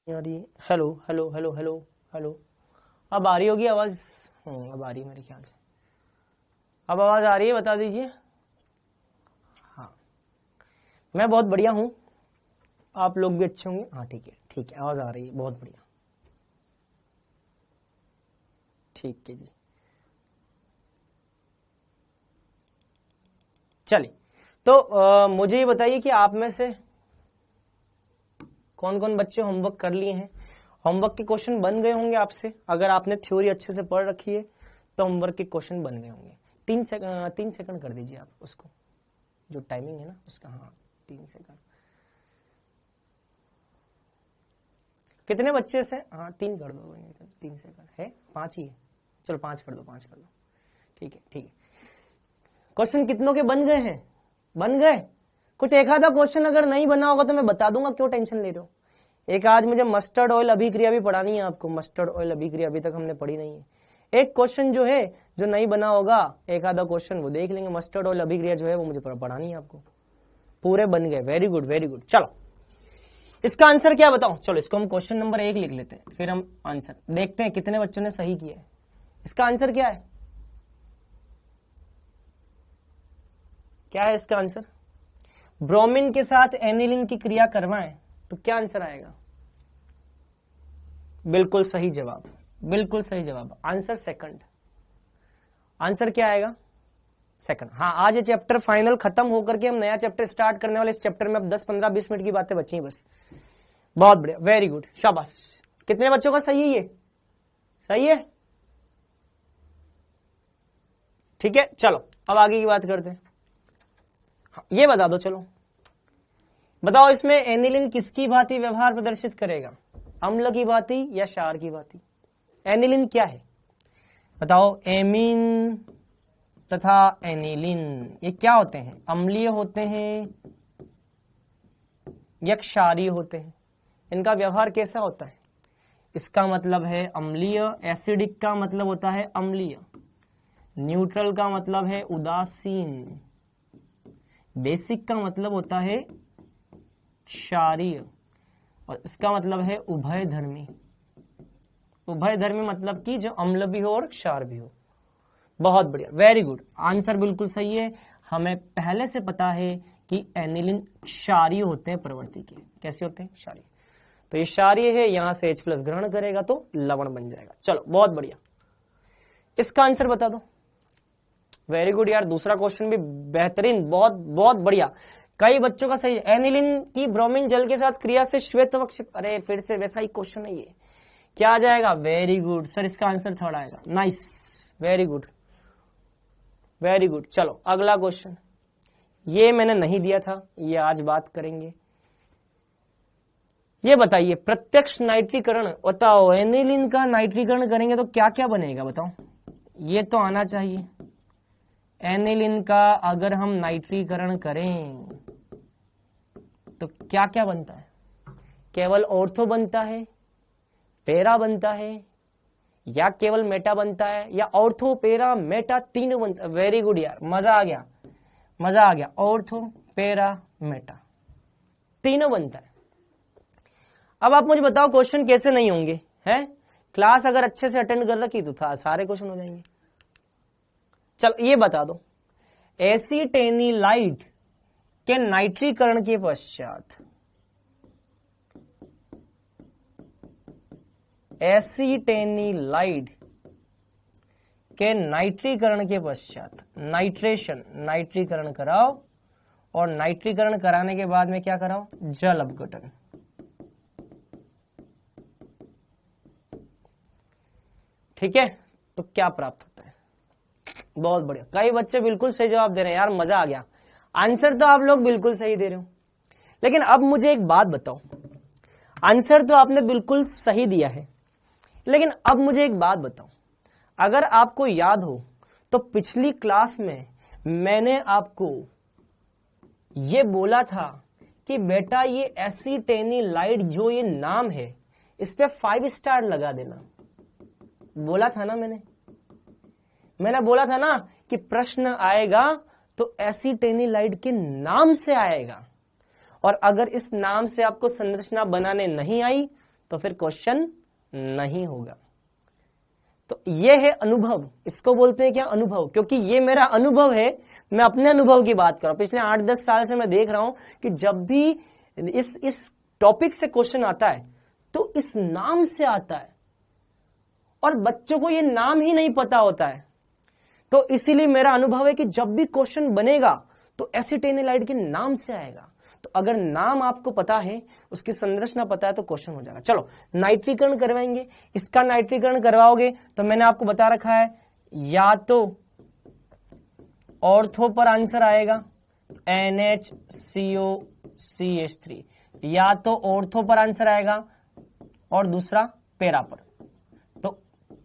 आ रही है। Hello hello hello hello hello, अब आ रही होगी आवाज? अब आ रही है मेरे ख्याल से। अब आवाज आ रही है, बता दीजिए। हाँ, मैं बहुत बढ़िया हूँ, आप लोग भी अच्छे होंगे। हाँ ठीक है ठीक है, आवाज आ रही है, बहुत बढ़िया। ठीक है जी, चलिए। तो मुझे ये बताइए कि आप में से कौन कौन बच्चे होमवर्क कर लिए हैं। होमवर्क के क्वेश्चन बन गए होंगे आपसे, अगर आपने थ्योरी अच्छे से पढ़ रखी है तो होमवर्क के क्वेश्चन बन गए होंगे। 3 सेकंड कर दीजिए आप उसको, जो टाइमिंग है ना उसका। हाँ 3 सेकंड। कितने बच्चे से? हाँ 3 कर दो, 3 सेकंड है, 5 ही है। चलो 5 कर दो, 5 कर दो। ठीक है ठीक है। क्वेश्चन कितनों के बन गए हैं? बन गए? कुछ एक आधा क्वेश्चन अगर नहीं बना होगा तो मैं बता दूंगा, क्यों टेंशन ले रहे हो। एक आज मुझे मस्टर्ड ऑयल अभिक्रिया भी पढ़ानी है आपको। मस्टर्ड ऑयल अभिक्रिया अभी तक हमने पढ़ी नहीं है। एक क्वेश्चन जो है, जो नहीं बना होगा, एक आधा क्वेश्चन वो देख लेंगे। मस्टर्ड ऑयल अभिक्रिया जो है वो मुझे पढ़ानी है आपको। पूरे बन गए, वेरी गुड वेरी गुड। चलो इसका आंसर क्या बताऊं? चलो इसको हम क्वेश्चन नंबर 1 लिख लेते हैं, फिर हम आंसर देखते हैं कितने बच्चों ने सही किया है। इसका आंसर क्या है? क्या है इसका आंसर? ब्रोमीन के साथ एनिलीन की क्रिया करवाएं तो क्या आंसर आएगा? बिल्कुल सही जवाब, बिल्कुल सही जवाब। Answer second. आंसर क्या आएगा? सेकंड। हाँ, आज ये चैप्टर फाइनल खत्म होकर के हम नया चैप्टर स्टार्ट करने वाले। इस चैप्टर में अब 10 15 20 मिनट की बातें बची हैं बस। बहुत बढ़िया, वेरी गुड, शाबाश। कितने बच्चों का सही है? ये सही है, ठीक है। चलो अब आगे की बात करते हैं। हाँ, ये बता दो, चलो बताओ, इसमें एनिलीन किसकी भांति व्यवहार प्रदर्शित करेगा? अम्ल की भांति या क्षार की भांति? एनिलीन क्या है बताओ? एमीन तथा एनिलीन ये क्या होते हैं? अम्लीय होते हैं या क्षारीय होते हैं? इनका व्यवहार कैसा होता है? इसका मतलब है अम्लीय। एसिडिक का मतलब होता है अम्लीय। न्यूट्रल का मतलब है उदासीन। बेसिक का मतलब होता है क्षारीय। और इसका मतलब है उभयधर्मी। उभयधर्मी मतलब कि जो अम्ल भी हो और क्षार भी हो। बहुत बढ़िया, वेरी गुड। आंसर बिल्कुल सही है। हमें पहले से पता है कि एनिलीन क्षारीय होते हैं प्रवृत्ति के। कैसे होते हैं? क्षारीय। तो ये क्षारीय है, यहां से H+ ग्रहण करेगा तो लवण बन जाएगा। चलो बहुत बढ़िया, इसका आंसर बता दो। वेरी गुड यार, दूसरा क्वेश्चन भी बेहतरीन, बहुत बहुत बढ़िया। कई बच्चों का सही है। एनिलीन की ब्रोमीन जल के साथ क्रिया से श्वेत अवक्षेप। अरे फिर से वैसा ही क्वेश्चन है ये। क्या आ जाएगा? वेरी गुड सर, इसका आंसर थर्ड आएगा। Nice, very good very good. चलो अगला क्वेश्चन, ये मैंने नहीं दिया था, ये आज बात करेंगे। ये बताइए, प्रत्यक्ष नाइट्रीकरण बताओ, एनिलीन का नाइट्रीकरण करेंगे तो क्या क्या बनेगा बताओ? ये तो आना चाहिए। एनिलीन का अगर हम नाइट्रीकरण करें तो क्या क्या बनता है? केवल ऑर्थो बनता है, पेरा बनता है, या केवल मेटा बनता है, या ऑर्थो पेरा मेटा तीनों बनता है? वेरी गुड यार, मजा आ गया, मजा आ गया। ऑर्थो पेरा मेटा तीनों बनता है। अब आप मुझे बताओ क्वेश्चन कैसे नहीं होंगे? हैं, क्लास अगर अच्छे से अटेंड कर रखी तो था सारे क्वेश्चन हो जाएंगे। चलो ये बता दो, एसीटेनिलाइड के नाइट्रीकरण के पश्चात, एसीटेनिलाइड के नाइट्रीकरण के पश्चात नाइट्रेशन, नाइट्रीकरण कराओ, और नाइट्रीकरण कराने के बाद में क्या कराओ? जल अपघटन। ठीक है, तो क्या प्राप्त होता है? बहुत बढ़िया, कई बच्चे बिल्कुल सही जवाब दे रहे हैं यार, मजा आ गया। आंसर तो आप लोग बिल्कुल सही दे रहे हो, लेकिन अब मुझे एक बात बताओ। आंसर तो आपने बिल्कुल सही दिया है, लेकिन अब मुझे एक बात बताओ। अगर आपको याद हो तो पिछली क्लास में मैंने आपको ये बोला था कि बेटा ये एसीटेनिलाइड जो ये नाम है, इस पे 5 स्टार लगा देना। बोला था ना मैंने बोला था ना कि प्रश्न आएगा तो एसीटेनिलाइड के नाम से आएगा, और अगर इस नाम से आपको संरचना बनाने नहीं आई तो फिर क्वेश्चन नहीं होगा। तो ये है अनुभव, इसको बोलते हैं क्या, अनुभव। क्योंकि ये मेरा अनुभव है, मैं अपने अनुभव की बात कर रहा हूं। पिछले 8-10 साल से मैं देख रहा हूं कि जब भी इस टॉपिक से क्वेश्चन आता है तो इस नाम से आता है, और बच्चों को ये नाम ही नहीं पता होता है। तो इसीलिए मेरा अनुभव है कि जब भी क्वेश्चन बनेगा तो एसिटेनिलाइड के नाम से आएगा। तो अगर नाम आपको पता है, उसकी संरचना पता है, तो क्वेश्चन हो जाएगा। चलो नाइट्रीकरण करवाएंगे। इसका नाइट्रीकरण करवाओगे तो मैंने आपको बता रखा है, या तो ऑर्थो पर आंसर आएगा NHCOCH3, या तो ऑर्थो पर आंसर आएगा, और दूसरा पैरा पर। तो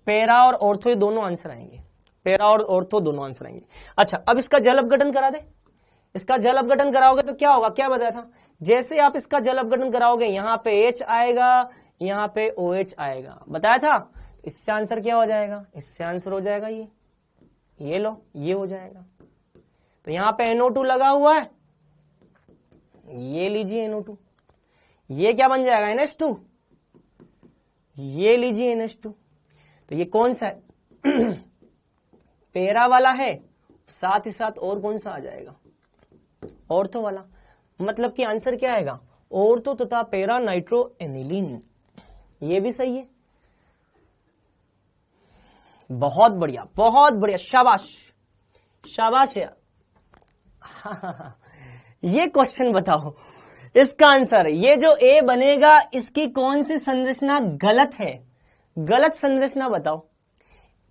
पैरा और ऑर्थो ये दोनों आंसर आएंगे, पैरा और ऑर्थो दोनों आंसर आएंगे। अच्छा, अब इसका जल अपघटन करा दे। इसका जल अपघटन कराओगे तो क्या होगा, क्या बताया था, जैसे आप इसका जल अपघटन कराओगे यहां पे H आएगा, यहां पे OH आएगा, बताया था। इससे आंसर क्या हो जाएगा, इससे आंसर हो जाएगा ये लो, ये हो जाएगा। तो यहां पे NO2 लगा हुआ है, ये लीजिए NO2, ये क्या बन जाएगा NH2, ये लीजिए NH2। तो ये कौन सा है पैरा वाला है, साथ ही साथ और कौन सा आ जाएगा, ऑर्थो वाला। मतलब कि आंसर क्या आएगा, ऑर्थो तथा पैरा नाइट्रो एनिलीन। ये भी सही है, बहुत बढ़िया, बहुत बढ़िया, शाबाश शाबाश यार। ये क्वेश्चन बताओ, इसका आंसर, ये जो ए बनेगा इसकी कौन सी संरचना गलत है, गलत संरचना बताओ।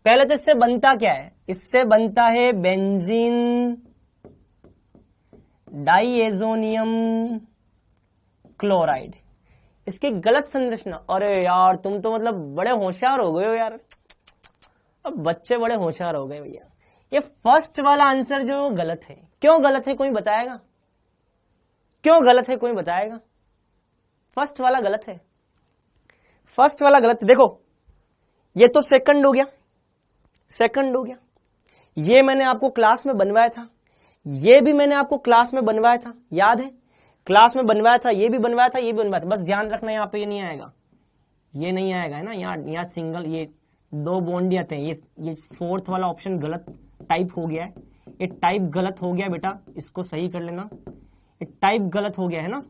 पहले तो इससे बनता क्या है, इससे बनता है बेंजीन डाइएजोनियम क्लोराइड। इसकी गलत संरचना। अरे यार तुम तो मतलब बड़े होशियार हो गए हो यार, अब बच्चे बड़े होशियार हो गए भैया। ये फर्स्ट वाला आंसर जो गलत है, क्यों गलत है कोई बताएगा, क्यों गलत है कोई बताएगा। फर्स्ट वाला गलत है, फर्स्ट वाला गलत है। देखो ये तो सेकंड हो गया, सेकंड हो गया। ये मैंने आपको क्लास में बनवाया था, ये भी मैंने आपको क्लास में बनवाया था, याद है, क्लास में बनवाया था, ये भी बनवाया था, ये भी बनवाया था। बस ध्यान रखना यहाँ पे ये नहीं आएगा, ये नहीं आएगा, है ना। यहाँ सिंगल, ये दो बॉन्ड आते हैं। ये फोर्थ वाला ऑप्शन गलत टाइप हो गया है, ये टाइप गलत हो गया बेटा, इसको सही कर लेना। ये टाइप गलत हो गया है ना,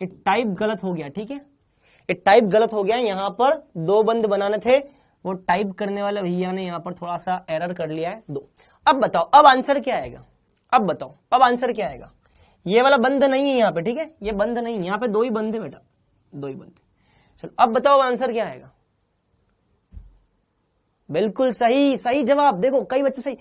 ये टाइप गलत हो गया, ठीक है, ये टाइप गलत हो गया। यहाँ पर दो बंद बनाने थे, वो टाइप करने वाले भैया ने यहाँ पर थोड़ा सा एरर कर लिया है, दो। अब बताओ अब आंसर क्या आएगा, अब बताओ अब आंसर क्या आएगा। ये वाला बंद नहीं है यहाँ पे, ठीक है, ये बंद नहीं है, यहाँ पे दो ही बंद है बेटा, दो ही बंद। चलो अब बताओ आंसर क्या आएगा। बिल्कुल सही, सही जवाब। देखो कई बच्चे सही।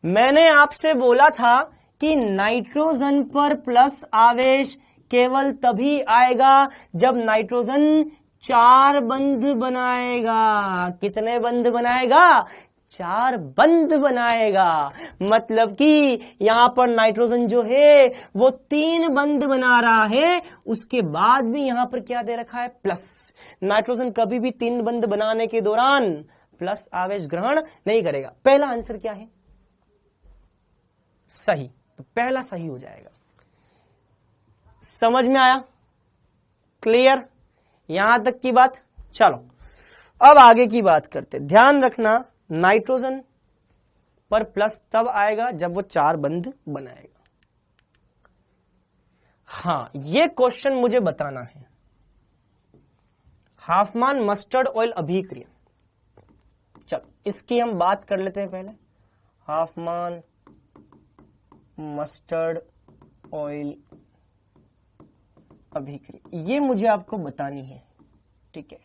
मैंने आपसे बोला था कि नाइट्रोजन पर प्लस आवेश केवल तभी आएगा जब नाइट्रोजन 4 बंध बनाएगा। कितने बंध बनाएगा, 4 बंध बनाएगा। मतलब कि यहां पर नाइट्रोजन जो है वो 3 बंध बना रहा है, उसके बाद भी यहां पर क्या दे रखा है, प्लस। नाइट्रोजन कभी भी 3 बंध बनाने के दौरान प्लस आवेश ग्रहण नहीं करेगा। पहला आंसर क्या है, सही। तो पहला सही हो जाएगा। समझ में आया, क्लियर, यहां तक की बात। चलो अब आगे की बात करते। ध्यान रखना नाइट्रोजन पर प्लस तब आएगा जब वो 4 बंध बनाएगा। हाँ ये क्वेश्चन मुझे बताना है। हाफमान मस्टर्ड ऑयल अभिक्रिया, चलो इसकी हम बात कर लेते हैं पहले। हाफमान मस्टर्ड ऑयल अभिक्रिया, ये मुझे आपको बतानी है, ठीक है।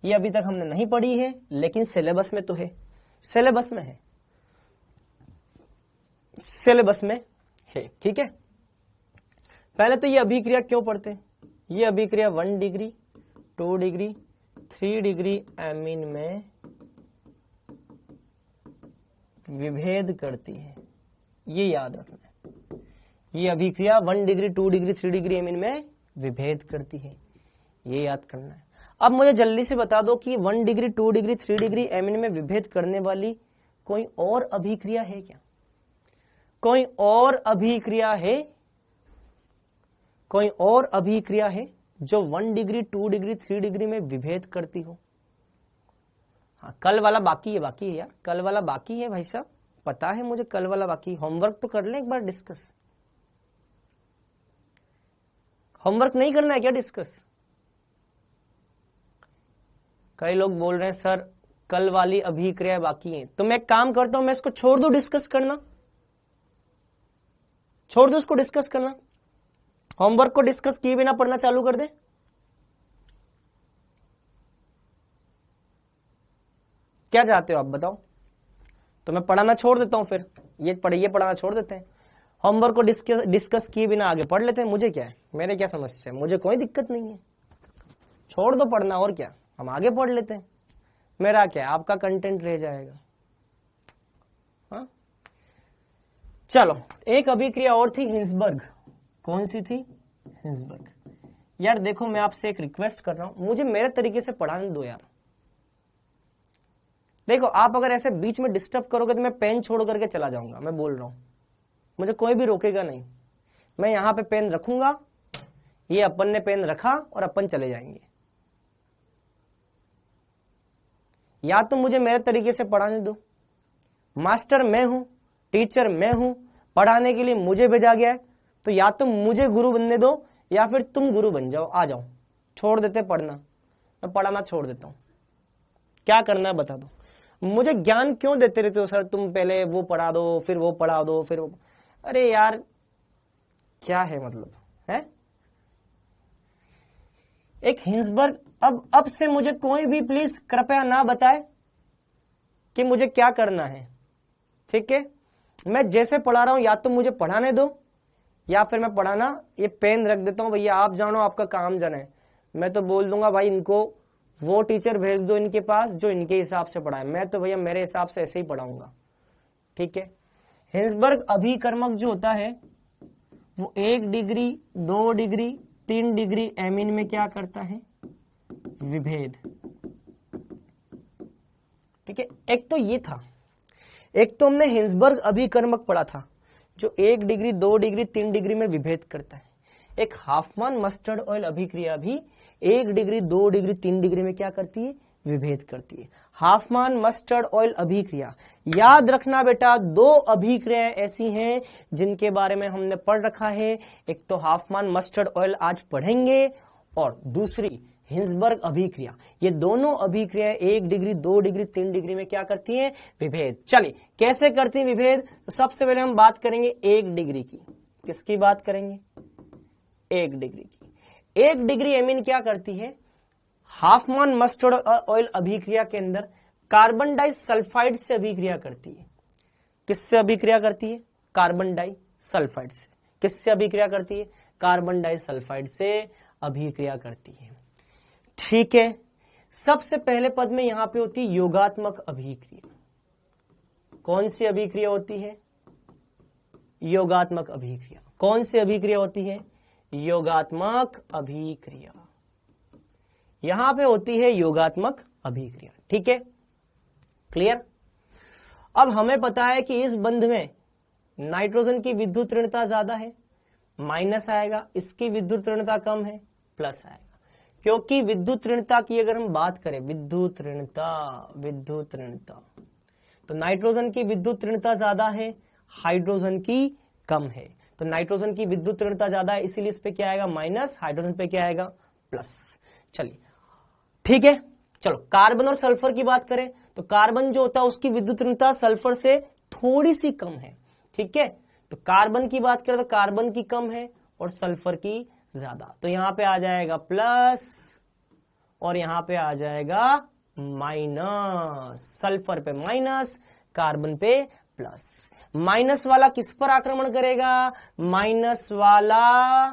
ये अभी तक हमने नहीं पढ़ी है, लेकिन सिलेबस में तो है, सिलेबस में है, सिलेबस में है, ठीक है। पहले तो ये अभिक्रिया क्यों पढ़ते हैं। ये अभिक्रिया 1 डिग्री 2 डिग्री 3 डिग्री एमीन में विभेद करती है, ये याद रखना है। ये अभिक्रिया 1 डिग्री 2 डिग्री 3 डिग्री एमीन में विभेद करती है, ये याद करना है। अब मुझे जल्दी से बता दो कि 1 डिग्री 2 डिग्री 3 डिग्री एमीन में विभेद करने वाली कोई और अभिक्रिया है क्या, कोई और अभिक्रिया है, कोई और अभिक्रिया है जो 1 डिग्री 2 डिग्री 3 डिग्री में विभेद करती हो। हाँ, कल वाला बाकी है यार, कल वाला बाकी है भाई साहब, पता है मुझे, कल वाला बाकी। होमवर्क तो कर लें एक बार डिस्कस। होमवर्क नहीं करना है क्या डिस्कस? कई लोग बोल रहे हैं सर कल वाली अभिक्रिया बाकी है, तो मैं एक काम करता हूं, मैं इसको छोड़ दूं डिस्कस करना, छोड़ दो इसको डिस्कस करना, होमवर्क को डिस्कस किए बिना पढ़ना चालू कर दे। क्या चाहते हो आप बताओ? तो मैं पढ़ाना छोड़ देता हूं, फिर ये पढ़ाना छोड़ देते हैं, होमवर्क को डिस्कस किए बिना आगे पढ़ लेते हैं। मुझे क्या है, मेरे क्या समस्या है, मुझे कोई दिक्कत नहीं है, छोड़ दो पढ़ना, और क्या, हम आगे पढ़ लेते हैं। मेरा क्या, आपका कंटेंट रह जाएगा। हाँ चलो, एक अभिक्रिया और थी हिंसबर्ग। कौन सी थी? हिंसबर्ग। यार देखो, मैं आपसे एक रिक्वेस्ट कर रहा हूं, मुझे मेरे तरीके से पढ़ाने दो यार। देखो, आप अगर ऐसे बीच में डिस्टर्ब करोगे तो मैं पेन छोड़ करके चला जाऊंगा, मैं बोल रहा हूं, मुझे कोई भी रोकेगा नहीं। मैं यहां पे पेन रखूंगा, ये अपन ने पेन रखा और अपन चले जाएंगे। या तो मुझे मेरे तरीके से पढ़ाने दो, मास्टर मैं हूं, टीचर मैं हूं, पढ़ाने के लिए मुझे भेजा गया है, तो या तो मुझे गुरु बनने दो या फिर तुम गुरु बन जाओ, आ जाओ। छोड़ देते पढ़ना, मैं पढ़ाना छोड़ देता हूं, क्या करना है बता दो। मुझे ज्ञान क्यों देते रहते हो सर, तुम पहले वो पढ़ा दो फिर वो पढ़ा दो फिर वो, अरे यार क्या है मतलब है। एक हिंसबर्ग, अब से मुझे कोई भी प्लीज कृपया ना बताए कि मुझे क्या करना है, ठीक है? मैं जैसे पढ़ा रहा हूं या तो मुझे पढ़ाने दो या फिर मैं पढ़ाना, ये पेन रख देता हूं, भैया आप जानो, आपका काम जाने। मैं तो बोल दूंगा भाई इनको वो टीचर भेज दो इनके पास जो इनके हिसाब से पढ़ाए, मैं तो भैया मेरे हिसाब से ऐसे ही पढ़ाऊंगा, ठीक है? हिंसबर्ग अभिकर्मक जो होता है वो 1 डिग्री 2 डिग्री 3 डिग्री एमीन में क्या करता है? विभेद, ठीक है? एक तो ये था, एक तो हमने हिंसबर्ग अभिकर्मक पढ़ा था जो 1 डिग्री 2 डिग्री 3 डिग्री में विभेद करता है। एक हाफमान मस्टर्ड ऑयल अभिक्रिया भी 1 डिग्री 2 डिग्री 3 डिग्री में क्या करती है? विभेद करती है। हाफमान मस्टर्ड ऑयल अभिक्रिया, याद रखना बेटा, 2 अभिक्रियाएं ऐसी हैं जिनके बारे में हमने पढ़ रखा है। एक तो हाफमान मस्टर्ड ऑयल आज पढ़ेंगे और दूसरी हिंसबर्ग अभिक्रिया। ये दोनों अभिक्रियाएं 1 डिग्री 2 डिग्री 3 डिग्री में क्या करती हैं? विभेद। चलिए कैसे करती हैं विभेद? तो सबसे पहले हम बात करेंगे 1 डिग्री की। किसकी बात करेंगे? 1 डिग्री की। 1 डिग्री एमीन क्या करती है? हाफमान मस्टर्ड ऑयल अभिक्रिया के अंदर कार्बन डाई सल्फाइड से अभिक्रिया करती है। किससे अभिक्रिया करती है? कार्बन डाई सल्फाइड से। किससे अभिक्रिया करती है? कार्बन डाई सल्फाइड से अभिक्रिया करती है, ठीक है? सबसे पहले पद में यहां पे होती है योगात्मक अभिक्रिया। कौन सी अभिक्रिया होती है? योगात्मक अभिक्रिया। कौन सी अभिक्रिया होती है? योगात्मक अभिक्रिया। यहां पे होती है योगात्मक अभिक्रिया, ठीक है? क्लियर? अब हमें पता है कि इस बंध में नाइट्रोजन की विद्युत ऋणता ज्यादा है, माइनस आएगा, इसकी विद्युत ऋणता कम है, प्लस आएगा। क्योंकि विद्युत ऋणता की अगर हम बात करें, विद्युत ऋणता, तो नाइट्रोजन की विद्युत ऋणता ज्यादा है, हाइड्रोजन की कम है। तो नाइट्रोजन की विद्युत ऋणता ज्यादा है, इसीलिए इस पे क्या आएगा? माइनस, हाइड्रोजन पे क्या आएगा? प्लस। चलिए ठीक है। चलो कार्बन और सल्फर की बात करें तो कार्बन जो होता है उसकी विद्युत ऋणता सल्फर से थोड़ी सी कम है, ठीक है? तो कार्बन की बात करें तो कार्बन की कम है और सल्फर की ज्यादा। तो यहां पे आ जाएगा प्लस और यहां पे आ जाएगा माइनस। सल्फर पे माइनस, कार्बन पे प्लस। माइनस वाला किस पर आक्रमण करेगा? माइनस वाला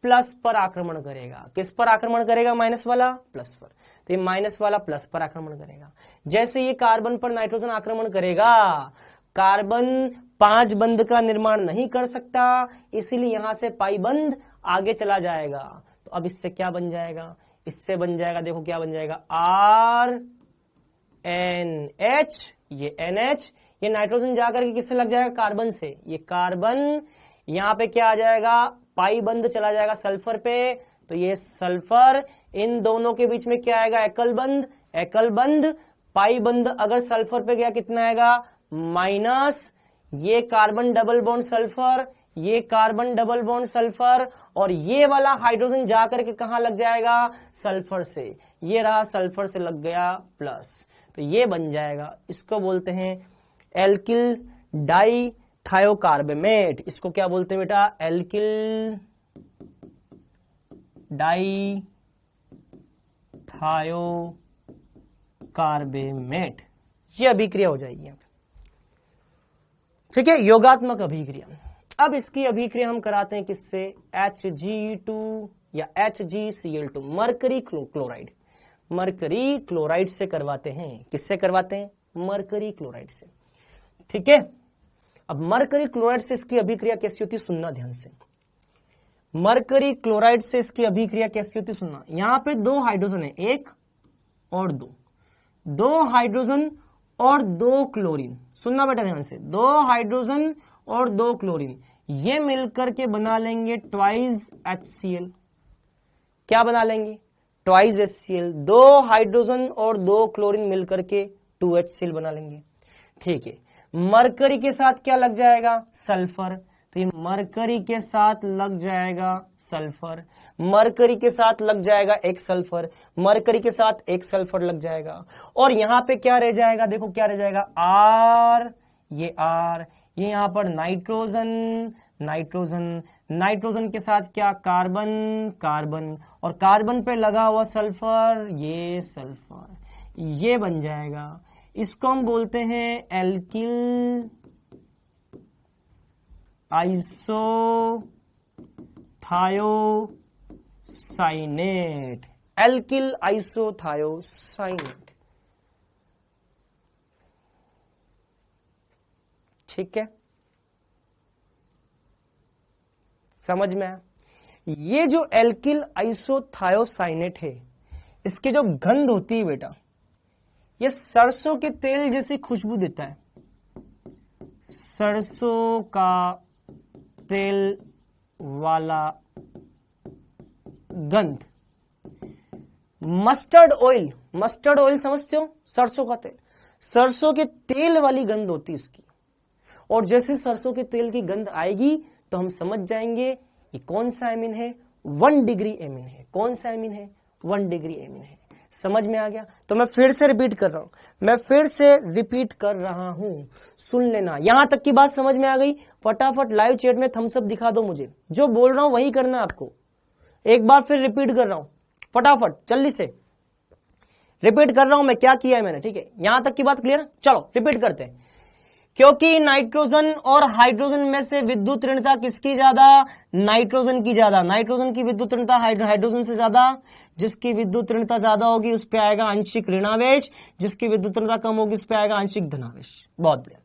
प्लस पर आक्रमण करेगा। किस पर आक्रमण करेगा? माइनस वाला प्लस पर। तो ये माइनस वाला प्लस पर आक्रमण करेगा। जैसे ये कार्बन पर नाइट्रोजन आक्रमण करेगा, कार्बन 5 बंध का निर्माण नहीं कर सकता, इसीलिए यहां से पाई बंध आगे चला जाएगा। तो अब इससे क्या बन जाएगा? इससे बन जाएगा, देखो क्या बन जाएगा, RNH, ये NH, ये नाइट्रोजन जाकर के किससे लग जाएगा? कार्बन से। ये कार्बन, यहां पे क्या आ जाएगा? पाई बंध चला जाएगा सल्फर पे, तो ये सल्फर, इन दोनों के बीच में क्या आएगा, एकल बंध, एकल बंध, पाई बंध अगर सल्फर पे गया कितना आएगा, माइनस, ये कार्बन डबल बॉन्ड सल्फर, ये कार्बन डबल बॉन्ड सल्फर, और ये वाला हाइड्रोजन जाकर के कहां लग जाएगा, सल्फर से, ये रहा सल्फर से लग गया प्लस, तो ये बन जाएगा, इसको बोलते हैं एल्किल डाई थायोकार्बेट। इसको क्या बोलते हैं बेटा, एल्किल डाई थायोकार्बेट, ये अभिक्रिया हो जाएगी। ठीक है, योगात्मक अभिक्रिया। अब इसकी अभिक्रिया हम कराते हैं किससे, Hg2 या HgCl2, mercury chloride, mercury chloride से करवाते हैं। किससे करवाते हैं, मरकरी क्लोराइड से। ठीक है, अब मरकरी क्लोराइड से इसकी अभिक्रिया कैसी होती है, सुनना ध्यान से। मरकरी क्लोराइड से इसकी अभिक्रिया कैसी होती है, सुनना। यहां पे दो हाइड्रोजन है, एक और दो हाइड्रोजन और दो क्लोरीन, सुनना बेटा ध्यान से, दो हाइड्रोजन और दो क्लोरीन, ये मिलकर के बना लेंगे ट्वाइस HCl। क्या बना लेंगे, ट्वाइस HCl। दो हाइड्रोजन और दो क्लोरीन मिलकर के 2HCl बना लेंगे। ठीक है, मरकरी के साथ क्या लग जाएगा, सल्फर, तो ये मरकरी के साथ लग जाएगा सल्फर, मरकरी के साथ लग जाएगा एक सल्फर, मरकरी के साथ एक सल्फर लग जाएगा, और यहां पे क्या रह जाएगा, देखो क्या रह जाएगा, आर, ये आर, ये यहां पर नाइट्रोजन, नाइट्रोजन, नाइट्रोजन के साथ क्या, कार्बन, कार्बन, और कार्बन पे लगा हुआ सल्फर, ये सल्फर, ये बन जाएगा। इसको हम बोलते हैं एल्किल आइसोथायोसाइनेट, एल्किल आइसोथायोसाइनेट। ठीक है, समझ में आया। ये जो एल्किल आइसोथायोसाइनेट है, इसकी जो गंध होती है बेटा, ये सरसों के तेल जैसी खुशबू देता है, सरसों का तेल वाला गंध। मस्टर्ड ऑयल, मस्टर्ड ऑयल समझते हो, सरसों का तेल, सरसों के तेल वाली गंध होती है इसकी। और जैसे सरसों के तेल की गंध आएगी तो हम समझ जाएंगे ये कौन सा एमिन है, 1 डिग्री एमिन है। कौन सा एमिन है, 1 डिग्री एमिन है। समझ में आ गया। तो मैं फिर से रिपीट कर रहा हूं, मैं फिर से रिपीट कर रहा हूं, सुन लेना। यहां तक की बात समझ में आ गई? फटाफट लाइव चैट में थम्स अप दिखा दो मुझे, जो बोल रहा हूं वही करना है आपको। एक बार फिर रिपीट कर रहा हूं, फटाफट जल्दी से रिपीट कर रहा हूं मैं, क्या किया है मैंने। ठीक है, यहां तक की बात क्लियर? चलो रिपीट करते हैं। क्योंकि नाइट्रोजन और हाइड्रोजन में से विद्युत ऋणता किसकी ज्यादा? नाइट्रोजन की ज्यादा। नाइट्रोजन की विद्युत ऋणता हाइड्रोजन से ज्यादा। जिसकी विद्युत ऋणता ज्यादा होगी उस पे आएगा आंशिक ऋणावेश, जिसकी विद्युत ऋणता कम होगी उस पे आएगा आंशिक धनावेश। बहुत बढ़िया।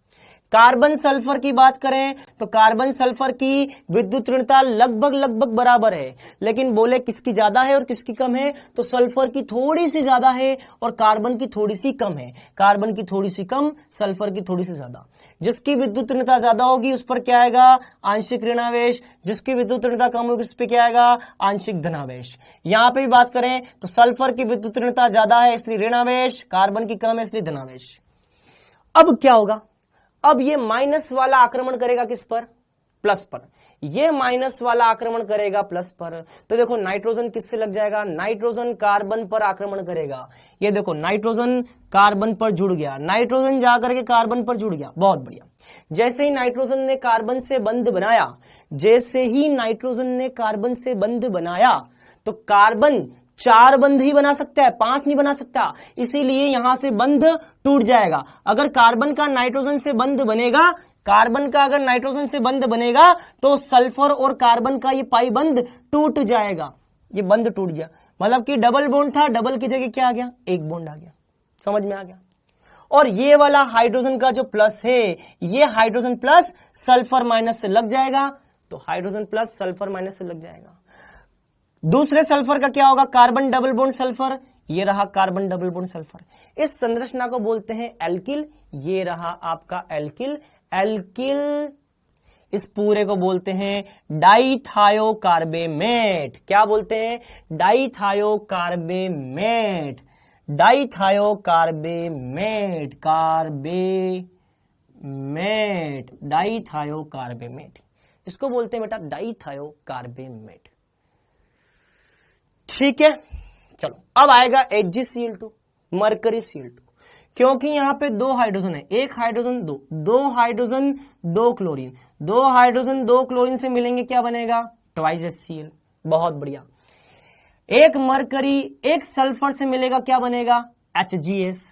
कार्बन सल्फर की बात करें तो कार्बन सल्फर की विद्युत ऋणता लगभग बराबर है, लेकिन बोले किसकी ज्यादा है और किसकी कम है, तो सल्फर की थोड़ी सी ज्यादा है और कार्बन की थोड़ी सी कम है। कार्बन की थोड़ी सी कम, सल्फर की थोड़ी सी ज्यादा। जिसकी विद्युत ऋणता ज्यादा होगी उस पर क्या आएगा? आंशिक ऋणावेश। जिसकी विद्युत ऋणता कम होगी उस पर क्या आएगा? आंशिक धनावेश। यहां पे भी बात करें तो सल्फर की विद्युत ऋणता ज्यादा है इसलिए ऋणावेश, कार्बन की कम है इसलिए धनावेश। अब क्या होगा? अब ये माइनस वाला आक्रमण करेगा किस पर? प्लस पर। ये माइनस वाला आक्रमण करेगा प्लस पर। तो देखो नाइट्रोजन किससे लग जाएगा? नाइट्रोजन कार्बन पर आक्रमण करेगा। ये देखो नाइट्रोजन कार्बन पर जुड़ गया, नाइट्रोजन जाकर के कार्बन पर जुड़ गया। बहुत बढ़िया। जैसे ही नाइट्रोजन ने कार्बन से बंध बनाया, जैसे ही नाइट्रोजन ने कार्बन से बंध बनाया, तो कार्बन 4 बंध ही बना सकता है, 5 नहीं बना सकता। इसीलिए यहां से बंध टूट जाएगा। अगर कार्बन का नाइट्रोजन से बंध बनेगा, कार्बन का अगर नाइट्रोजन से बंध बनेगा तो सल्फर और कार्बन का ये पाई बंध टूट जाएगा। ये बंध टूट गया, मतलब कि डबल बॉन्ड था, डबल की जगह क्या आ गया? एक बॉन्ड आ गया। समझ में आ गया? और ये वाला हाइड्रोजन का जो प्लस है, ये हाइड्रोजन प्लस सल्फर माइनस से लग जाएगा, तो हाइड्रोजन प्लस सल्फर माइनस से लग जाएगा। दूसरे सल्फर का क्या होगा? Carbon double bond sulphur. ये रहा कार्बन डबल बॉन्ड सल्फर। इस संरचना को बोलते हैं एल्किल। ये रहा आपका एल्किल। एल्किल इस पूरे को बोलते हैं डाइथायोकार्बेमेट। क्या बोलते हैं? डाइथायोकार्बेमेट। डाइथायोकार्बेमेट, कार्बेमेट, डाइथायोकार्बेमेट, इसको बोलते हैं बेटा डाइथायोकार्बेमेट। ठीक है, चलो अब आएगा HgCl2, मरकरी Cl2। क्योंकि यहां पे दो हाइड्रोजन है, एक हाइड्रोजन दो हाइड्रोजन दो क्लोरीन, दो हाइड्रोजन दो क्लोरीन से मिलेंगे क्या बनेगा? Twice HCl। बहुत बढ़िया। एक मरकरी एक सल्फर से मिलेगा क्या बनेगा? HgS।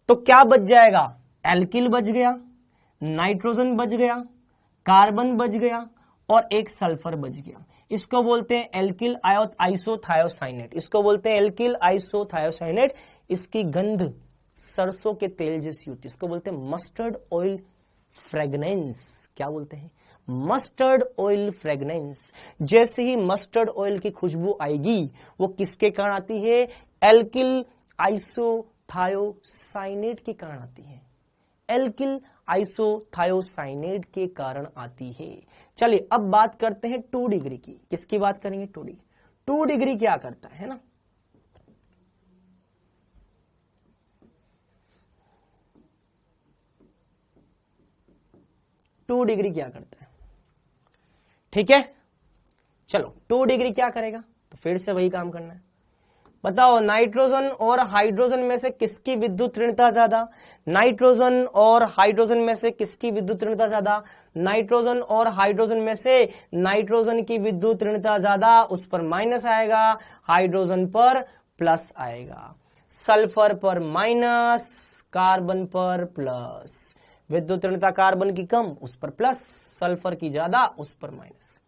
तो क्या बच जाएगा? एल्किल बच गया, नाइट्रोजन बच गया, कार्बन बच गया और एक सल्फर बच गया। इसको बोलते हैं एल्किल आइसोथायोसाइनेट। इसको बोलते हैं एल्किल आइसोथायोसाइनेट। इसकी गंध सरसों के तेल जैसी होती है। इसको बोलते हैं मस्टर्ड ऑयल फ्रेगनेंस। क्या बोलते हैं? Mustard oil fragrance. जैसे ही मस्टर्ड ऑयल की खुशबू आएगी वो किसके कारण आती है? एल्किल आइसोथायोसाइनेट के कारण आती है। एल्किल आइसोथायोसाइनेट के कारण आती है। चलिए अब बात करते हैं 2 डिग्री की। किसकी बात करेंगे? 2 डिग्री। 2 डिग्री क्या करता है ना? टू डिग्री क्या करता है? ठीक है, चलो 2 डिग्री क्या करेगा? तो फिर से वही काम करना है। बताओ नाइट्रोजन और हाइड्रोजन में से किसकी विद्युत ऋणता ज्यादा? नाइट्रोजन और हाइड्रोजन में से किसकी विद्युत ऋणता ज्यादा? नाइट्रोजन और हाइड्रोजन में से नाइट्रोजन की विद्युत ऋणता ज्यादा, उस पर माइनस आएगा, हाइड्रोजन पर प्लस आएगा। सल्फर पर माइनस, कार्बन पर प्लस। विद्युत ऋणता कार्बन की कम, उस पर प्लस, सल्फर की ज्यादा, उस पर माइनस।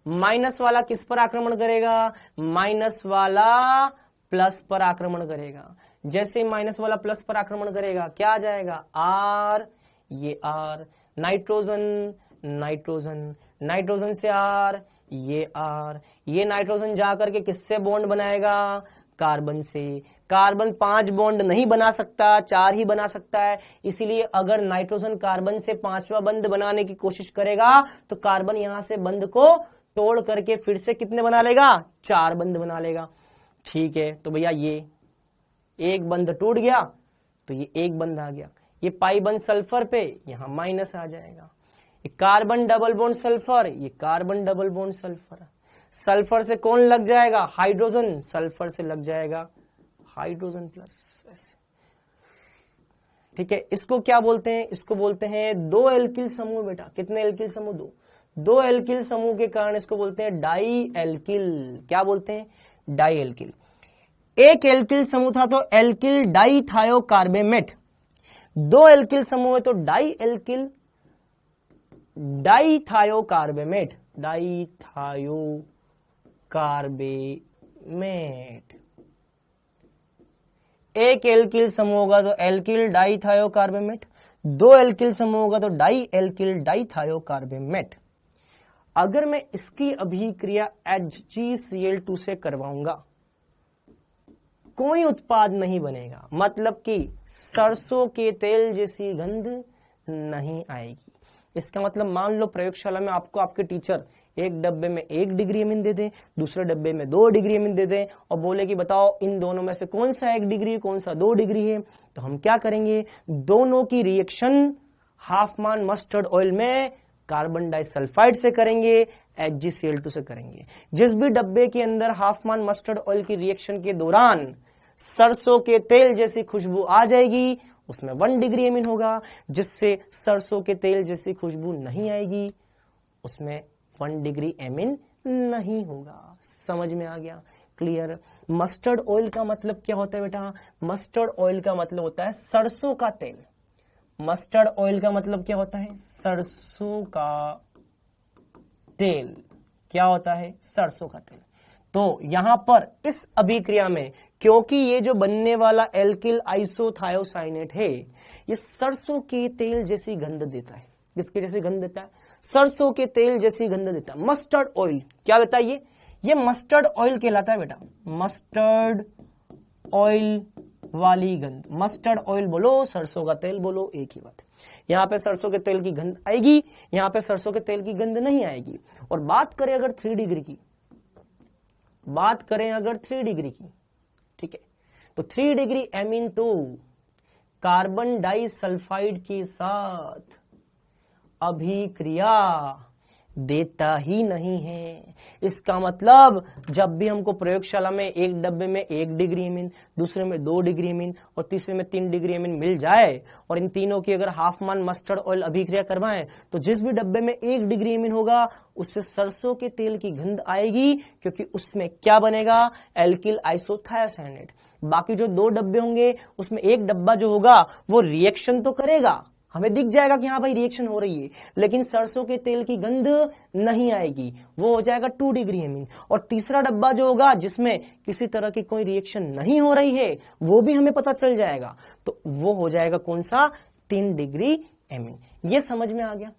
माइनस वाला किस पर आक्रमण करेगा? माइनस वाला प्लस पर आक्रमण करेगा। जैसे माइनस वाला प्लस पर आक्रमण करेगा क्या आ जाएगा? आर, ये आर, नाइट्रोजन नाइट्रोजन, नाइट्रोजन से आर, ये आर, ये नाइट्रोजन जाकर के किससे बॉन्ड बनाएगा? कार्बन से। कार्बन 5 बॉन्ड नहीं बना सकता, 4 ही बना सकता है। इसीलिए अगर नाइट्रोजन कार्बन से 5वां बंध बनाने की कोशिश करेगा तो कार्बन यहां से बंध को तोड़ करके फिर से कितने बना लेगा? 4 बंध बना लेगा। ठीक है, तो भैया ये एक बंध टूट गया तो ये एक बंध आ गया। ये पाई बंध सल्फर पे, यहां माइनस आ जाएगा। ये कार्बन डबल बॉन्ड सल्फर, ये carbon double bond sulphur. Sulphur से कौन लग जाएगा? हाइड्रोजन। सल्फर से लग जाएगा हाइड्रोजन प्लस, ऐसे। ठीक है, इसको क्या बोलते हैं? इसको बोलते हैं 2 एल्किल समूह। बेटा कितने एल्किल समूह? 2 एल्किल समूह के कारण इसको बोलते हैं डाई एल्किल। क्या बोलते हैं? Die alkyl. एक एल्किल समूह था तो एल्किल डाइथायोकार्बेमेट। 2 एल्किल समूह है तो डाई एल्किल डाइथायोकार्बेमेट, डाइथायोकार्बेमेट। एक एल्किल समूह होगा तो एल्किल डाइथायोकार्बेमेट, 2 एल्किल समूह होगा तो डाई एल्किल डाइथायोकार्बेमेट। अगर मैं इसकी अभिक्रिया HgCl2 से करवाऊंगा कोई उत्पाद नहीं बनेगा, मतलब कि सरसों के तेल जैसी गंध नहीं आएगी। इसका मतलब मान लो प्रयोगशाला में आपको आपके टीचर एक डब्बे में 1 डिग्री अमीन दे दें, दूसरे डब्बे में 2 डिग्री अमीन दे दें और बोले कि बताओ इन दोनों में से कौन सा 1 डिग्री कौन सा 2 डिग्री है, तो हम क्या करेंगे? दोनों की रिएक्शन हाफ मान मस्टर्ड ऑयल में कार्बन डाइसल्फाइड से करेंगे, HgCl2 से करेंगे। जिस भी डब्बे के अंदर हाफ मान मस्टर्ड ऑयल की रिएक्शन के दौरान सरसों के तेल जैसी खुशबू आ जाएगी उसमें 1 डिग्री अमीन होगा। जिससे सरसों के तेल जैसी खुशबू नहीं आएगी उसमें 1 डिग्री एमिन नहीं होगा। समझ में आ गया? क्लियर? मस्टर्ड ऑयल का मतलब क्या होता है बेटा? मस्टर्ड ऑयल का मतलब होता है सरसों का तेल। मस्टर्ड ऑयल का मतलब क्या होता है? सरसों का तेल। क्या होता है? सरसों का तेल। तो यहां पर इस अभिक्रिया में क्योंकि ये जो बनने वाला एल्किल आइसोथायोसाइनेट है ये सरसों के तेल जैसी गंध देता है। किसके जैसी गंध देता है? सरसों के तेल जैसी गंध देता है। मस्टर्ड ऑयल क्या देता है? ये मस्टर्ड ऑयल कहलाता है बेटा। मस्टर्ड ऑयल वाली गंध, मस्टर्ड ऑयल बोलो, सरसों का तेल बोलो, एक ही बात है। यहाँ पे सरसों के तेल की गंध आएगी, यहाँ पे सरसों के तेल की गंध नहीं आएगी। और बात करें अगर 3 डिग्री की, बात करें अगर 3 डिग्री की, ठीक है, तो 3 डिग्री एमीन तो कार्बन डाइसल्फाइड के साथ अभिक्रिया देता ही नहीं है। इसका मतलब जब भी हमको प्रयोगशाला में एक डब्बे में 1 डिग्री एमीन, दूसरे में 2 डिग्री एमीन और तीसरे में 3 डिग्री एमीन मिल जाए और इन तीनों की अगर हाफ मान मस्टर्ड ऑयल अभिक्रिया करवाएं तो जिस भी डब्बे में 1 डिग्री एमीन होगा उससे सरसों के तेल की गंध आएगी, क्योंकि उसमें क्या बनेगा, एल्किल आइसोथियासाइनेट। बाकी जो 2 डब्बे होंगे उसमें एक डब्बा जो होगा वो रिएक्शन तो करेगा, हमें दिख जाएगा कि हाँ भाई रिएक्शन हो रही है, लेकिन सरसों के तेल की गंध नहीं आएगी, वो हो जाएगा 2 डिग्री एमीन। और तीसरा डब्बा जो होगा जिसमें किसी तरह की कोई रिएक्शन नहीं हो रही है वो भी हमें पता चल जाएगा, तो वो हो जाएगा कौन सा, 3 डिग्री एमीन। ये समझ में आ गया,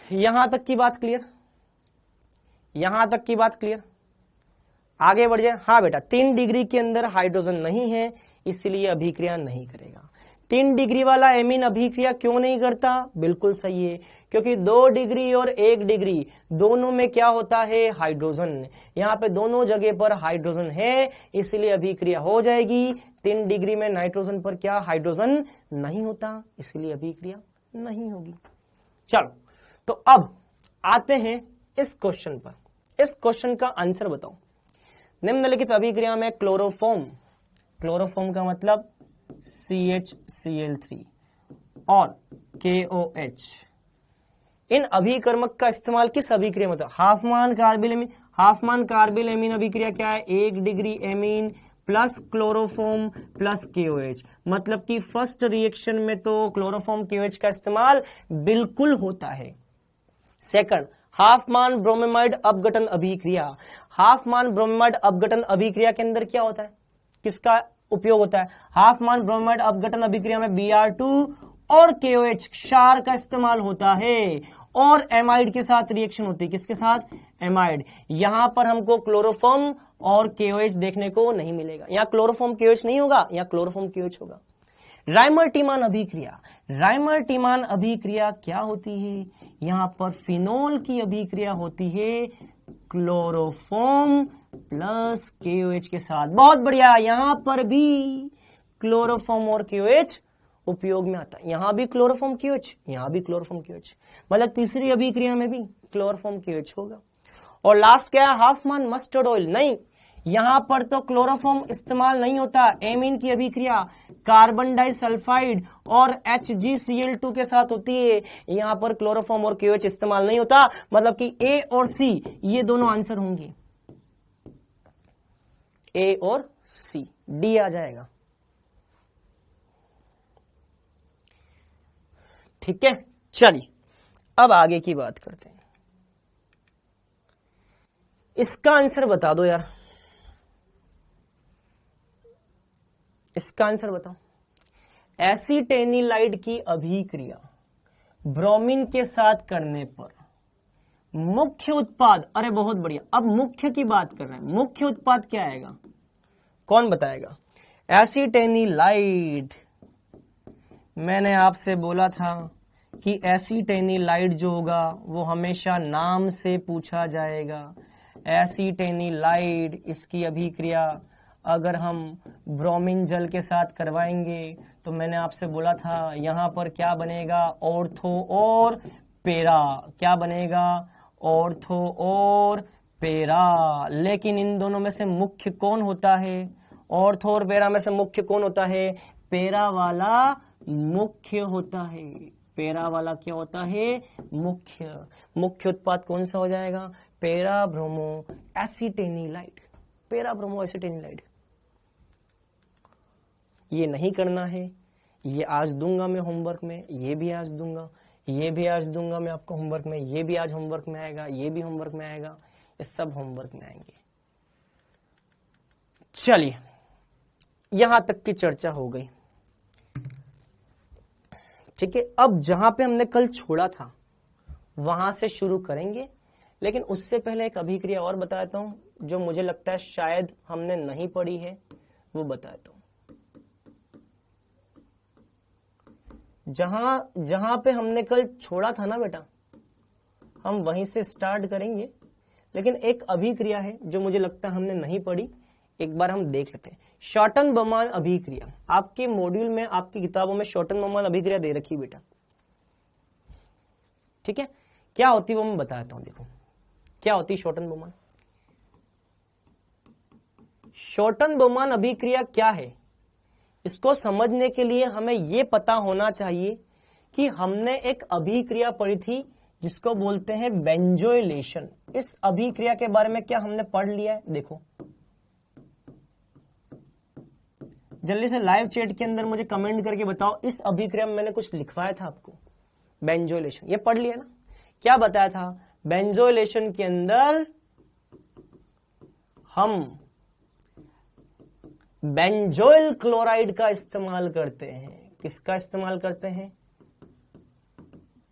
यहां तक की बात क्लियर, यहां तक की बात क्लियर। आगे बढ़ जाए। हाँ बेटा, 3 डिग्री के अंदर हाइड्रोजन नहीं है इसलिए अभिक्रिया नहीं करेगा। 3 डिग्री वाला एमीन अभिक्रिया क्यों नहीं करता, बिल्कुल सही है, क्योंकि 2 डिग्री और 1 डिग्री दोनों में क्या होता है, हाइड्रोजन। यहाँ पे दोनों जगह पर हाइड्रोजन है इसलिए अभिक्रिया हो जाएगी। 3 डिग्री में नाइट्रोजन पर क्या, हाइड्रोजन नहीं होता, इसलिए अभिक्रिया नहीं होगी। चलो, तो अब आते हैं इस क्वेश्चन पर। इस क्वेश्चन का आंसर बताओ। निम्नलिखित अभिक्रिया में क्लोरोफॉर्म, क्लोरोफॉर्म का मतलब CHCl3 और KOH, इन अभिकर्मक का इस्तेमाल किस अभिक्रिया में, हाफ मान कार्बिल एमीन। हाफ मान कार्बिल एमीन अभिक्रिया क्या है, 1 degree amine plus chloroform plus KOH। मतलब कि फर्स्ट रिएक्शन में तो क्लोरोफॉर्म KOH का इस्तेमाल बिल्कुल होता है। सेकंड, हाफ मान ब्रोमेमाइड अपघटन अभिक्रिया। हाफ मान ब्रोमेमाइड अपघटन अभिक्रिया के अंदर क्या होता है, किसका उपयोग होता है, हाफ मान ब्रोमेमाइड अपघटन अभिक्रिया में Br2 और KOH क्षार का इस्तेमाल होता है और एमाइड के साथ रिएक्शन होती है। किसके साथ, एमाइड। यहां पर हमको क्लोरोफॉर्म और KOH देखने को नहीं मिलेगा, यहां क्लोरोफॉर्म KOH नहीं होगा, यहां क्लोरोफॉर्म KOH होगा। राइमर-टीमान अभिक्रिया, राइमर-टीमान अभिक्रिया क्या होती है, यहां पर फिनोल की अभिक्रिया होती है क्लोरोफॉर्म प्लस KOH के साथ। बहुत बढ़िया, यहां पर भी क्लोरोफॉर्म और KOH उपयोग में आता है, यहां भी क्लोरोफॉर्म KOH, यहां भी क्लोरोफॉर्म KOH, मतलब तीसरी अभिक्रिया में भी क्लोरोफॉर्म KOH होगा। और लास्ट क्या है, हाफ मान मस्टर्ड ऑयल, नहीं, यहां पर तो क्लोरोफॉर्म इस्तेमाल नहीं होता। एमीन की अभिक्रिया कार्बन डाइसल्फाइड और HgCl2 के साथ होती है, यहां पर क्लोरोफॉर्म और KOH इस्तेमाल नहीं होता। मतलब कि A और C ये दोनों आंसर होंगे, A और C, D आ जाएगा। ठीक है, चलिए अब आगे की बात करते हैं। इसका आंसर बता दो यार, इसका आंसर बताओ। एसीटेनिलाइड की अभिक्रिया ब्रोमीन के साथ करने पर मुख्य उत्पाद, अरे बहुत बढ़िया, अब मुख्य की बात कर रहे हैं, मुख्य उत्पाद क्या आएगा, कौन बताएगा, एसीटेनिलाइड। मैंने आपसे बोला था कि एसीटेनिलाइड जो होगा वो हमेशा नाम से पूछा जाएगा। एसीटेनिलाइड, इसकी अभिक्रिया अगर हम ब्रोमीन जल के साथ करवाएंगे तो मैंने आपसे बोला था यहां पर क्या बनेगा, ऑर्थो और पेरा, क्या बनेगा, ऑर्थो और पेरा। लेकिन इन दोनों में से मुख्य कौन होता है, ऑर्थो और पेरा में से मुख्य कौन होता है, पेरा वाला मुख्य होता है। पेरा वाला क्या होता है, मुख्य। मुख्य उत्पाद कौन सा हो जाएगा, पेरा ब्रोमो एसीटेनिलाइड, पेरा ब्रोमो एसीटेनिलाइड। ये नहीं करना है, ये आज दूंगा मैं होमवर्क में, ये भी आज दूंगा, ये भी आज दूंगा मैं आपको होमवर्क में, ये भी आज होमवर्क में आएगा, ये भी होमवर्क में आएगा, ये सब होमवर्क में आएंगे। चलिए, यहां तक की चर्चा हो गई। ठीक है, अब जहां पे हमने कल छोड़ा था वहां से शुरू करेंगे, लेकिन उससे पहले एक अभिक्रिया और बताता हूं जो मुझे लगता है शायद हमने नहीं पढ़ी है, वो बताता हूं। जहां पे हमने कल छोड़ा था ना बेटा, हम वहीं से स्टार्ट करेंगे, लेकिन एक अभिक्रिया है जो मुझे लगता है हमने नहीं पढ़ी, एक बार हम देख लेते हैं। शॉर्टन बोमान अभिक्रिया, आपके मॉड्यूल में, आपकी किताबों में शॉर्टन बोमान अभिक्रिया दे रखी बेटा, ठीक है। क्या होती है वो मैं बताता हूं। देखो क्या होती है शॉर्टन बोमान। शॉर्टन बोमान अभिक्रिया क्या है, इसको समझने के लिए हमें यह पता होना चाहिए कि हमने एक अभिक्रिया पढ़ी थी जिसको बोलते हैं बेंजोइलेशन। इस अभिक्रिया के बारे में क्या हमने पढ़ लिया है, देखो जल्दी से लाइव चैट के अंदर मुझे कमेंट करके बताओ, इस अभिक्रिया में मैंने कुछ लिखवाया था आपको, बेंजोइलेशन, ये पढ़ लिया ना। क्या बताया था, बेंजोइलेशन के अंदर हम बेंजोइल क्लोराइड का इस्तेमाल करते हैं। किसका इस्तेमाल करते हैं,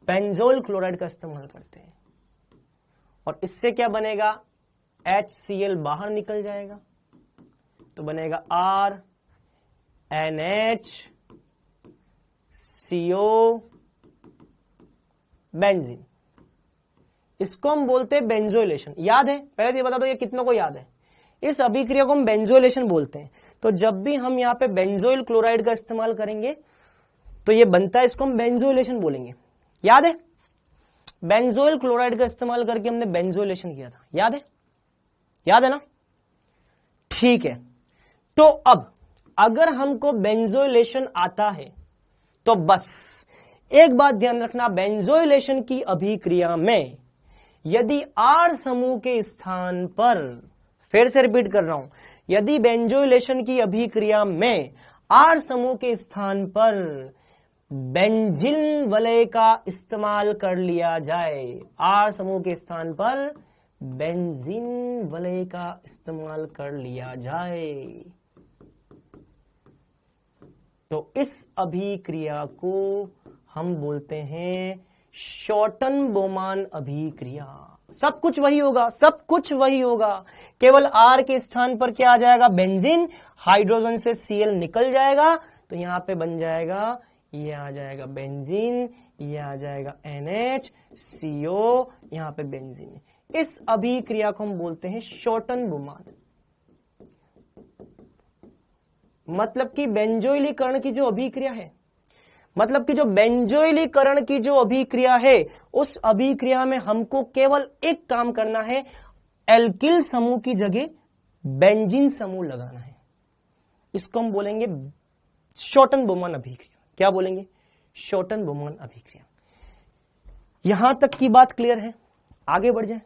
बेंजोइल क्लोराइड का इस्तेमाल करते हैं, और इससे क्या बनेगा, HCl बाहर निकल जाएगा, तो बनेगा RNHCO बेंजीन। इसको हम बोलते हैं बेंजोइलेशन। याद है, पहले तो ये बता दो ये कितनों को याद है, इस अभिक्रिया को हम बेंजोइलेशन बोलते हैं। तो जब भी हम यहां पे बेंजोइल क्लोराइड का इस्तेमाल करेंगे तो ये बनता है, इसको हम बेंजोइलेशन बोलेंगे। याद है, बेंजोइल क्लोराइड का इस्तेमाल करके हमने बेंजोइलेशन किया था, याद है, याद है ना, ठीक है। तो अब अगर हमको बेंजोइलेशन आता है तो बस एक बात ध्यान रखना, बेंजोइलेशन की अभिक्रिया में यदि R समूह के स्थान पर, फिर से रिपीट कर रहा हूं, यदि बेंजोइलेशन की अभिक्रिया में R समूह के स्थान पर बेंजीन वलय का इस्तेमाल कर लिया जाए, R समूह के स्थान पर बेंजीन वलय का इस्तेमाल कर लिया जाए, तो इस अभिक्रिया को हम बोलते हैं शॉर्टन बोमान अभिक्रिया। सब कुछ वही होगा, सब कुछ वही होगा, केवल R के स्थान पर क्या आ जाएगा, बेंजीन, हाइड्रोजन से Cl निकल जाएगा, तो यहां पे बन जाएगा, ये आ जाएगा बेंजीन, ये आ जाएगा NHCO, यहां पे बेंजीन। इस अभिक्रिया को हम बोलते हैं शॉर्टन बोमान। मतलब कि बेंजोइलीकरण की जो अभिक्रिया है, मतलब कि जो बेंजोइलीकरण की जो अभिक्रिया है, उस अभिक्रिया में हमको केवल एक काम करना है, एल्किल समूह की जगह बेंजीन समूह लगाना है। इसको हम बोलेंगे शॉर्टन बोमान अभिक्रिया। क्या बोलेंगे, शॉर्टन बोमान अभिक्रिया। यहां तक की बात क्लियर है, आगे बढ़ जाए।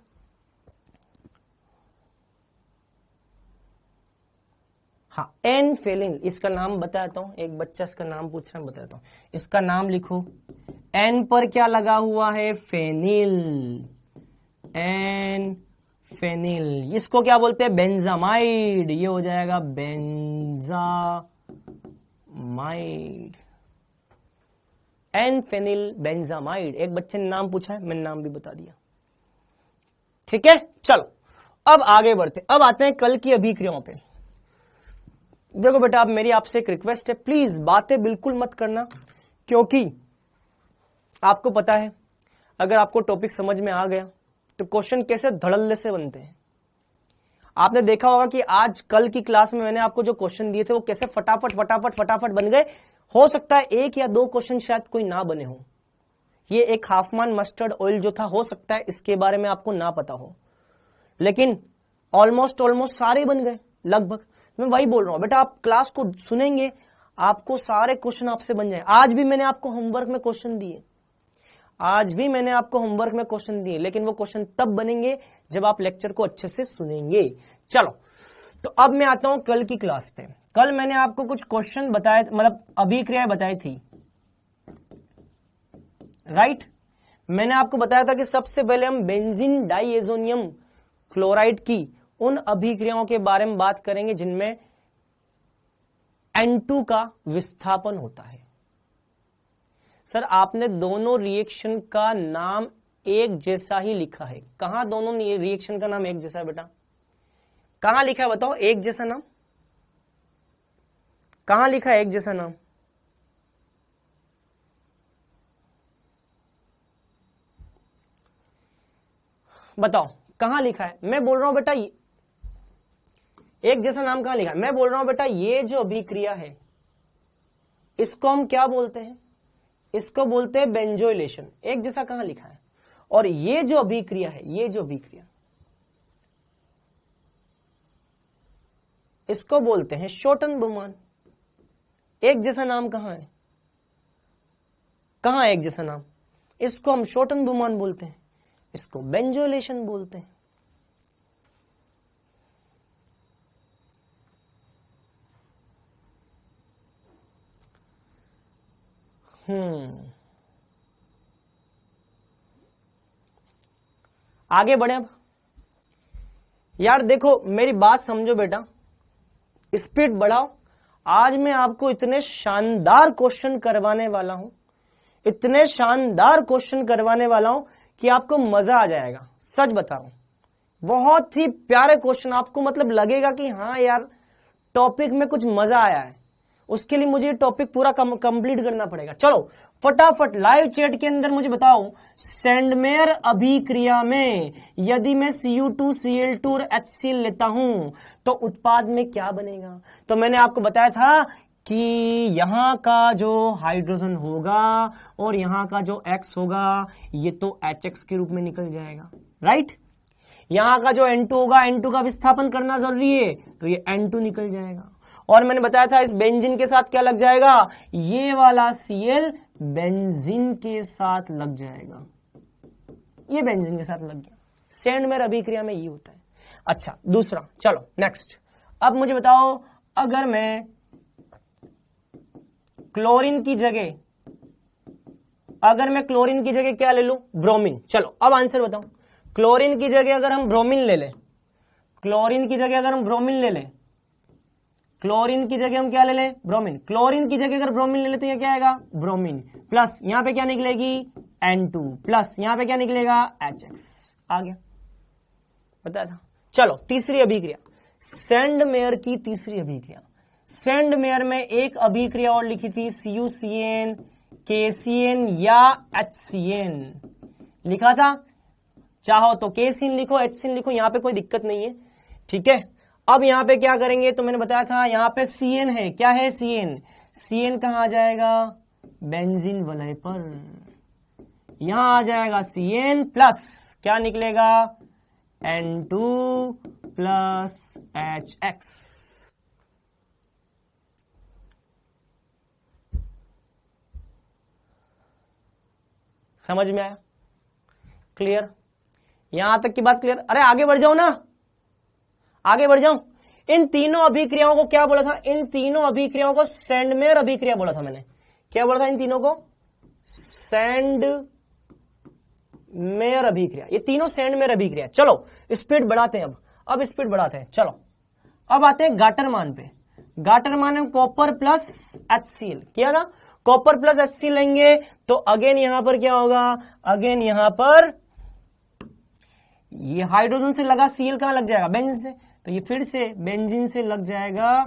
हाँ, एन फेनिल, इसका नाम बताता हूं, एक बच्चा इसका नाम पूछ रहा है, बताता हूं। इसका नाम लिखो, एन पर क्या लगा हुआ है, फेनिल, एन फेनिल। इसको क्या बोलते हैं, बेंजामाइड, ये हो जाएगा बेंजामाइड, एन फेनिल बेंजामाइड। एक बच्चे ने नाम पूछा है, मैंने नाम भी बता दिया, ठीक है। चलो अब आगे बढ़ते, अब आते हैं कल की अभिक्रियाओं पे। देखो बेटा, अब मेरी आपसे एक रिक्वेस्ट है, प्लीज बातें बिल्कुल मत करना, क्योंकि आपको पता है अगर आपको टॉपिक समझ में आ गया तो क्वेश्चन कैसे धड़ल्ले से बनते हैं। आपने देखा होगा कि आज कल की क्लास में मैंने आपको जो क्वेश्चन दिए थे वो कैसे फटाफट फटाफट फटाफट बन गए। हो सकता है एक या दो क्वेश्चन शायद कोई ना बने हो। ये एक हाफमान मस्टर्ड ऑयल जो था, हो सकता है इसके बारे में आपको ना पता हो, लेकिन ऑलमोस्ट सारे बन गए लगभग। मैं वही बोल रहा हूं बेटा, आप क्लास को सुनेंगे, आपको सारे क्वेश्चन आपसे बन जाए। आज भी मैंने आपको होमवर्क में क्वेश्चन दिए, आज भी मैंने आपको होमवर्क में क्वेश्चन दिए, लेकिन वो क्वेश्चन तब बनेंगे जब आप लेक्चर को अच्छे से सुनेंगे। चलो, तो अब मैं आता हूं कल की क्लास पे। कल मैंने आपको कुछ क्वेश्चन बताए, मतलब अभिक्रियाएं बताई थी, राइट। मैंने आपको बताया था कि सबसे पहले हम बेंजीन डाइएजोनियम क्लोराइड की उन अभिक्रियाओं के बारे में बात करेंगे जिनमें N2 का विस्थापन होता है। सर आपने दोनों रिएक्शन का नाम एक जैसा ही लिखा है, कहां दोनों रिएक्शन का नाम एक जैसा है बेटा, कहां लिखा है बताओ एक जैसा नाम, कहां लिखा है एक जैसा नाम? बताओ कहां लिखा है? मैं बोल रहा हूं बेटा एक जैसा नाम कहां लिखा है? मैं बोल रहा हूं बेटा ये जो अभिक्रिया है इसको हम क्या बोलते हैं? इसको बोलते हैं बेंजोइलेशन। एक जैसा कहां लिखा है? और ये जो अभिक्रिया है, ये जो अभिक्रिया, इसको बोलते हैं शोटन-बुमान। एक जैसा नाम कहां है? कहां है एक जैसा नाम? इसको हम शोटन-बुमान बोलते हैं, इसको बेंजोइलेशन बोलते हैं। आगे बढ़े अब। यार देखो मेरी बात समझो बेटा, स्पीड बढ़ाओ। आज मैं आपको इतने शानदार क्वेश्चन करवाने वाला हूं, इतने शानदार क्वेश्चन करवाने वाला हूं कि आपको मजा आ जाएगा। सच बता रहा हूं, बहुत ही प्यारे क्वेश्चन। आपको मतलब लगेगा कि हाँ यार टॉपिक में कुछ मजा आया है। उसके लिए मुझे टॉपिक पूरा कंप्लीट करना पड़ेगा। चलो फटाफट लाइव चैट के अंदर मुझे बताओ, सेंडमेयर अभिक्रिया में यदि मैं Cu2Cl2 और HCl लेता हूं तो उत्पाद में क्या बनेगा? तो मैंने आपको बताया था कि यहां का जो हाइड्रोजन होगा और यहां का जो X होगा ये तो HX के रूप में निकल जाएगा, राइट? यहां का जो N2 होगा, N2 का विस्थापन करना जरूरी है तो ये N2 निकल जाएगा। और मैंने बताया था इस बेंजीन के साथ क्या लग जाएगा? ये वाला Cl बेंजीन के साथ लग जाएगा। ये बेंजीन के साथ लग गया। सेंडमेयर अभिक्रिया में ये होता है। अच्छा दूसरा, चलो नेक्स्ट। अब मुझे बताओ, अगर मैं क्लोरीन की जगह क्या ले लूं? ब्रोमीन। चलो अब आंसर बताओ। क्लोरीन की जगह अगर हम ब्रोमीन ले लें, क्लोरीन की जगह अगर हम ब्रोमीन ले लें, क्लोरीन की जगह हम क्या ले लें? ब्रोमीन। क्लोरीन की जगह अगर ब्रोमीन ले लेते हैं क्या आएगा? ब्रोमीन प्लस यहां पे क्या निकलेगी? N2 प्लस यहां पे क्या निकलेगा? HX। आ गया, बताया था। चलो तीसरी अभिक्रिया, सेंडमेयर की तीसरी अभिक्रिया। सेंडमेयर में एक अभिक्रिया और लिखी थी, CuCN, KCN या HCN लिखा था। चाहो तो KCN लिखो, HCN लिखो, यहां पे कोई दिक्कत नहीं है, ठीक है। अब यहां पे क्या करेंगे? तो मैंने बताया था यहां पे CN है। क्या है CN? CN कहां आ जाएगा? बेंजीन वलय पर। यहां आ जाएगा CN प्लस क्या निकलेगा? N2 plus HX। समझ में आया? क्लियर? यहां तक की बात क्लियर? अरे आगे बढ़ जाओ ना, आगे बढ़ जाऊं। इन तीनों अभिक्रियाओं को क्या बोला था? इन तीनों अभिक्रियाओं को सेंडमेयर अभिक्रिया बोला था मैंने। क्या बोला था इन तीनों को? सेंडमेयर अभिक्रिया। ये तीनों सेंडमेयर अभिक्रिया। चलो स्पीड बढ़ाते हैं। अब स्पीड बढ़ाते हैं। चलो अब आते हैं गाटरमान पे। गाटरमान में कॉपर प्लस HCl किया था। कॉपर प्लस HCl लेंगे तो अगेन यहां पर क्या होगा? अगेन यहां पर ये हाइड्रोजन से लगा Cl कहां लग जाएगा? बेंजीन से। तो ये फिर से बेंजीन से लग जाएगा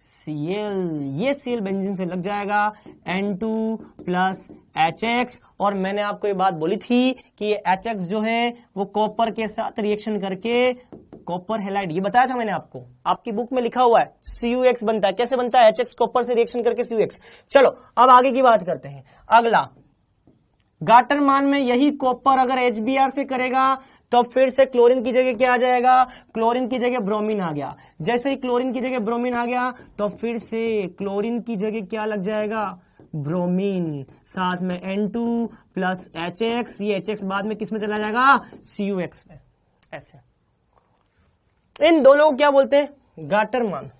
Cl, ये Cl बेंजीन से लग जाएगा N2 प्लस HX। और मैंने आपको ये बात बोली थी कि ये HX जो है वो कॉपर के साथ रिएक्शन करके कॉपर हैलाइड, ये बताया था मैंने आपको, आपकी बुक में लिखा हुआ है। CuX बनता है। कैसे बनता है? HX कॉपर से रिएक्शन करके CuX। चलो अब आगे की बात करते हैं। अगला, गाटरमान में यही कॉपर अगर HBr से करेगा तो फिर से क्लोरीन की जगह क्या आ जाएगा? क्लोरीन की जगह ब्रोमीन आ गया। जैसे ही क्लोरीन की जगह ब्रोमीन आ गया तो फिर से क्लोरीन की जगह क्या लग जाएगा? ब्रोमीन, साथ में N2 प्लस HX। ये HX बाद में किस में चला जाएगा? CuX में। ऐसे इन दोनों को क्या बोलते हैं? गाटरमान।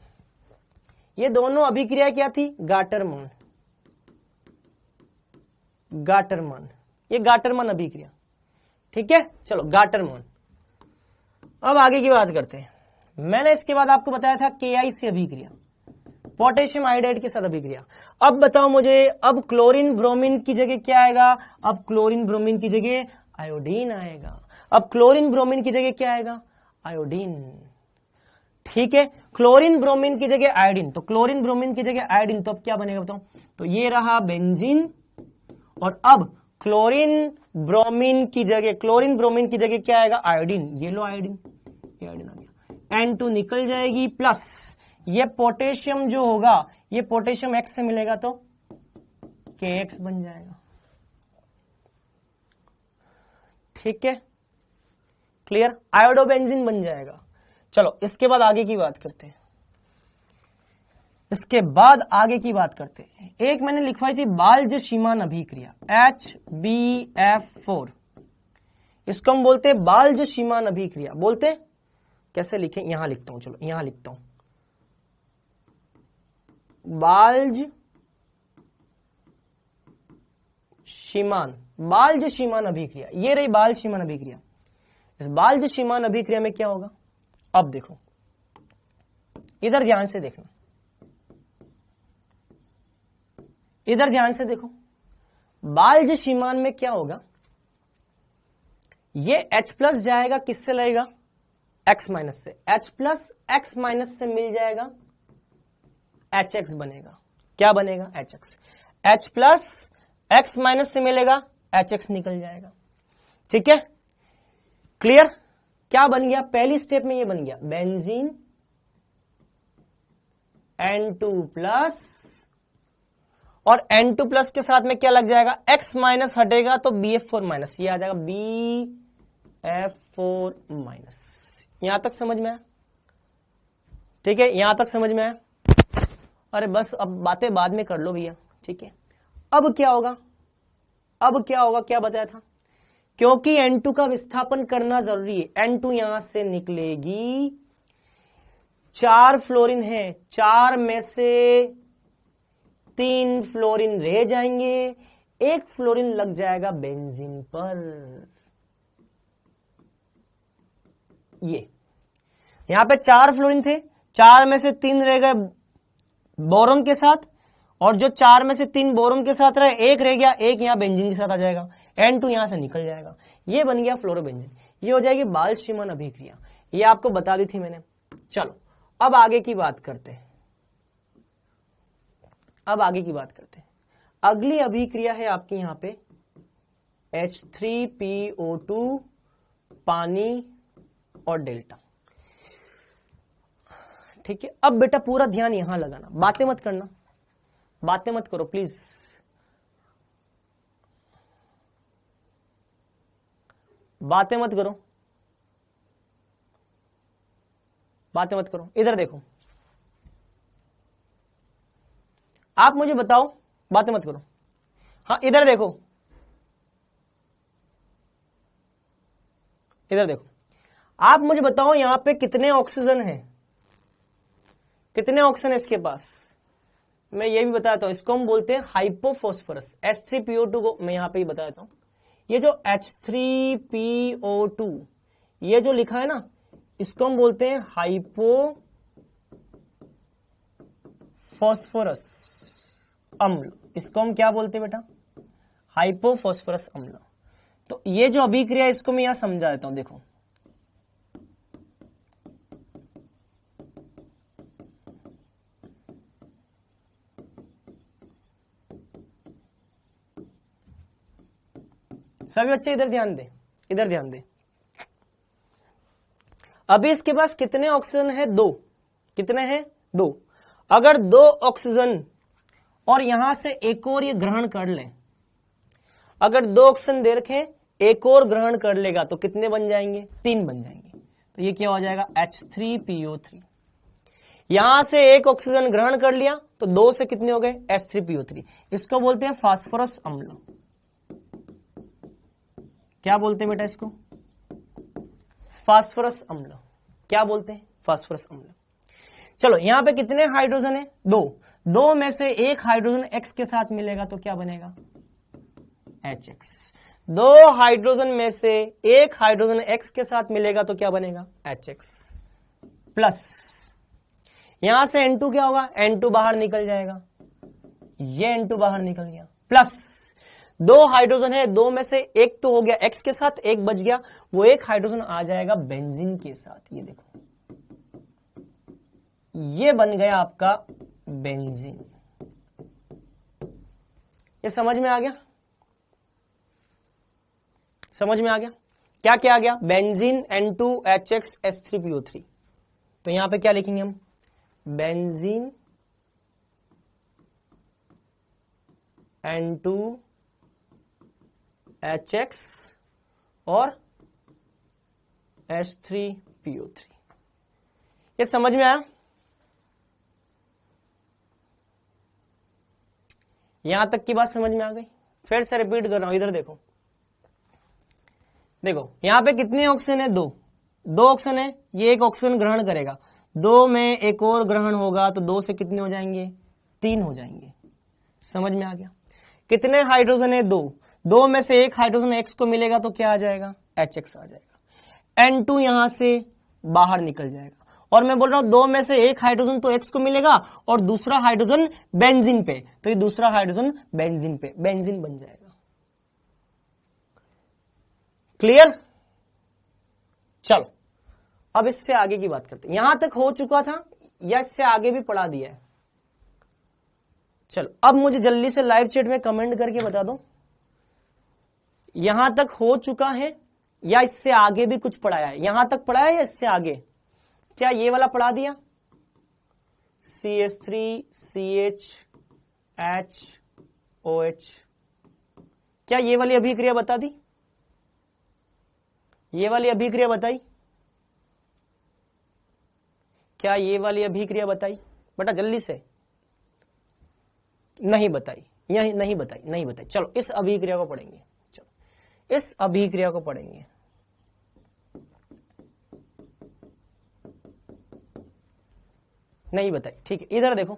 ये दोनों अभिक्रिया क्या थी? गाटरमान। गाटरमान, ये गाटरमान अभिक्रिया, ठीक है। चलो गाटरमान। अब आगे की बात करते हैं। मैंने इसके बाद आपको बताया था KI से अभिक्रिया, पोटेशियम आयोडाइड के साथ अभिक्रिया। अब बताओ मुझे, अब क्लोरीन ब्रोमीन की जगह क्या आएगा? अब क्लोरीन ब्रोमीन की जगह आयोडीन आएगा। अब क्लोरीन ब्रोमीन की जगह क्या आएगा? आयोडीन। ठीक है, क्लोरीन ब्रोमीन की जगह आयोडीन, तो क्लोरीन ब्रोमीन की जगह आयोडीन, तो अब क्या बनेगा बताओ? तो ये रहा बेंजीन, और अब क्लोरीन ब्रोमीन की जगह क्या आएगा? आयोडीन। ये लो आयोडीन, ये आयोडीन आ गया, N2 निकल जाएगी, प्लस ये पोटेशियम जो होगा, ये पोटेशियम X से मिलेगा तो KX बन जाएगा। ठीक है, क्लियर? आयोडोबेंजीन बन जाएगा। चलो इसके बाद आगे की बात करते हैं। एक मैंने लिखवाई थी बाल्ज शीमान अभिक्रिया, HbF4, इसको हम बोलते हैं बाल्ज शीमान अभिक्रिया। बोलते कैसे लिखें? यहां लिखता हूं, चलो यहां लिखता हूं, बाल्ज शीमान अभिक्रिया। ये रही बाल्ज शीमान अभिक्रिया। इस बाल्ज शीमान अभिक्रिया में क्या होगा? अब देखो, इधर ध्यान से देखना, इधर ध्यान से देखो, बाल्ज शीमान में क्या होगा? ये H प्लस जाएगा, किससे लगेगा? X माइनस से। H प्लस X माइनस से मिल जाएगा, HX बनेगा। क्या बनेगा? HX। H plus X minus से मिलेगा, HX निकल जाएगा। ठीक है, क्लियर? क्या बन गया? पहली स्टेप में ये बन गया बेंजीन N2 प्लस, और N2 प्लस के साथ में क्या लग जाएगा? X माइनस हटेगा तो BF4 माइनस, ये आ जाएगा BF4 माइनस। यहां तक समझ में आया? ठीक है, यहां तक समझ में आया? अरे बस अब बातें बाद में कर लो भैया। ठीक है, अब क्या होगा? क्या बताया था? क्योंकि N2 का विस्थापन करना जरूरी है, N2 यहां से निकलेगी, 4 फ्लोरीन है, 4 में से 3 फ्लोरीन रह जाएंगे, 1 फ्लोरीन लग जाएगा बेंजीन पर। ये यहां पे 4 फ्लोरीन थे, 4 में से 3 रह गए बोरोन के साथ, और जो 4 में से 3 बोरोन के साथ रहे, 1 रह गया, 1 यहां बेंजीन के साथ आ जाएगा, N2 यहां से निकल जाएगा, ये बन गया फ्लोरोबेंजीन। ये हो जाएगी बाल्ज शीमान अभिक्रिया, ये आपको बता दी थी मैंने। चलो अब आगे की बात करते हैं। अगली अभिक्रिया है आपकी यहां पे H3PO2, पानी और डेल्टा। ठीक है, अब बेटा पूरा ध्यान यहां लगाना, बातें मत करना, बातें मत करो प्लीज। बातें मत करो, इधर देखो, आप मुझे बताओ, बातें मत करो। हाँ इधर देखो, आप मुझे बताओ यहां पे कितने ऑक्सीजन है? कितने ऑक्सीजन है इसके पास? मैं ये भी बताता हूं, इसको हम बोलते हैं हाइपोफॉस्फोरस। H3PO2 को मैं यहां पे ही बता देता हूं, ये जो H3PO2 ये जो लिखा है ना, इसको हम बोलते हैं हाइपोफॉस्फोरस अम्ल। इसको हम क्या बोलते हैं बेटा? हाइपोफॉस्फोरस अम्ल। तो ये जो अभिक्रिया, इसको मैं यहां समझा देता हूं, देखो सभी बच्चे इधर ध्यान दे, अभी इसके पास कितने ऑक्सीजन है? 2। कितने हैं? 2। अगर 2 ऑक्सीजन और यहां से एक और ये ग्रहण कर ले, अगर 2 ऑक्सीजन दे रखे, एक और ग्रहण कर लेगा तो कितने बन जाएंगे? 3 बन जाएंगे। तो ये क्या हो जाएगा? H3PO3। यहां से 1 ऑक्सीजन ग्रहण कर लिया तो 2 से कितने हो गए? H3PO3। इसको बोलते हैं फास्फोरस अम्ल। क्या बोलते हैं बेटा इसको? फास्फोरस अम्ल। क्या बोलते हैं? फास्फोरस अम्ल। चलो यहां पे कितने हाइड्रोजन है? 2 में से 1 हाइड्रोजन X के साथ मिलेगा तो क्या बनेगा? HX। 2 हाइड्रोजन में से 1 हाइड्रोजन X के साथ मिलेगा तो क्या बनेगा? HX प्लस, यहां से N2 क्या होगा? N2 बाहर निकल जाएगा, ये N2 बाहर निकल गया, प्लस 2 हाइड्रोजन है, 2 में से 1 तो हो गया X के साथ, 1 बच गया, वो 1 हाइड्रोजन आ जाएगा बेंजीन के साथ। ये देखो ये बन गया आपका बेंजीन। ये समझ में आ गया? समझ में आ गया? क्या क्या आ गया? Benzene N2HX H3PO3। तो यहां पे क्या लिखेंगे हम? बेंजीन N2HX और H3PO3। ये समझ में आया? यहां तक की बात समझ में आ गई? फिर से रिपीट कर रहा हूं, इधर देखो। देखो यहां पे कितने ऑक्सीजन है? दो ऑक्सीजन है। ये एक ऑक्सीजन ग्रहण करेगा, 2 में एक और ग्रहण होगा, तो 2 से कितने हो जाएंगे? 3 हो जाएंगे। समझ में आ गया? कितने हाइड्रोजन है? 2 में से एक हाइड्रोजन X को मिलेगा तो क्या आ जाएगा? HX आ जाएगा। N2 यहां से बाहर निकल जाएगा। और मैं बोल रहा हूं 2 में से एक हाइड्रोजन तो X को मिलेगा और दूसरा हाइड्रोजन बेंजीन पे, तो ये दूसरा हाइड्रोजन बेंजीन पे, बेंजीन बन जाएगा। क्लियर? चलो अब इससे आगे की बात करते हैं। यहां तक हो चुका था या इससे आगे भी पढ़ा दिया है? चलो अब मुझे जल्दी से लाइव चैट में कमेंट करके बता दो, यहां तक हो चुका है या इससे आगे भी कुछ पढ़ाया है? यहां तक पढ़ाया है या इससे आगे? क्या ये वाला पढ़ा दिया? CH3CHHOH, क्या ये वाली अभिक्रिया बता दी? ये वाली अभिक्रिया बताई? क्या ये वाली अभिक्रिया बताई? बेटा जल्दी से। नहीं बताई, यही नहीं बताई, नहीं बताई। चलो इस अभिक्रिया को पढ़ेंगे। चलो इस अभिक्रिया को पढ़ेंगे। नहीं बताई, ठीक है। इधर देखो,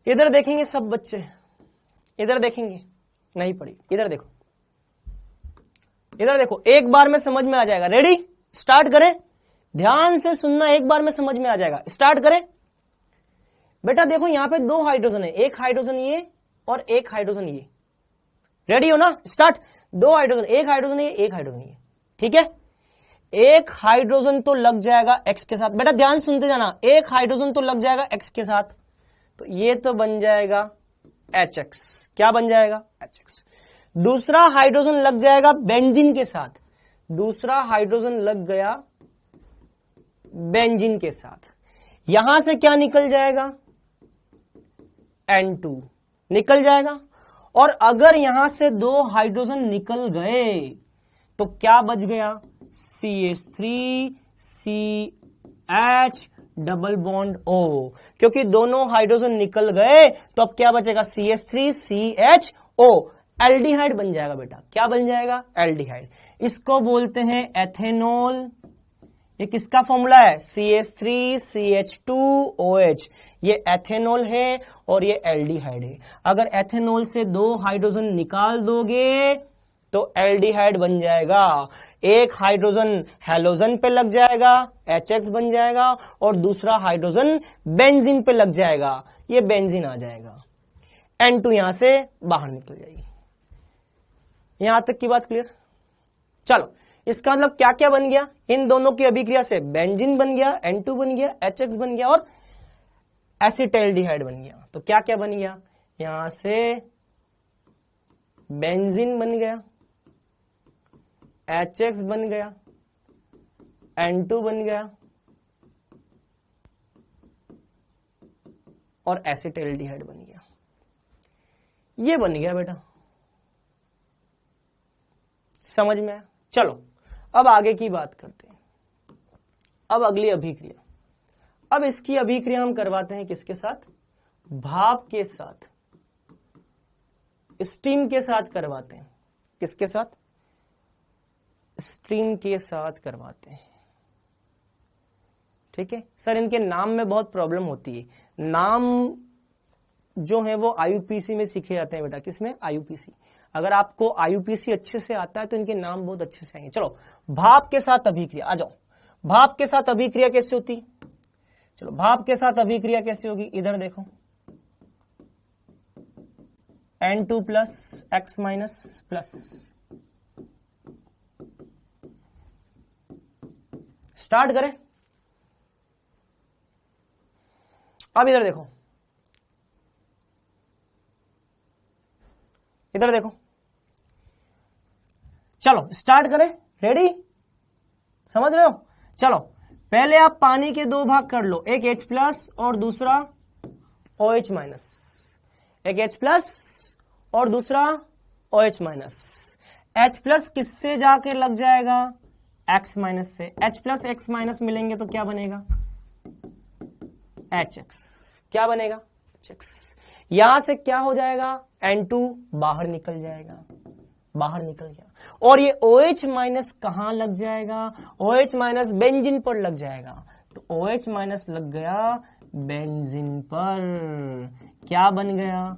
इधर देखेंगे सब बच्चे, इधर देखेंगे। नहीं पढ़ी, इधर देखो, इधर देखो, एक बार में समझ में आ जाएगा। रेडी? स्टार्ट करें? ध्यान से सुनना, एक बार में समझ में आ जाएगा। स्टार्ट करें? बेटा देखो यहां पे 2 हाइड्रोजन है, एक हाइड्रोजन ये और एक हाइड्रोजन ये। रेडी हो ना? स्टार्ट। 2 हाइड्रोजन, एक हाइड्रोजन ये, एक हाइड्रोजन ये, ठीक है। एक हाइड्रोजन तो लग जाएगा X के साथ। बेटा ध्यान सुनते जाना, एक हाइड्रोजन तो लग जाएगा X के साथ, तो ये तो बन जाएगा HX। क्या बन जाएगा? HX। दूसरा हाइड्रोजन लग जाएगा बेंजीन के साथ, दूसरा हाइड्रोजन लग गया बेंजीन के साथ। यहां से क्या निकल जाएगा? N2 निकल जाएगा। और अगर यहां से 2 हाइड्रोजन निकल गए तो क्या बच गया? CH3CH double bond O। क्योंकि दोनों हाइड्रोजन निकल गए तो अब क्या बचेगा? CH3CHO, एल्डिहाइड बन जाएगा। बेटा क्या बन जाएगा? एल्डिहाइड। इसको बोलते हैं एथेनॉल। ये किसका फॉर्मूला है? CH3CH2OH। ये एथेनॉल है और ये एल्डिहाइड है। अगर एथेनॉल से 2 हाइड्रोजन निकाल दोगे तो एल्डिहाइड बन जाएगा। एक हाइड्रोजन हैलोजन पे लग जाएगा, HX बन जाएगा, और दूसरा हाइड्रोजन बेंजीन पे लग जाएगा, ये बेंजीन आ जाएगा। N2 यहां से बाहर निकल जाएगी। यहां तक की बात क्लियर? चलो इसका मतलब क्या क्या बन गया? इन दोनों की अभिक्रिया से बेंजीन बन गया, N2 बन गया, HX बन गया और एसिटाल्डिहाइड बन गया। तो क्या क्या बन गया? यहां से बेंजीन बन गया, HX बन गया, N2 बन गया और एसिटाल्डिहाइड बन गया। ये बन गया बेटा। समझ में आया? चलो अब आगे की बात करते हैं। अब अगली अभिक्रिया। अब इसकी अभिक्रिया हम करवाते हैं किसके साथ? भाप के साथ, स्टीम के साथ करवाते हैं। किसके साथ? स्टीम के साथ करवाते हैं। ठीक है सर, इनके नाम में बहुत प्रॉब्लम होती है। नाम जो है वो आईयूपीसी में सीखे जाते हैं बेटा। किसमें? आईयूपीसी। अगर आपको आईयूपीसी अच्छे से आता है तो इनके नाम बहुत अच्छे से आएंगे। चलो भाप के साथ अभिक्रिया आ जाओ। भाप के साथ अभिक्रिया कैसे होती? चलो भाप के साथ अभिक्रिया कैसे होगी? इधर देखो, N2 plus X minus plus. Start करें। अब इधर देखो, इधर देखो, चलो स्टार्ट करें। रेडी, समझ रहे हो? चलो पहले आप पानी के दो भाग कर लो, एक H प्लस और दूसरा OH माइनस, एक H प्लस और दूसरा OH माइनस। H प्लस किससे जाके लग जाएगा? X माइनस से। H प्लस X माइनस मिलेंगे तो क्या बनेगा? HX। क्या बनेगा? HX। यहां से क्या हो जाएगा? N2 बाहर निकल जाएगा, बाहर निकल गया। और ये OH माइनस कहां लग जाएगा? OH माइनस बेंजीन पर लग जाएगा। तो OH माइनस लग गया बेंजीन पर, क्या बन गया?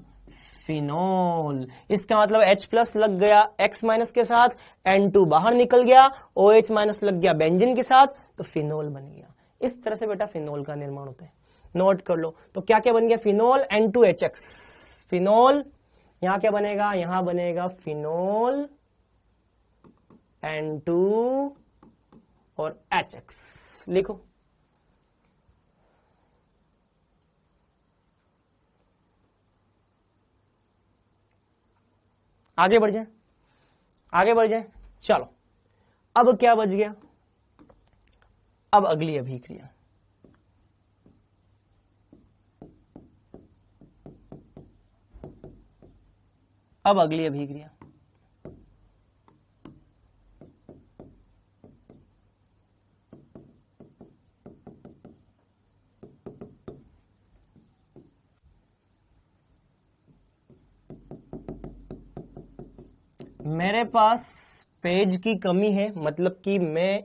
फिनोल। इसका मतलब H प्लस लग गया X माइनस के साथ, N2 बाहर निकल गया, OH माइनस लग गया बेंजीन के साथ, तो फिनोल बन गया। इस तरह से बेटा फिनोल का निर्माण होता है, नोट कर लो। तो क्या क्या बन गया? Phenol N2HX। फिनोल यहां क्या बनेगा? यहां बनेगा फिनोल N2 और HX। लिखो, आगे बढ़ जाए, आगे बढ़ जाए। चलो अब क्या बच गया? अब अगली अभिक्रिया। अब अगली अभिक्रिया, मेरे पास पेज की कमी है, मतलब कि मैं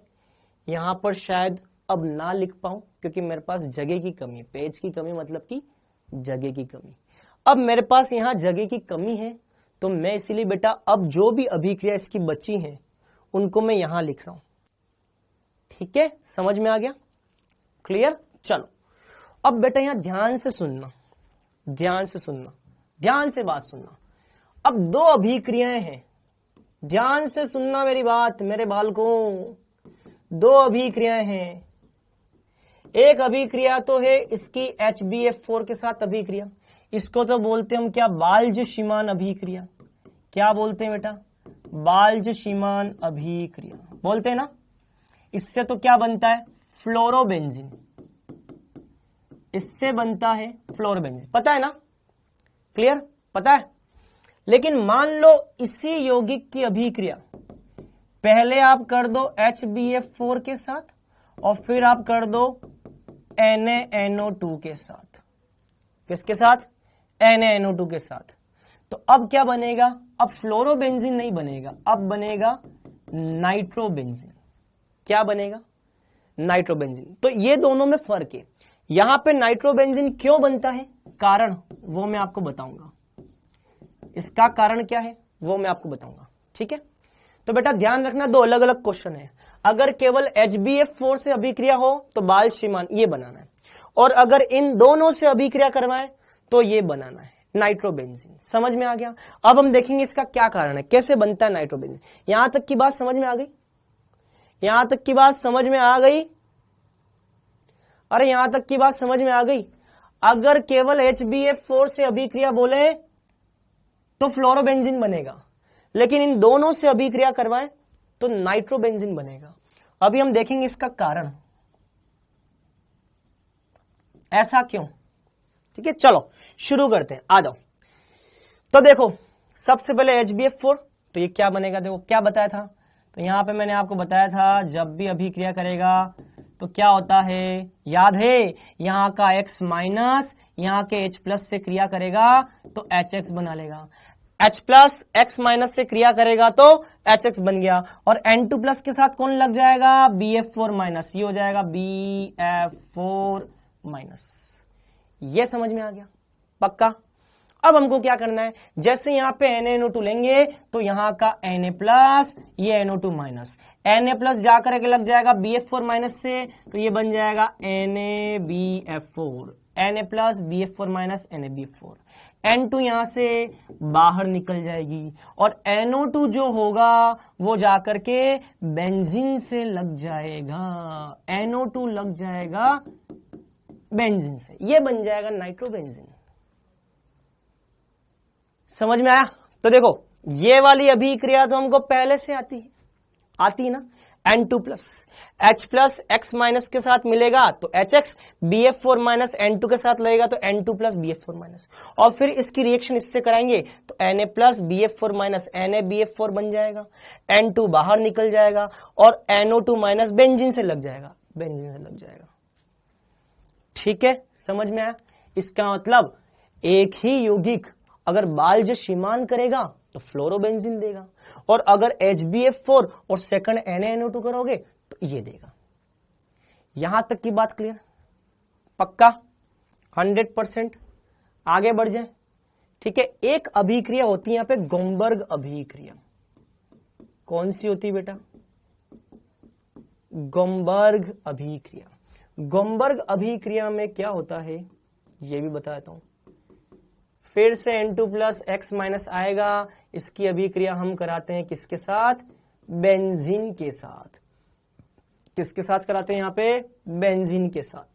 यहां पर शायद अब ना लिख पाऊं क्योंकि मेरे पास जगह की कमी है। पेज की कमी मतलब कि जगह की कमी। अब मेरे पास यहां जगह की कमी है, तो मैं इसीलिए बेटा अब जो भी अभिक्रिया इसकी बची है उनको मैं यहां लिख रहा हूं। ठीक है, समझ में आ गया? क्लियर? चलो अब बेटा यहां ध्यान से सुनना, ध्यान से सुनना, ध्यान से बात सुनना। अब दो अभिक्रियाएं हैं, ध्यान से सुनना मेरी बात मेरे बालकों। दो अभिक्रियाएं हैं। एक अभिक्रिया तो है इसकी HbF4 के साथ अभिक्रिया, इसको तो बोलते हम क्या? बाल्ज-शीमान अभिक्रिया। क्या बोलते हैं बेटा? बाल्ज-शीमान अभिक्रिया बोलते हैं ना। इससे तो क्या बनता है? फ्लोरोबेंजीन। इससे बनता है फ्लोरोबेंजीन, पता है ना? क्लियर? पता है। लेकिन मान लो इसी यौगिक की अभिक्रिया पहले आप कर दो HbF4 के साथ और फिर आप कर दो NaNO2 के साथ। किसके साथ? NaNO2 के साथ। तो अब क्या बनेगा? अब फ्लोरोबेंजीन नहीं बनेगा, अब बनेगा नाइट्रोबेंजीन। क्या बनेगा? नाइट्रोबेंजीन। तो ये दोनों में फर्क है। यहां पे नाइट्रोबेंजीन क्यों बनता है, कारण वो मैं आपको बताऊंगा। इसका कारण क्या है वो मैं आपको बताऊंगा। ठीक है, तो बेटा ध्यान रखना, दो अलग अलग क्वेश्चन है। अगर केवल HbF4 से अभिक्रिया हो तो बाल्ज-शीमान ये बनाना है, और अगर इन दोनों से अभिक्रिया करवाए तो ये बनाना है नाइट्रोबेंजीन। समझ में आ गया? अब हम देखेंगे इसका क्या कारण है, कैसे बनता है नाइट्रोबेंजीन। यहां तक की बात समझ में आ गई? यहां तक की बात समझ में आ गई? अरे यहां तक की बात समझ में आ गई? अगर केवल HbF4 से अभिक्रिया बोले तो फ्लोरोबेंजीन बनेगा, लेकिन इन दोनों से अभिक्रिया करवाएं तो नाइट्रोबेंजीन बनेगा। अभी हम देखेंगे इसका कारण, ऐसा क्यों। ठीक है, चलो शुरू करते हैं, आ जाओ। तो देखो सबसे पहले HbF4, तो ये क्या बनेगा? देखो क्या बताया था, तो यहां पे मैंने आपको बताया था जब भी अभिक्रिया करेगा तो क्या होता है, याद है? यहां का X माइनस यहां के H प्लस से क्रिया करेगा तो HX बना लेगा, H प्लस X माइनस से क्रिया करेगा तो HX बन गया, और N2 प्लस के साथ कौन लग जाएगा? BF4 माइनस, ये हो जाएगा BF4 माइनस। ये समझ में आ गया? पक्का? अब हमको क्या करना है, जैसे यहां पे NaNO2 लेंगे तो यहां का Na प्लस, ये NO2 माइनस, Na प्लस जाकर के लग जाएगा BF4 माइनस से, तो ये बन जाएगा NaBF4, Na plus BF4 minus NaBF4। N2 यहां से बाहर निकल जाएगी और NO2 जो होगा वो जाकर के बेंजीन से लग जाएगा, NO2 लग जाएगा बेंजीन से, ये बन जाएगा नाइट्रोबेंजीन। समझ में आया? तो देखो ये वाली अभिक्रिया तो हमको पहले से आती है ना, N2 plus H plus X minus के साथ मिलेगा तो HX, BF4 माइनस N2 के साथ लगेगा तो N2 प्लस BF4 माइनस, और फिर इसकी रिएक्शन इससे कराएंगे तो Na plus BF4 minus NaBF4 बन जाएगा, N2 बाहर निकल जाएगा और NO2 माइनस बेंजीन से लग जाएगा, बेंजीन से लग जाएगा। ठीक है, समझ में आया? इसका मतलब एक ही यौगिक अगर बालजशीमान करेगा तो फ्लोरोबेंजीन देगा, और अगर HBF4 और सेकंड NaNO2 करोगे तो ये देगा। यहां तक की बात क्लियर? पक्का 100%? आगे बढ़ जाए। ठीक है, एक अभिक्रिया होती है यहां पे गोमबर्ग अभिक्रिया। कौन सी होती है बेटा? गोमबर्ग अभिक्रिया। गोमबर्ग अभिक्रिया में क्या होता है ये भी बताता हूं। फिर से N2 प्लस X माइनस आएगा, इसकी अभिक्रिया हम कराते हैं किसके साथ? बेंजीन के साथ। किसके साथ कराते हैं यहां पे? बेंजीन के साथ।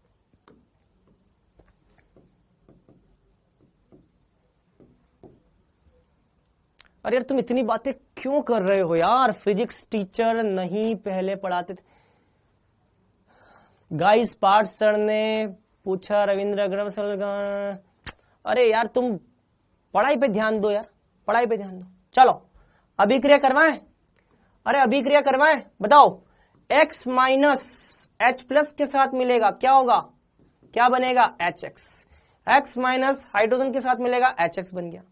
अरे यार तुम इतनी बातें क्यों कर रहे हो यार? फिजिक्स टीचर नहीं पहले पढ़ाते थे। गाइस पार्थ सर ने पूछा, रविंद्र अग्रवाल सर का, अरे यार तुम पढ़ाई पे ध्यान दो यार, पढ़ाई पे ध्यान दो। चलो अभिक्रिया करवाएं? अरे अभिक्रिया करवाएं, बताओ। X माइनस H प्लस के साथ मिलेगा, क्या होगा? क्या बनेगा? HX। X माइनस हाइड्रोजन के साथ मिलेगा, HX बन गया।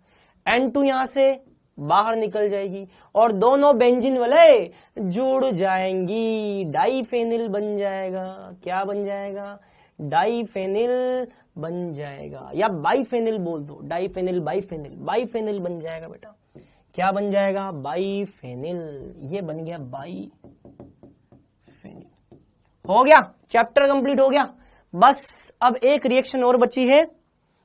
N2 यहां से बाहर निकल जाएगी और दोनों बेंजीन वाले जुड़ जाएंगी, डाइफेनिल बन जाएगा। क्या बन जाएगा? डाइफेनिल बन जाएगा, या बाइफेनिल बोल दो, डाइफेनिल बाइफेनिल, बाइफेनिल बन जाएगा बेटा। क्या बन जाएगा? बाइफेनिल। ये बन गया बाइफेनिल। हो गया, चैप्टर कंप्लीट हो गया। बस अब एक रिएक्शन और बची है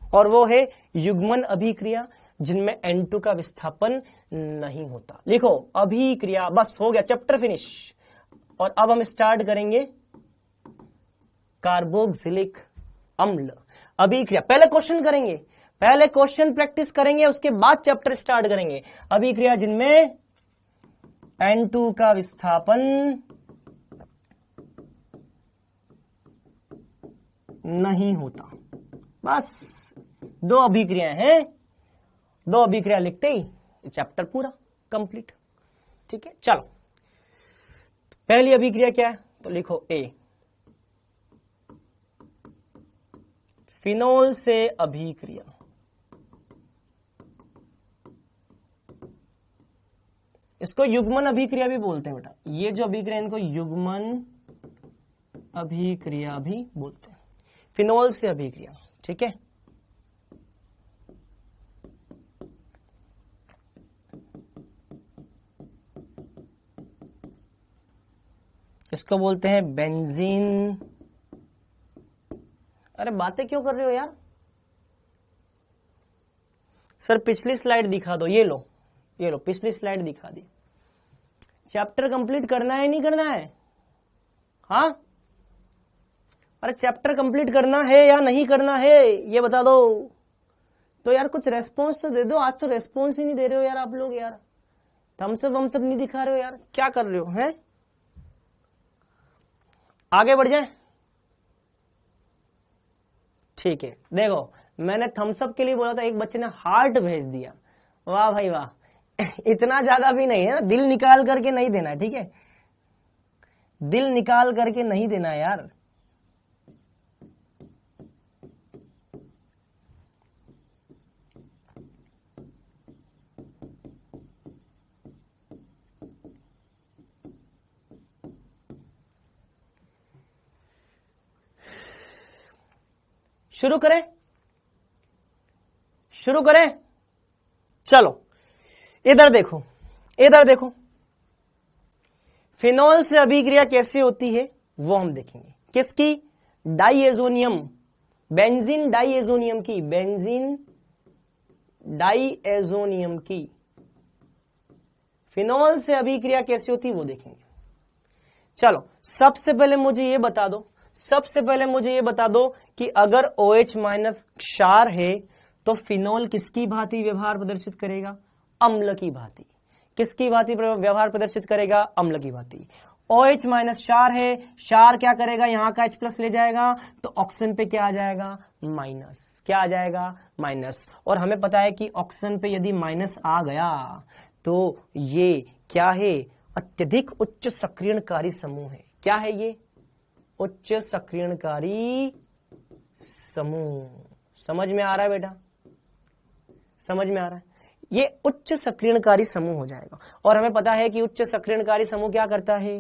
और वो है युग्मन अभिक्रिया, जिनमें N2 का विस्थापन नहीं होता। लिखो अभिक्रिया, बस हो गया, चैप्टर फिनिश। और अब हम स्टार्ट करेंगे कार्बोक्सिलिक अम्ल अभिक्रिया। पहले क्वेश्चन करेंगे, पहले क्वेश्चन प्रैक्टिस करेंगे, उसके बाद चैप्टर स्टार्ट करेंगे। अभिक्रिया जिनमें N2 का विस्थापन नहीं होता। बस दो अभिक्रियाएं हैं, दो अभिक्रिया लिखते ही चैप्टर पूरा कंप्लीट। ठीक है, चलो पहली अभिक्रिया क्या है? तो लिखो A, फिनोल से अभिक्रिया। इसको युग्मन अभिक्रिया भी बोलते हैं बेटा। ये जो अभिक्रिया इनको युग्मन अभिक्रिया भी बोलते हैं। फिनोल से अभिक्रिया, ठीक है। इसको बोलते हैं बेंजीन। अरे बातें क्यों कर रहे हो यार? सर पिछली स्लाइड दिखा दो। ये लो, ये लो, पिछली स्लाइड दिखा दी। चैप्टर कंप्लीट करना है नहीं करना है? हाँ, अरे चैप्टर कंप्लीट करना है या नहीं करना है ये बता दो। तो यार कुछ रेस्पॉन्स तो दे दो। आज तो रेस्पॉन्स ही नहीं दे रहे हो यार आप लोग। यार थम्स अप वम्स अप नहीं दिखा रहे हो यार, क्या कर रहे हो? हैं, आगे बढ़ जाए। ठीक है, देखो मैंने थम्स अप के लिए बोला था, एक बच्चे ने हार्ट भेज दिया। वाह भाई वाह। इतना ज्यादा भी नहीं है ना, दिल निकाल करके नहीं देना, ठीक है? दिल निकाल करके नहीं देना यार। शुरू करें, शुरू करें। चलो इधर देखो, इधर देखो। फिनोल से अभिक्रिया कैसे होती है वो हम देखेंगे। किसकी? डाइएजोनियम, बेंजीन डाइएजोनियम की। बेंजीन डाइएजोनियम की। फिनॉल से अभिक्रिया कैसी होती वो देखेंगे। चलो सबसे पहले मुझे ये बता दो कि अगर OH माइनस क्षार है तो फिनॉल किसकी भांति व्यवहार प्रदर्शित करेगा? अम्ल की भांति। किसकी भांति व्यवहार प्रदर्शित करेगा? अम्ल की भांति। OH माइनस क्षार है, क्षार क्या करेगा? यहां का H प्लस ले जाएगा तो ऑक्सीजन पे क्या आ जाएगा? माइनस। क्या आ जाएगा? माइनस। और हमें पता है कि ऑक्सीजन पे यदि माइनस आ गया तो ये क्या है? अत्यधिक उच्च सक्रियणकारी समूह है। क्या है ये? उच्च सक्रियणकारी समूह। समझ में आ रहा है बेटा? समझ में आ रहा है? ये उच्च सक्रियणकारी समूह हो जाएगा। और हमें पता है कि उच्च सक्रियणकारी समूह क्या करता है?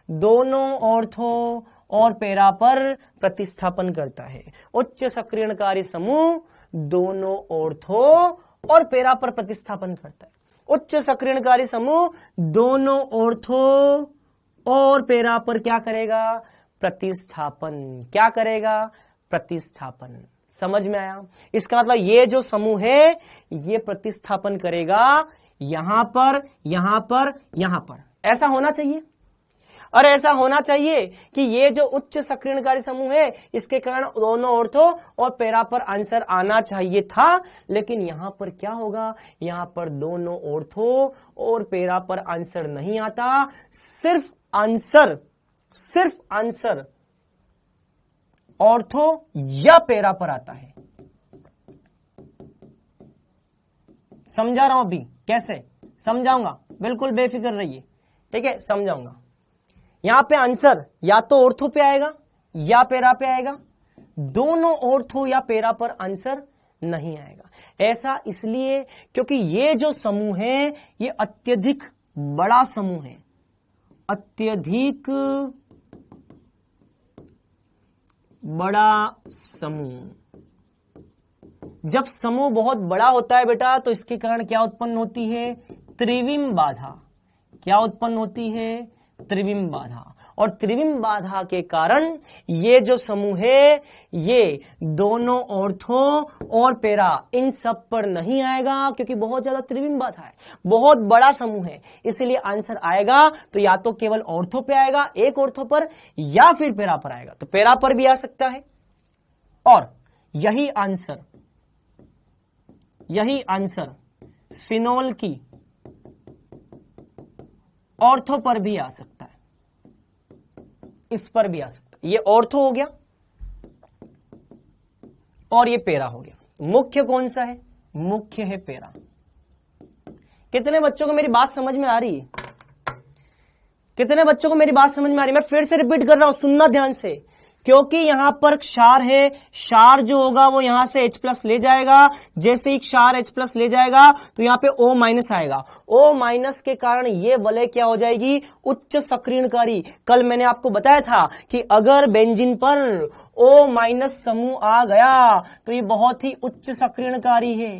दोनों ऑर्थो और पैरा पर प्रतिस्थापन करता है। उच्च सक्रियणकारी समूह दोनों ऑर्थो और पैरा पर प्रतिस्थापन करता है। उच्च सक्रियणकारी समूह दोनों ऑर्थो और पैरा पर क्या करेगा? प्रतिस्थापन। क्या करेगा? प्रतिस्थापन। समझ में आया? इसका मतलब ये जो समूह है ये प्रतिस्थापन करेगा यहां पर, यहां पर, यहां पर। ऐसा होना चाहिए। और ऐसा होना चाहिए कि ये जो उच्च सक्रियणकारी समूह है इसके कारण दोनों ऑर्थो और पैरा पर आंसर आना चाहिए था, लेकिन यहां पर क्या होगा? यहां पर दोनों ऑर्थो और पैरा पर आंसर नहीं आता, सिर्फ आंसर ऑर्थो या पैरा पर आता है। समझा रहा हूं अभी? कैसे समझाऊंगा? बिल्कुल बेफिक्र रहिए, ठीक है? समझाऊंगा। यहां पे आंसर या तो ऑर्थो पे आएगा या पैरा पे आएगा, दोनों ऑर्थो या पैरा पर आंसर नहीं आएगा। ऐसा इसलिए क्योंकि ये जो समूह है ये अत्यधिक बड़ा समूह है। अत्यधिक बड़ा समूह। जब समूह बहुत बड़ा होता है बेटा तो इसके कारण क्या उत्पन्न होती है? त्रिविम बाधा। क्या उत्पन्न होती है? त्रिविम बाधा। और त्रिविम बाधा के कारण ये जो समूह है ये दोनों ऑर्थो और पैरा इन सब पर नहीं आएगा, क्योंकि बहुत ज्यादा त्रिविम बाधा है, बहुत बड़ा समूह है। इसलिए आंसर आएगा तो या तो केवल ऑर्थो पे आएगा, एक ऑर्थो पर, या फिर पैरा पर आएगा। तो पैरा पर भी आ सकता है। और यही आंसर फिनॉल की ऑर्थो पर भी आ सकता है, इस पर भी आ सकता है। ये ऑर्थो हो गया और ये पैरा हो गया। मुख्य कौन सा है? मुख्य है पैरा। कितने बच्चों को मेरी बात समझ में आ रही है? कितने बच्चों को मेरी बात समझ में आ रही है? मैं फिर से रिपीट कर रहा हूं, सुनना ध्यान से, क्योंकि यहां पर क्षार है, क्षार जो होगा वो यहां से H प्लस ले जाएगा। जैसे ही क्षार H प्लस ले जाएगा तो यहां पे O माइनस आएगा। O माइनस के कारण ये वलय क्या हो जाएगी? उच्च सक्रियणकारी। कल मैंने आपको बताया था कि अगर बेंजीन पर O माइनस समूह आ गया तो ये बहुत ही उच्च सक्रियणकारी है।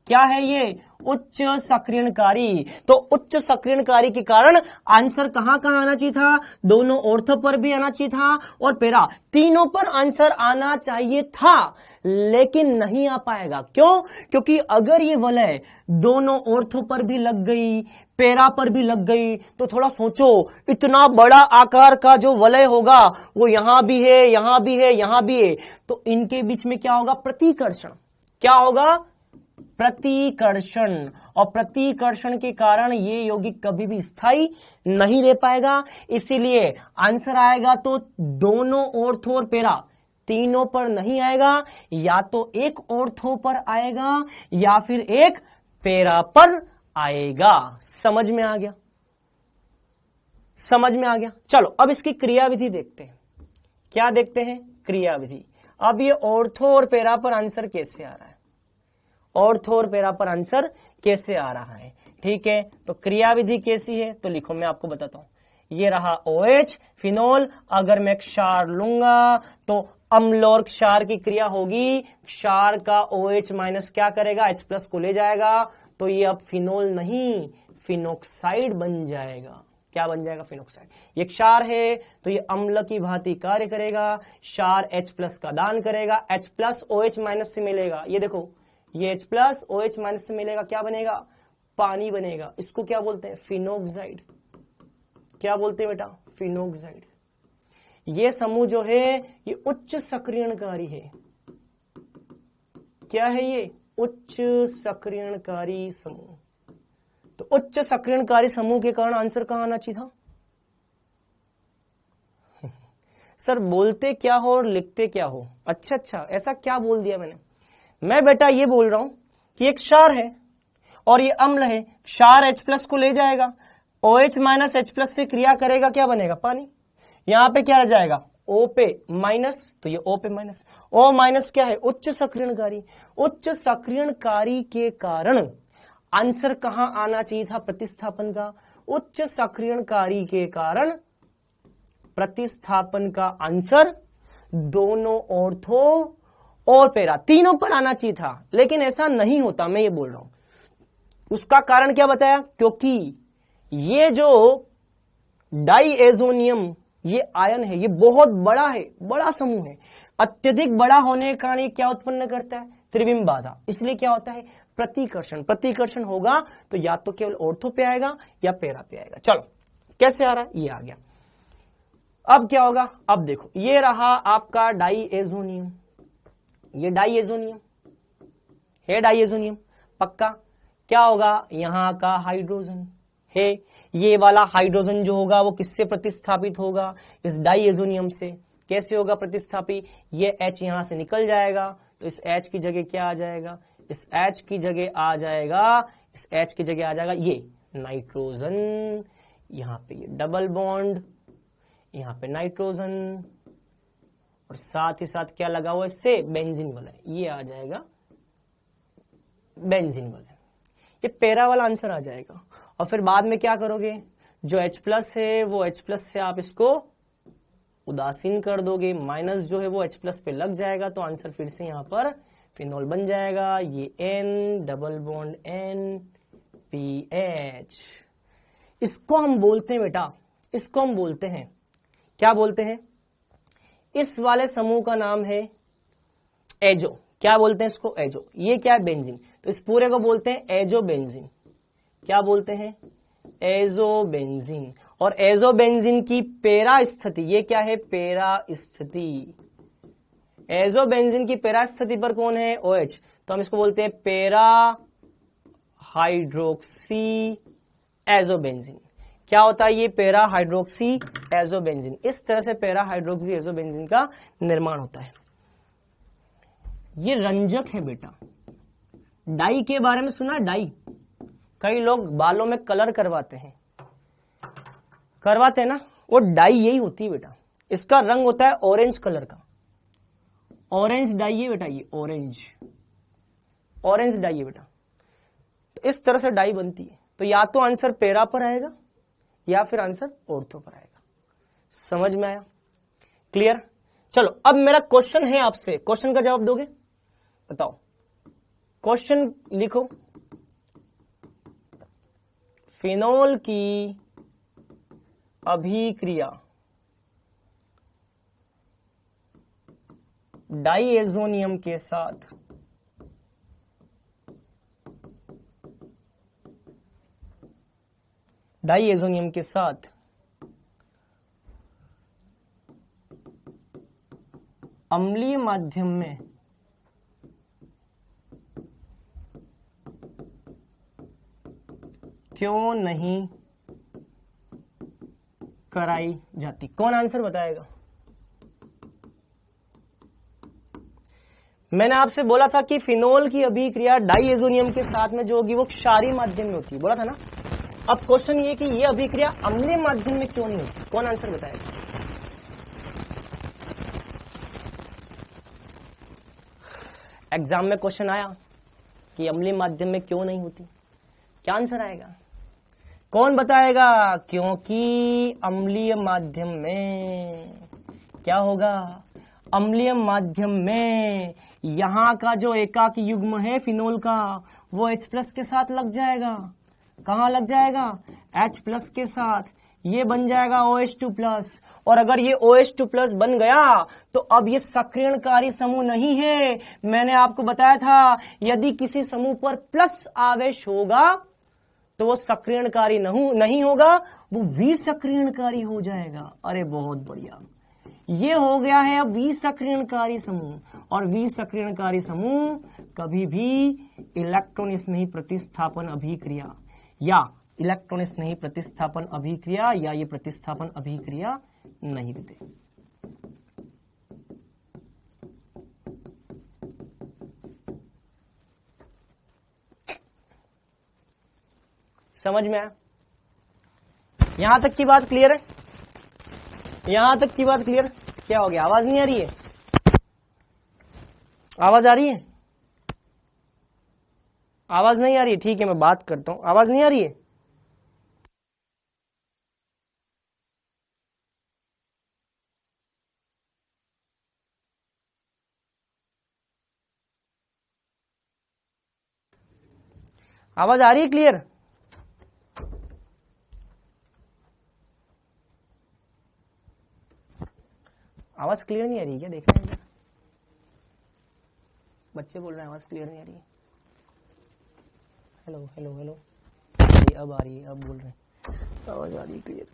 क्या है ये? उच्च सक्रियणकारी। तो उच्च सक्रियणकारी के कारण आंसर कहां आना चाहिए था? दोनों ऑर्थो पर भी आना चाहिए था और पैरा, तीनों पर आंसर आना चाहिए था, लेकिन नहीं आ पाएगा। क्यों? क्योंकि अगर ये वलय दोनों ऑर्थो पर भी लग गई, पैरा पर भी लग गई, तो थोड़ा सोचो, इतना बड़ा आकार का जो वलय होगा वो यहां भी है, यहां भी है, यहां भी है, तो इनके बीच में क्या होगा? प्रतिकर्षण। क्या होगा? प्रतिकर्षण। और प्रतिकर्षण के कारण ये यौगिक कभी भी स्थायी नहीं रह पाएगा। इसीलिए आंसर आएगा तो दोनों ऑर्थो और पैरा, तीनों पर नहीं आएगा, या तो एक ऑर्थो पर आएगा या फिर एक पैरा पर आएगा। समझ में आ गया? समझ में आ गया? चलो अब इसकी क्रियाविधि देखते हैं। क्या देखते हैं? क्रियाविधि। अब ये ऑर्थो और पैरा पर आंसर कैसे आ रहा है? ऑर्थो और पैरा पर आंसर कैसे आ रहा है? ठीक है, तो क्रियाविधि कैसी है तो लिखो, मैं आपको बताता हूं। ये रहा OH फिनॉल। अगर मैं क्षार लूंगा तो अम्ल और क्षार की क्रिया होगी। क्षार का OH माइनस क्या करेगा? H प्लस को ले जाएगा, तो ये अब फिनॉल नहीं फिनोक्साइड बन जाएगा। क्या बन जाएगा? फिनोक्साइड। ये क्षार है तो ये अम्ल की भांति कार्य करेगा। क्षार H प्लस का दान करेगा, H प्लस OH माइनस से मिलेगा। ये देखो, ये H प्लस OH माइनस से मिलेगा, क्या बनेगा? पानी बनेगा। इसको क्या बोलते हैं? फिनोक्साइड। क्या बोलते हैं बेटा? फिनोक्साइड। ये समूह जो है ये उच्च सक्रियणकारी है। क्या है ये? उच्च सक्रियणकारी समूह। तो उच्च सक्रियणकारी समूह के कारण आंसर कहां आना चाहिए था? सर बोलते क्या हो और लिखते क्या हो? अच्छा, ऐसा क्या बोल दिया मैंने? मैं बेटा ये बोल रहा हूं कि एक क्षार है और ये अम्ल है। क्षार H प्लस को ले जाएगा, OH माइनस H प्लस से क्रिया करेगा, क्या बनेगा? पानी। यहां पे क्या रह जाएगा? O पे माइनस, तो ये O पे माइनस। O माइनस क्या है? उच्च सक्रियणकारी। उच्च सक्रियणकारी के कारण आंसर कहां आना चाहिए था प्रतिस्थापन का? उच्च सक्रियणकारी के कारण प्रतिस्थापन का आंसर दोनों ऑर्थो और पैरा तीनों पर आना चाहिए था, लेकिन ऐसा नहीं होता। मैं ये बोल रहा हूं उसका कारण क्या बताया? क्योंकि ये जो डाइएजोनियम ये आयन है, ये बहुत बड़ा है, बड़ा समूह है। अत्यधिक बड़ा होने के कारण ये क्या उत्पन्न करता है? त्रिविम बाधा। इसलिए क्या होता है? प्रतिकर्षण। प्रतिकर्षण होगा तो या तो केवल ऑर्थो पे आएगा या पैरा पे आएगा। चलो कैसे आ रहा है? ये आ गया। अब क्या होगा? अब देखो, ये रहा आपका डाइएजोनियम। ये डाइएजोनियम है, डाइएजोनियम पक्का। क्या होगा? यहां का हाइड्रोजन है, ये वाला हाइड्रोजन जो होगा वो किससे प्रतिस्थापित होगा? इस डाइएजोनियम से। कैसे होगा प्रतिस्थापित? ये H यहां से निकल जाएगा, तो इस H की जगह क्या आ जाएगा? इस H की जगह आ जाएगा, इस H की जगह आ जाएगा ये नाइट्रोजन। यहां पे ये डबल बॉन्ड, यहां पे नाइट्रोजन, और साथ ही साथ क्या लगा हुआ इससे? बेंजीन वाला। ये आ जाएगा बेंजीन वाला। ये पैरा वाला आंसर आ जाएगा। और फिर बाद में क्या करोगे? जो H प्लस है वो H प्लस से आप इसको उदासीन कर दोगे, माइनस जो है वो H प्लस पे लग जाएगा, तो आंसर फिर से यहां पर फिनोल बन जाएगा। ये N double bond N PH। इसको हम बोलते हैं बेटा, इसको हम बोलते हैं, क्या बोलते हैं? इस वाले समूह का नाम है एजो। क्या बोलते हैं इसको? एजो। ये क्या है? बेंजीन। तो इस पूरे को बोलते हैं एजो बेंजीन। क्या बोलते हैं? Azo benzene. और एजो बेंजीन की पैरा स्थिति, ये क्या है? पैरा स्थिति। एजो बेंजीन की पैरा स्थिति पर कौन है? OH। तो हम इसको बोलते हैं पैरा हाइड्रोक्सी एजो बेंजीन। क्या होता है? ये पैरा हाइड्रोक्सी एजो बेंजीन। इस तरह से पैरा हाइड्रोक्सी एजो बेंजीन का निर्माण होता है। ये रंजक है बेटा। डाई के बारे में सुना? डाई, कई लोग बालों में कलर करवाते हैं ना, वो डाई यही होती है बेटा। इसका रंग होता है ऑरेंज कलर का। ऑरेंज डाई है बेटा, ये ऑरेंज डाई है बेटा। तो इस तरह से डाई बनती है। तो या तो आंसर पैरा पर आएगा या फिर आंसर ऑर्थो पर आएगा। समझ में आया? क्लियर? चलो अब मेरा क्वेश्चन है आपसे, क्वेश्चन का जवाब दोगे? बताओ, क्वेश्चन लिखो। फिनोल की अभिक्रिया डाइएजोनियम के साथ अम्लीय माध्यम में क्यों नहीं कराई जाती? कौन आंसर बताएगा? मैंने आपसे बोला था कि फिनोल की अभिक्रिया डाइएजोनियम के साथ में जो होगी वो क्षारीय माध्यम में होती है, बोला था ना। अब क्वेश्चन ये कि ये अभिक्रिया अम्लीय माध्यम में क्यों नहीं होती? कौन आंसर बताएगा? एग्जाम में क्वेश्चन आया कि अम्लीय माध्यम में क्यों नहीं होती, क्या आंसर आएगा? कौन बताएगा? क्योंकि अम्लीय माध्यम में क्या होगा? अम्लीय माध्यम में यहां का जो एकाकी युग्म है फिनोल का वो H प्लस के साथ लग जाएगा। कहां लग जाएगा? H प्लस के साथ। ये बन जाएगा OH2+। और अगर ये OH2+ बन गया तो अब ये सक्रियणकारी समूह नहीं है। मैंने आपको बताया था यदि किसी समूह पर प्लस आवेश होगा तो वो सक्रियणकारी नहीं होगा, वो विसक्रियणकारी हो जाएगा। अरे बहुत बढ़िया, ये हो गया है अब विसक्रियणकारी समूह। और विसक्रियणकारी समूह कभी भी इलेक्ट्रॉन स्नेही प्रतिस्थापन अभिक्रिया या इलेक्ट्रॉन स्नेही प्रतिस्थापन अभिक्रिया या ये प्रतिस्थापन अभिक्रिया नहीं देते। समझ में आया? यहां तक की बात क्लियर है? यहां तक की बात क्लियर? क्या हो गया, आवाज नहीं आ रही है? आवाज आ रही है? आवाज नहीं आ रही है? ठीक है, मैं बात करता हूं। आवाज नहीं आ रही है? आवाज आ रही है क्लियर? आवाज क्लियर नहीं आ रही है क्या? देखना है, बच्चे बोल रहे हैं आवाज क्लियर नहीं आ रही है। हेलो हेलो हेलो, अब आ रही है, अब बोल रहे हैं आवाज आ रही है क्लियर।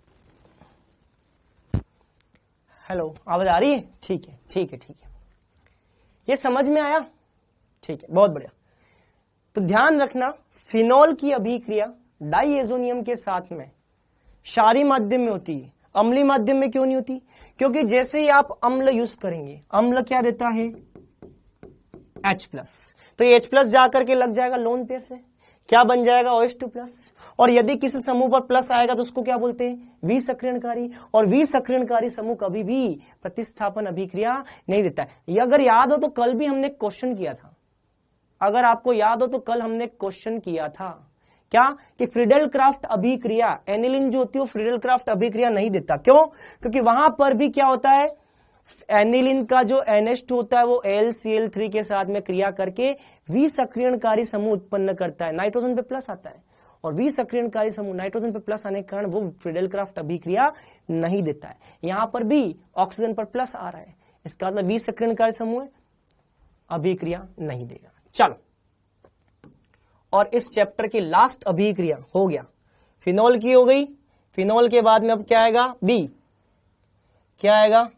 हेलो, आवाज आ रही है? ठीक है ठीक है ठीक है, ये समझ में आया? ठीक है, बहुत बढ़िया। तो ध्यान रखना, फिनॉल की अभिक्रिया डाइएजोनियम के साथ में क्षारीय माध्यम में होती है, अम्लीय माध्यम में क्यों नहीं होती? क्योंकि जैसे ही आप अम्ल यूज करेंगे, अम्ल क्या देता है? H+। तो ये H+ जाकर के लग जाएगा लोन पेयर से, क्या बन जाएगा? OH2+। और यदि किसी समूह पर प्लस आएगा तो उसको क्या बोलते हैं? विसक्रियणकारी। और विसक्रियणकारी समूह कभी भी प्रतिस्थापन अभिक्रिया नहीं देता है। ये अगर याद हो तो कल भी हमने क्वेश्चन किया था, अगर आपको याद हो तो कल हमने क्वेश्चन किया था क्या कि फ्रीडेल क्राफ्ट अभिक्रिया, एनिलीन जो होती है वो फ्रीडेल क्राफ्ट अभिक्रिया नहीं देता। क्यों? क्योंकि वहां पर भी क्या होता है, एनिलीन का जो NH2 होता है वो AlCl3 के साथ में क्रिया करके विसक्रियणकारी समूह उत्पन्न करता है, नाइट्रोजन पे प्लस आता है। और विसक्रियणकारी समूह नाइट्रोजन पे प्लस आने के कारण वो फ्रीडेल क्राफ्ट अभिक्रिया नहीं देता है। यहां पर भी ऑक्सीजन पर प्लस आ रहा है, इसका मतलब विसक्रियणकारी समूह अभिक्रिया नहीं देगा। चलो, और इस चैप्टर की लास्ट अभिक्रिया हो गया, फिनॉल की हो गई। फिनॉल के बाद में अब क्या आएगा? बी, क्या आएगा?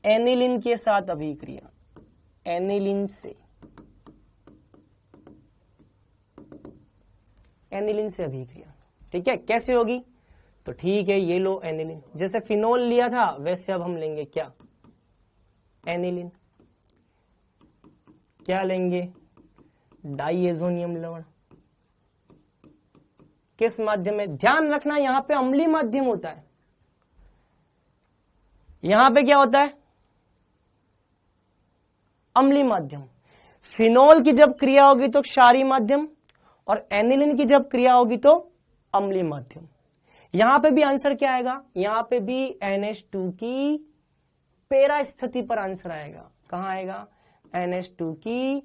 एनिलीन के साथ अभिक्रिया, एनिलीन से, एनिलीन से अभिक्रिया। ठीक है, कैसे होगी? तो ठीक है, ये लो एनिलीन, जैसे फिनॉल लिया था वैसे अब हम लेंगे क्या? एनिलीन। क्या लेंगे? डाइएजोनियम लवण। किस माध्यम में? ध्यान रखना, यहां पे अम्लीय माध्यम होता है, यहां पे क्या होता है? अम्लीय माध्यम। फिनॉल की जब क्रिया होगी तो क्षारीय माध्यम, और एनिलीन की जब क्रिया होगी तो अम्लीय माध्यम। यहां पे भी आंसर क्या आएगा? यहां पे भी NH2 की पैरा स्थिति पर आंसर आएगा। कहां आएगा? NH2 की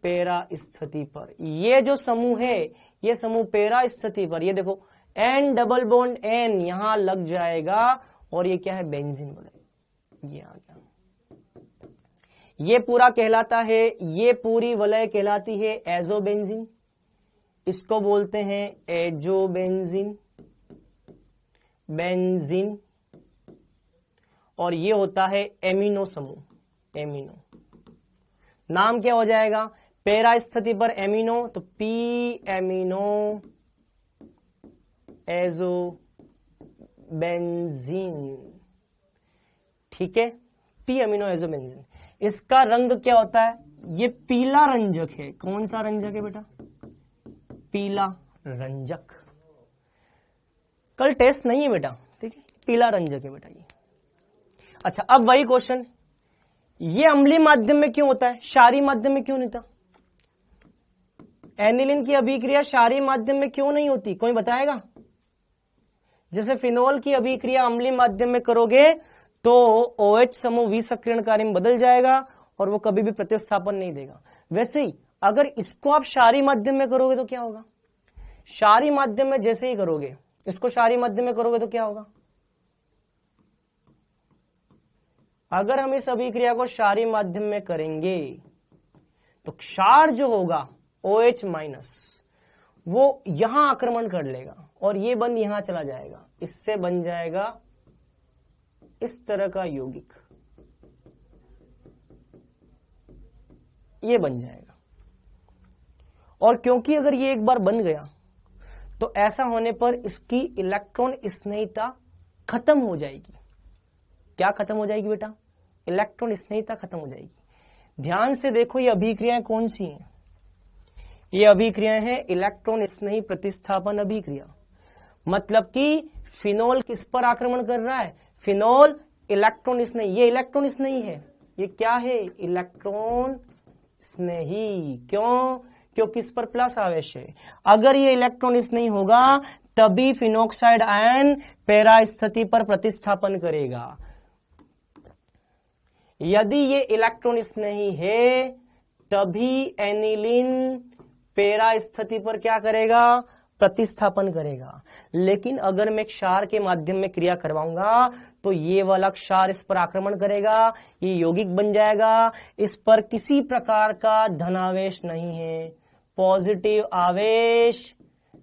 पैरा स्थिति पर। ये जो समूह है, ये समूह पैरा स्थिति पर, ये देखो N डबल बॉन्ड N यहां लग जाएगा, और ये क्या है? बेंजीन वलय, ये आ गया। ये पूरा कहलाता है, ये पूरी वलय कहलाती है एजोबेंजीन, इसको बोलते हैं एजोबेंजीन, बेंजीन। और ये होता है एमिनो समूह, एमिनो। नाम क्या हो जाएगा? पैरा स्थिति पर एमिनो, तो पी एमिनो एजो बेंजीन। ठीक है, पी एमिनो एजो बेंजीन। इसका रंग क्या होता है? ये पीला रंजक है। कौन सा रंजक है बेटा? पीला रंजक। कल टेस्ट नहीं है बेटा, ठीक है, पीला रंजक है बेटा ये। अच्छा, अब वही क्वेश्चन, ये अम्लीय माध्यम में क्यों होता है, क्षारीय माध्यम में क्यों नहीं था? एनिलीन की अभिक्रिया क्षारीय माध्यम में क्यों नहीं होती, कोई बताएगा? जैसे फिनॉल की अभिक्रिया अम्लीय माध्यम में करोगे तो OH समूह विसक्रियणकारी में बदल जाएगा और वो कभी भी प्रतिस्थापन नहीं देगा। वैसे ही अगर इसको आप क्षारीय माध्यम में करोगे तो क्या होगा? क्षारीय माध्यम में जैसे ही करोगे इसको क्षारीय माध्यम में करोगे तो क्या होगा? अगर हम इस अभिक्रिया को क्षारीय माध्यम में करेंगे तो क्षार जो होगा OH- वो यहां आक्रमण कर लेगा और ये बंद यहां चला जाएगा, इससे बन जाएगा इस तरह का यौगिक, ये बन जाएगा। और क्योंकि अगर ये एक बार बन गया तो ऐसा होने पर इसकी इलेक्ट्रॉन स्नेहिता खत्म हो जाएगी। क्या खत्म हो जाएगी बेटा? इलेक्ट्रॉन स्नेहिता खत्म हो जाएगी। ध्यान से देखो ये अभिक्रियाएं कौन सी हैं? ये अभिक्रियाएं हैं इलेक्ट्रॉन स्नेही प्रतिस्थापन अभिक्रिया। मतलब कि फिनोल किस पर आक्रमण कर रहा है? फिनोल इलेक्ट्रॉन स्नेही। ये इलेक्ट्रॉन स्नेही है। ये क्या है? इलेक्ट्रॉन स्नेही। क्यों? क्योंकि इस पर प्लस आवेश है। अगर ये इलेक्ट्रॉन स्नेही होगा तभी फिनोक्साइड आयन पैरा स्थिति पर प्रतिस्थापन करेगा। यदि ये इलेक्ट्रॉन स्नेही है तभी एनिलीन पैरा स्थिति पर क्या करेगा? प्रतिस्थापन करेगा। लेकिन अगर मैं क्षार के माध्यम में क्रिया करवाऊंगा तो ये वाला क्षार इस पर आक्रमण करेगा, ये यौगिक बन जाएगा। इस पर किसी प्रकार का धनावेश नहीं है, पॉजिटिव आवेश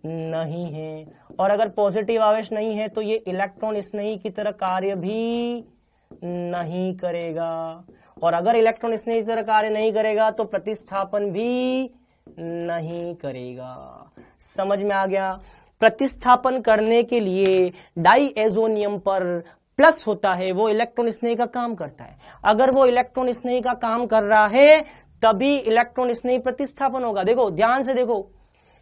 नहीं है। और अगर पॉजिटिव आवेश नहीं है तो ये इलेक्ट्रॉन स्नेही की तरह कार्य भी नहीं करेगा। और अगर इलेक्ट्रॉन स्नेही की तरह कार्य नहीं करेगा तो प्रतिस्थापन भी नहीं करेगा। समझ में आ गया? प्रतिस्थापन करने के लिए डाईएजोनियम पर प्लस होता है, वो इलेक्ट्रॉन स्नेही का काम करता है। अगर वो इलेक्ट्रॉन स्नेही का काम कर रहा है तभी इलेक्ट्रॉन स्नेही प्रतिस्थापन होगा। देखो ध्यान से देखो,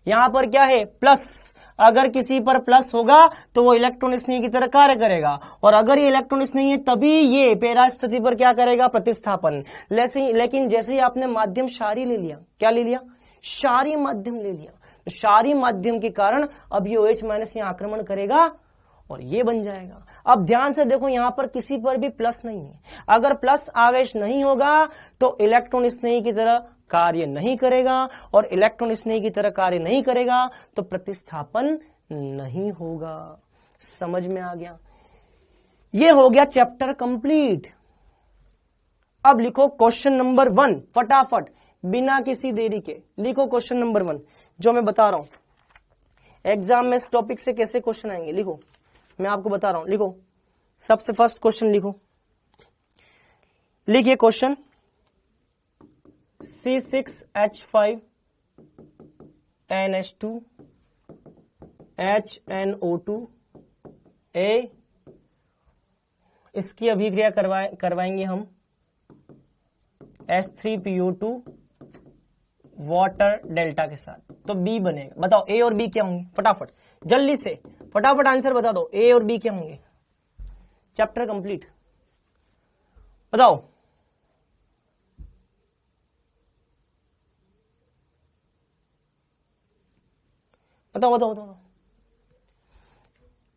यहां पर क्या है? प्लस। अगर किसी पर प्लस होगा तो वो इलेक्ट्रॉन स्नेही की तरह कार्य करेगा, और अगर ये इलेक्ट्रॉन स्नेही है तभी ये पैरा स्थिति पर क्या करेगा? प्रतिस्थापन। लेकिन जैसे ही आपने माध्यम क्षारीय ले लिया, क्या ले लिया? क्षारीय माध्यम ले लिया। तो क्षारीय माध्यम के कारण अब ये OH- यहां आक्रमण करेगा और ये बन जाएगा। अब ध्यान से देखो, यहां पर किसी पर भी प्लस नहीं है। अगर प्लस आवेश नहीं होगा तो इलेक्ट्रॉन स्नेही की तरह कार्य नहीं करेगा, और इलेक्ट्रॉन स्नेही की तरह कार्य नहीं करेगा तो प्रतिस्थापन नहीं होगा। समझ में आ गया? ये हो गया चैप्टर कंप्लीट। अब लिखो क्वेश्चन नंबर 1 फटाफट, बिना किसी देरी के लिखो क्वेश्चन नंबर 1 जो मैं बता रहा हूं एग्जाम में इस टॉपिक से कैसे क्वेश्चन आएंगे। लिखो, मैं आपको बता रहा हूं। लिखो, सबसे फर्स्ट क्वेश्चन लिखो। लिखिए question, C6H5 NH2 HNO2 A, इसकी अभिक्रिया करवाएंगे हम H3PO2 वाटर डेल्टा के साथ, तो B बनेगा। बताओ A और B क्या होंगे? फटाफट जल्दी से फटाफट आंसर बता दो। A और B क्या होंगे? Chapter complete. बताओ। बताओ बताओ बताओ।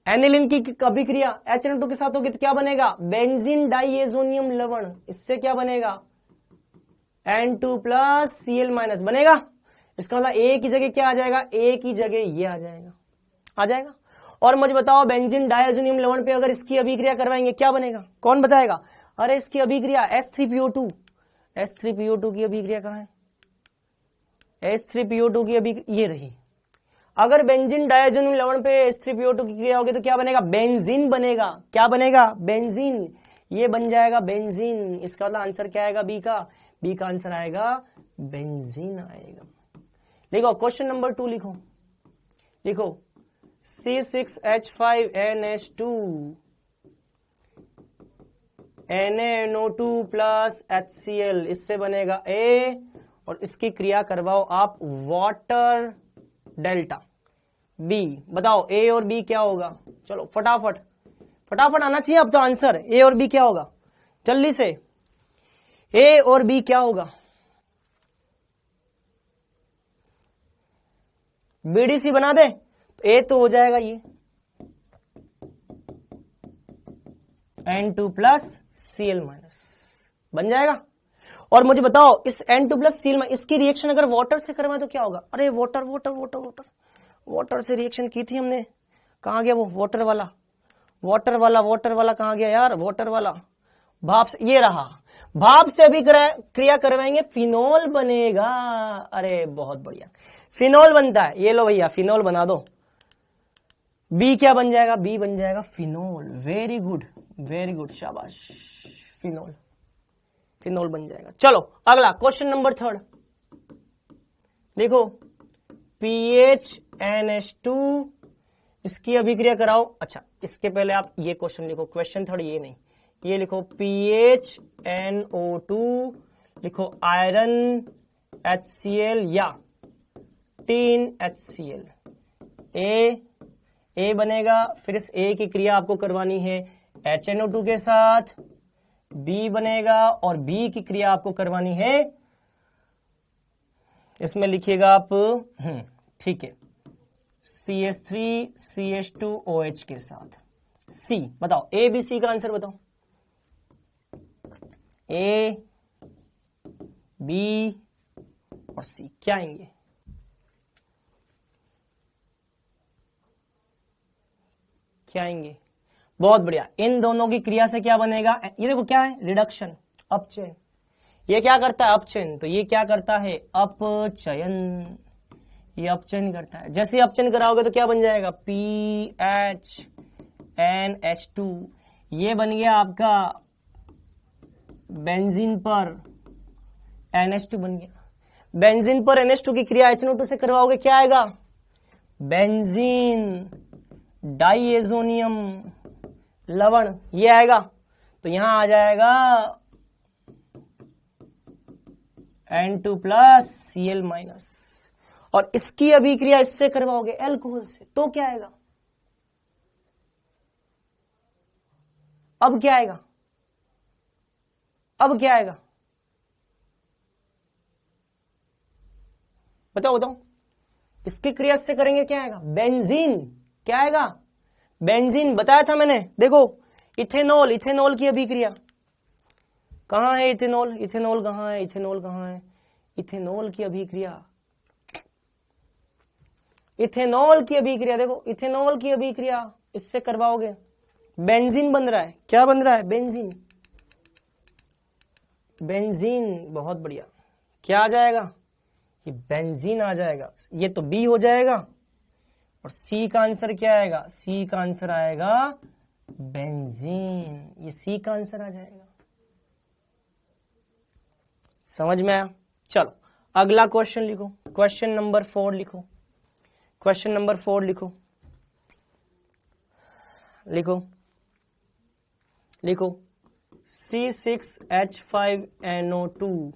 एनिलीन की अभिक्रिया HNO2 के साथ होगी तो क्या बनेगा? बेंजीन डाइएजोनियम लवण। इससे क्या बनेगा? N2+Cl- बनेगा। इसका मतलब A की जगह क्या आ जाएगा? A की जगह ये आ जाएगा, आ जाएगा। और मुझे बताओ, बेंजीन डाइएजोनियम लवण पे अगर इसकी अभिक्रिया करवाएंगे क्या बनेगा? कौन बताएगा? अरे इसकी अभिक्रिया H3PO2, H3PO2 की अभिक्रिया कहां है? H3PO2 की अभिक्रिया ये रही। अगर बेंजीन डाइएजोनियम लवण पे H3PO2 की क्रिया होगी तो क्या बनेगा? बेंजीन बनेगा। क्या बनेगा? बेंजीन। ये बन जाएगा बेंजीन। इसका मतलब आंसर क्या आएगा? बी का। बी का आंसर आएगा बेंजीन आएगा। लिखो क्वेश्चन नंबर 2 लिखो। लिखो C6H5NH2 NaNO2 प्लस HCl, इससे बनेगा A, और इसकी क्रिया करवाओ आप वाटर डेल्टा B। बताओ A और B क्या होगा? चलो फटाफट फटाफट आना चाहिए अब तो आंसर। A और B क्या होगा? जल्दी से A और B क्या होगा? BDC बना दे तो A तो हो जाएगा ये N2+Cl- बन जाएगा। और मुझे बताओ इस N2+Cl- इसकी रिएक्शन अगर वाटर से करवाए तो क्या होगा? अरे water water water water water से रिएक्शन की थी हमने, कहाँ गया वो वाटर वाला, वाटर वाला, वाटर वाला कहाँ गया यार, वाटर वाला, भाप से, ये रहा, भाप से अभी क्रिया करवाएंगे, फिनोल बनेगा। अरे बहुत बढ़िया, फिनोल बनता है, ये लो भैया फिनोल बना दो। बी क्या बन जाएगा, बी बन जाएगा phenol. Very good, very good, शाबाश, फिनोल, फिनोल बन जाएगा। चलो अगला क्वेश्चन नंबर 3 देखो, PHNH2 इसकी अभिक्रिया कराओ। अच्छा इसके पहले आप ये क्वेश्चन लिखो, क्वेश्चन 3 ये नहीं, ये लिखो PHNO2, लिखो आयरन HCl या टीन HCl। ए बनेगा, फिर इस ए की क्रिया आपको करवानी है HNO2 के साथ, बी बनेगा और बी की क्रिया आपको करवानी है, इसमें लिखिएगा आप, ठीक है, CH3CH2OH के साथ। सी बताओ, ए बी सी का आंसर बताओ, ए बी और सी क्या आएंगे, क्या आएंगे? बहुत बढ़िया, इन दोनों की क्रिया से क्या बनेगा, ये देखो क्या है, रिडक्शन, अपचयन। ये क्या करता है, अपचयन, तो ये क्या करता है, अपचयन, ये अपचयन करता है। जैसे अपचयन कराओगे तो क्या बन जाएगा, PHNH2, ये बन गया आपका बेंजीन पर NH2 बन गया। बेंजीन पर NH2 की क्रिया HNO2 से करवाओगे, क्या आएगा, बेंजीन डाइएजोनियम लवण, ये आएगा। तो यहां आ जाएगा N2 प्लस Cl माइनस, और इसकी अभिक्रिया इससे करवाओगे अल्कोहल से, तो क्या आएगा, अब क्या आएगा, अब क्या आएगा, बताओ बताओ, इसकी क्रिया से करेंगे क्या आएगा, बेंजीन, क्या आएगा, बेंजीन, बताया था मैंने, देखो इथेनॉल, इथेनॉल की अभिक्रिया, कहां है इथेनॉल, इथेनॉल कहां है, इथेनॉल कहां है, इथेनॉल की अभिक्रिया, इथेनॉल की अभिक्रिया, देखो इथेनॉल की अभिक्रिया इससे करवाओगे, बेंजीन बन रहा है, क्या बन रहा है, बेंजीन, बेंजीन, बहुत बढ़िया, क्या आ जाएगा, ये बेंजीन आ जाएगा, ये तो बी हो जाएगा, और सी का आंसर क्या आएगा, सी का आंसर आएगा बेंजीन, ये सी का आंसर आ जाएगा। समझ में आया? चलो अगला क्वेश्चन लिखो, क्वेश्चन नंबर 4 लिखो, क्वेश्चन नंबर 4 लिखो, लिखो लिखो C6H5NO2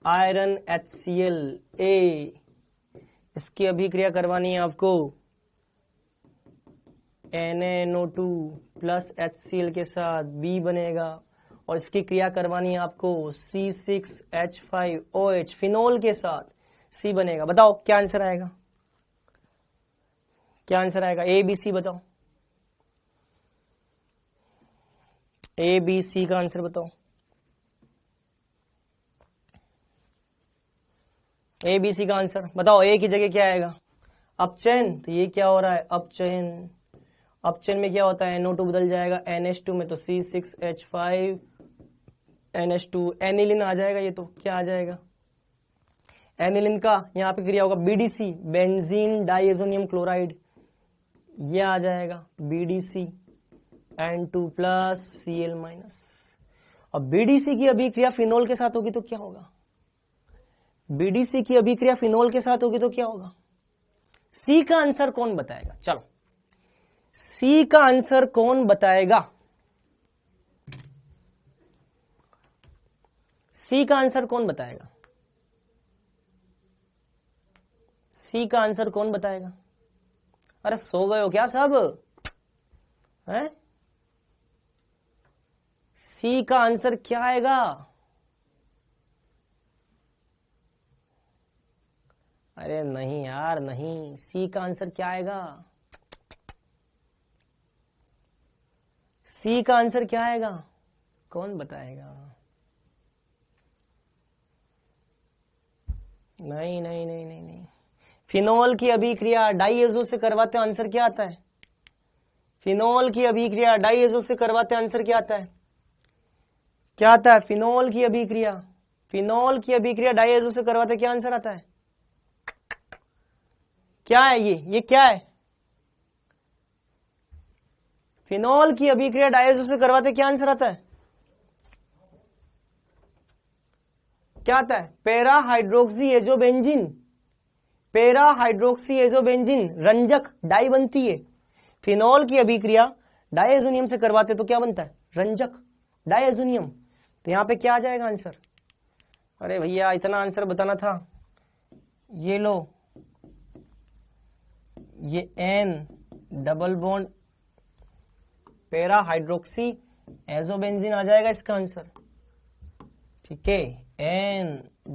आयरन HCl A, इसकी अभिक्रिया करवानी है आपको NaNO2 प्लस HCl के साथ, B बनेगा, और इसकी क्रिया करवानी है आपको C6H5OH फिनोल के साथ, C बनेगा। बताओ क्या आंसर आएगा, क्या आंसर आएगा, ए बी सी बताओ, ए बी सी का आंसर बताओ, ए बी सी का आंसर बताओ, ए की जगह क्या आएगा, अपचयन, तो ये क्या हो रहा है, अपचयन, अपचयन में क्या होता है, NO2 बदल जाएगा NH2 में, तो C6H5NH2 एनिलिन आ जाएगा, ये तो क्या आ जाएगा, एनिलिन का यहाँ पे क्रिया होगा BDC, बेंजीन डाइएजोनियम क्लोराइड, ये आ जाएगा BDC N2 plus Cl minus, और BDC की अभिक्रिया फिनोल के साथ होगी तो क्या होगा, BDC की अभिक्रिया फिनोल के साथ होगी तो क्या होगा, सी का आंसर कौन बताएगा, चलो सी का आंसर कौन बताएगा, सी का आंसर कौन बताएगा, सी का आंसर कौन बताएगा, अरे सो गए हो क्या सब हैं, सी का आंसर क्या आएगा, अरे नहीं यार नहीं, सी का आंसर क्या आएगा, सी का आंसर क्या आएगा, कौन बताएगा, नहीं नहीं नहीं नहीं नहीं, फिनोल की अभिक्रिया डाइएजो से करवाते आंसर क्या आता है? फिनोल की अभिक्रिया डाइएजो से करवाते आंसर क्या आता है? क्या आता है? फिनोल की अभिक्रिया, फिनोल की अभिक्रिया डाइएजो से करवाते क्या आंसर आता है? क्या है ये क्या है? फिनोल की अभिक्रिया डाइएजो से करवाते क्या आंसर आता है? क्या आता है? Para hydroxy azobenzene, para hydroxy azobenzene रंजक डाई बनती है। फिनोल की अभिक्रिया डाइएजोनियम से करवाते तो क्या बनता है? रंजक डाइएजोनियम। तो यहां पे क्या आ जाएगा आंसर? अरे भैया इतना आंसर बताना था। ये लो, ये N double bond para hydroxy azobenzene आ जाएगा इसका आंसर। ठीक है, N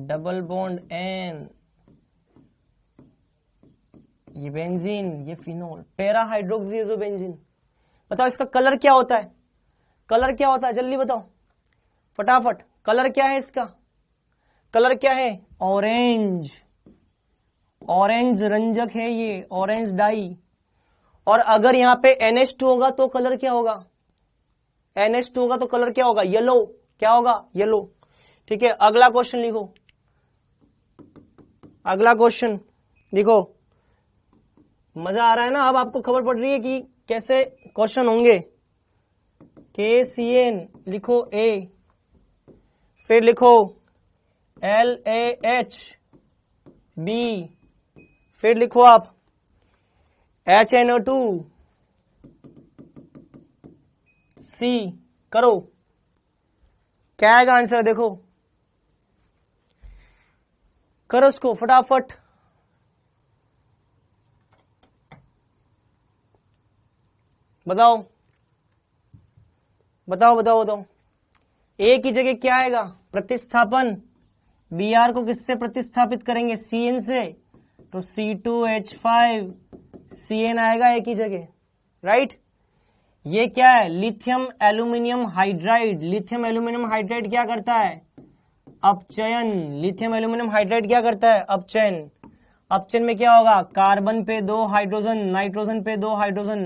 डबल बॉन्ड N, ये बेंजीन, ये फिनोल, पैरा हाइड्रोक्सी एजोबेंजीन। बताओ इसका कलर क्या होता है? कलर क्या होता है जल्दी बताओ फटाफट। कलर क्या है इसका? कलर क्या है? ऑरेंज, ऑरेंज रंजक है ये, ऑरेंज डाई। और अगर यहां पे NH2 होगा तो कलर क्या होगा? NH2 होगा तो कलर क्या होगा? येलो। क्या होगा? येलो। ठीक है, अगला क्वेश्चन लिखो, अगला क्वेश्चन लिखो। मजा आ रहा है ना? अब आपको खबर पड़ रही है कि कैसे क्वेश्चन होंगे। KCN लिखो A, फिर लिखो LaH B, फिर लिखो आप HNO2 C। करो, क्या आएगा आंसर? देखो करो उसको फटाफट। बताओ बताओ बताओ बताओ। ए की जगह क्या आएगा? प्रतिस्थापन। Br को किससे प्रतिस्थापित करेंगे? Cn से, तो C2H5 Cn आएगा ए की जगह, राइट। ये क्या है? Lithium aluminium hydride. Lithium aluminium hydride क्या करता है? अपचयन। लिथियम एल्यूमिनियम हाइड्राइड क्या करता है? अपचयन। अपचयन में क्या होगा? कार्बन पे 2 हाइड्रोजन, नाइट्रोजन पे 2 हाइड्रोजन।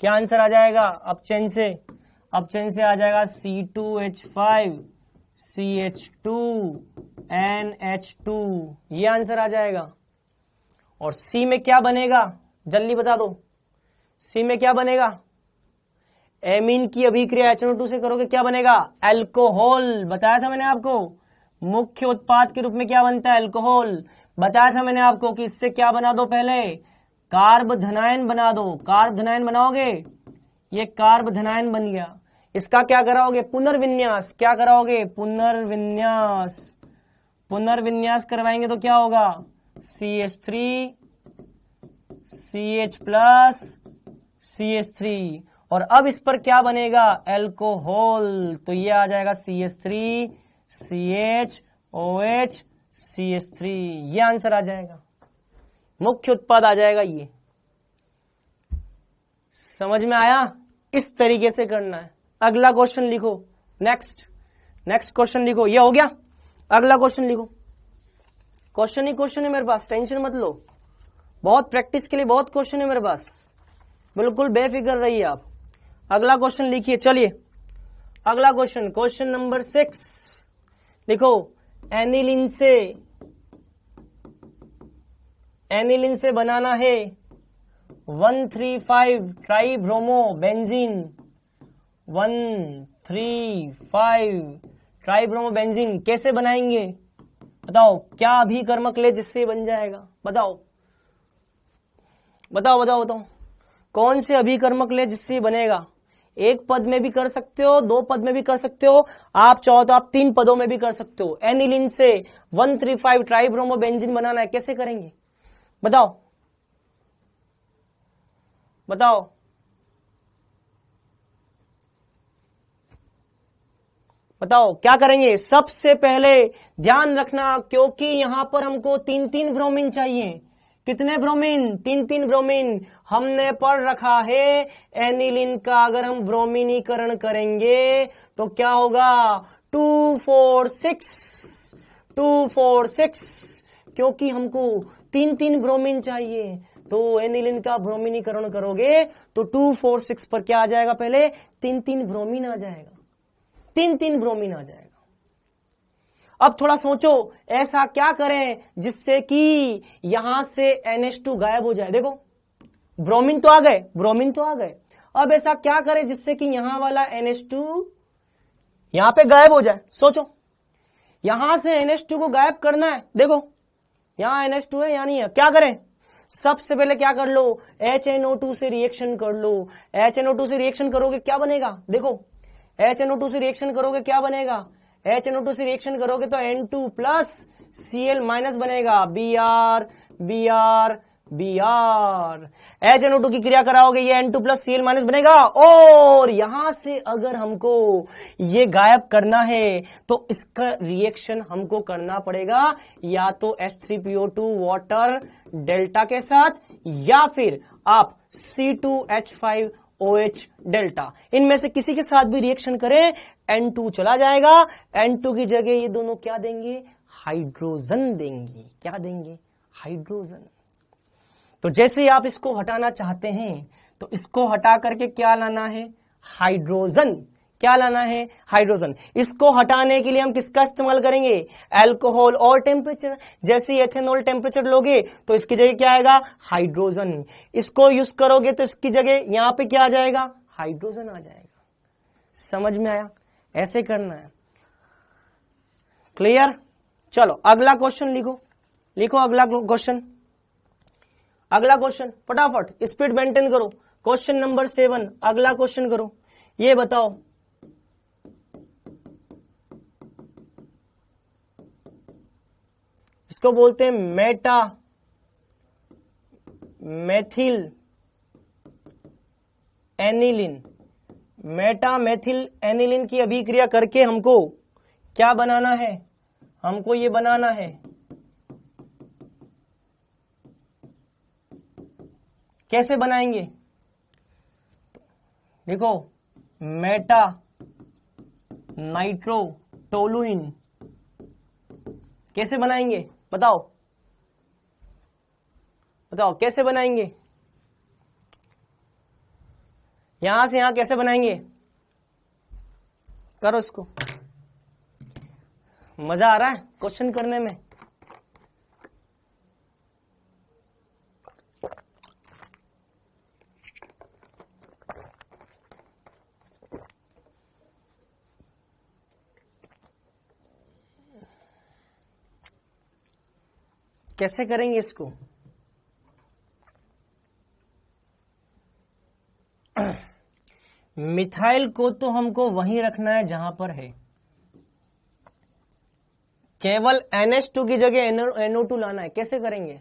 क्या आंसर आ जाएगा अपचयन से? अपचयन से आ जाएगा C2H5 CH2 NH2, ये आंसर आ जाएगा। और C में क्या बनेगा जल्दी बता दो? C में क्या बनेगा? एमीन की अभिक्रिया HNO2 से करोगे क्या बनेगा? अल्कोहल। बताया था मैंने आपको मुख्य उत्पाद के रूप में क्या बनता है? अल्कोहल। बताया था मैंने आपको कि इससे क्या बना दो? पहले कार्ब धनायन बना दो। कार्ब धनायन बनाओगे, ये कार्ब धनायन बन गया। इसका क्या कराओगे? पुनर्विन्यास। क्या कराओगे? पुनर्विन्यास। पुनर्विन्यास करवाएंगे तो क्या होगा? CH3 CH plus CH3। और अब इस पर क्या बनेगा? अल्कोहल। तो ये आ जाएगा CH3 CHOH CH3, ये आंसर आ जाएगा, मुख्य उत्पाद आ जाएगा ये। समझ में आया? इस तरीके से करना है। अगला क्वेश्चन लिखो, नेक्स्ट क्वेश्चन लिखो। ये हो गया, अगला क्वेश्चन लिखो। क्वेश्चन ही क्वेश्चन है मेरे पास, टेंशन मत लो। बहुत प्रैक्टिस के लिए बहुत क्वेश्चन है मेरे पास, बिल्कुल बेफिक्र रहिए आप। अगला क्वेश्चन लिखिए, चलिए अगला क्वेश्चन, क्वेश्चन नंबर 6 लिखो। एनिलीन से बनाना है 135 ट्राइब्रोमो बेंजीन। 135 ट्राइब्रोमो बेंजीन कैसे बनाएंगे? बताओ, क्या अभिकर्मक ले जिससे बन जाएगा? बताओ बताओ बताओ बताओ, कौन से अभिकर्मक ले जिससे बनेगा? एक पद में भी कर सकते हो, 2 पद में भी कर सकते हो, आप चाहो तो आप 3 पदों में भी कर सकते हो। एनिलीन से 135 ट्राइब्रोमो बेंजीन बनाना है, कैसे करेंगे? बताओ बताओ बताओ, क्या करेंगे? सबसे पहले ध्यान रखना, क्योंकि यहां पर हमको 3-3 ब्रोमीन चाहिए। कितने ब्रोमीन? 3-3 ब्रोमीन। हमने पढ़ रखा है एनिलीन का अगर हम ब्रोमीनीकरण करेंगे तो क्या होगा? 246, क्योंकि हमको तीन ब्रोमीन चाहिए, तो एनिलीन का ब्रोमीनीकरण करोगे तो 2 4 6 पर क्या आ जाएगा, पहले तीन ब्रोमीन आ जाएगा, तीन ब्रोमीन आ जाएगा। अब थोड़ा सोचो, ऐसा क्या करें जिससे कि यहां से NH2 गायब हो जाए। देखो ब्रोमीन तो आ गए, ब्रोमीन तो आ गए, अब ऐसा क्या करें जिससे कि यहां वाला NH2 यहां पे गायब हो जाए। सोचो, यहां से NH2 को गायब करना है। देखो यहां NH2 है, यहां नहीं है, क्या करें? सबसे पहले क्या कर लो, HNO2 से रिएक्शन कर लो। HNO2 से रिएक्शन करोगे क्या बनेगा, देखो HNO2 से रिएक्शन करोगे क्या बनेगा, HNO2 से रिएक्शन करोगे तो N2 प्लस Cl माइनस बनेगा, Br HNO2 की क्रिया कराओगे, ये N2 प्लस Cl माइनस बनेगा। और यहां से अगर हमको ये गायब करना है तो इसका रिएक्शन हमको करना पड़ेगा या तो H3PO2 वाटर डेल्टा के साथ, या फिर आप C2H5OH डेल्टा, इनमें से किसी के साथ भी रिएक्शन करें, N2 चला जाएगा। N2 की जगह ये दोनों क्या देंगे, हाइड्रोजन देंगे। क्या देंगे, हाइड्रोजन। तो जैसे ही आप इसको हटाना चाहते हैं तो इसको हटा करके क्या लाना है, हाइड्रोजन। क्या लाना है, हाइड्रोजन। इसको हटाने के लिए हम किसका इस्तेमाल करेंगे, अल्कोहल और टेम्परेचर। जैसे ही एथेनॉल टेम्परेचर लोगे तो इसकी जगह क्या आएगा, हाइड्रोजन। इसको यूज करोगे तो इसकी जगह यहां पे क्या आ जाएगा, हाइड्रोजन आ जाएगा। समझ में आया, ऐसे करना है। क्लियर। चलो अगला क्वेश्चन लिखो, लिखो अगला क्वेश्चन, अगला क्वेश्चन फटाफट स्पीड मेंटेन करो। क्वेश्चन नंबर 7, अगला क्वेश्चन करो। ये बताओ, इसको बोलते हैं Meta methyl aniline. Meta methyl aniline की अभिक्रिया करके हमको क्या बनाना है, हमको ये बनाना है, कैसे बनाएंगे, देखो मेटा नाइट्रो टोलुइन कैसे बनाएंगे, बताओ बताओ कैसे बनाएंगे, यहां से यहां कैसे बनाएंगे, करो इसको। मजा आ रहा है क्वेश्चन करने में। कैसे करेंगे इसको, मिथाइल को तो हमको वहीं रखना है जहां पर है, केवल NH2 की जगह NO2 लाना है। कैसे करेंगे,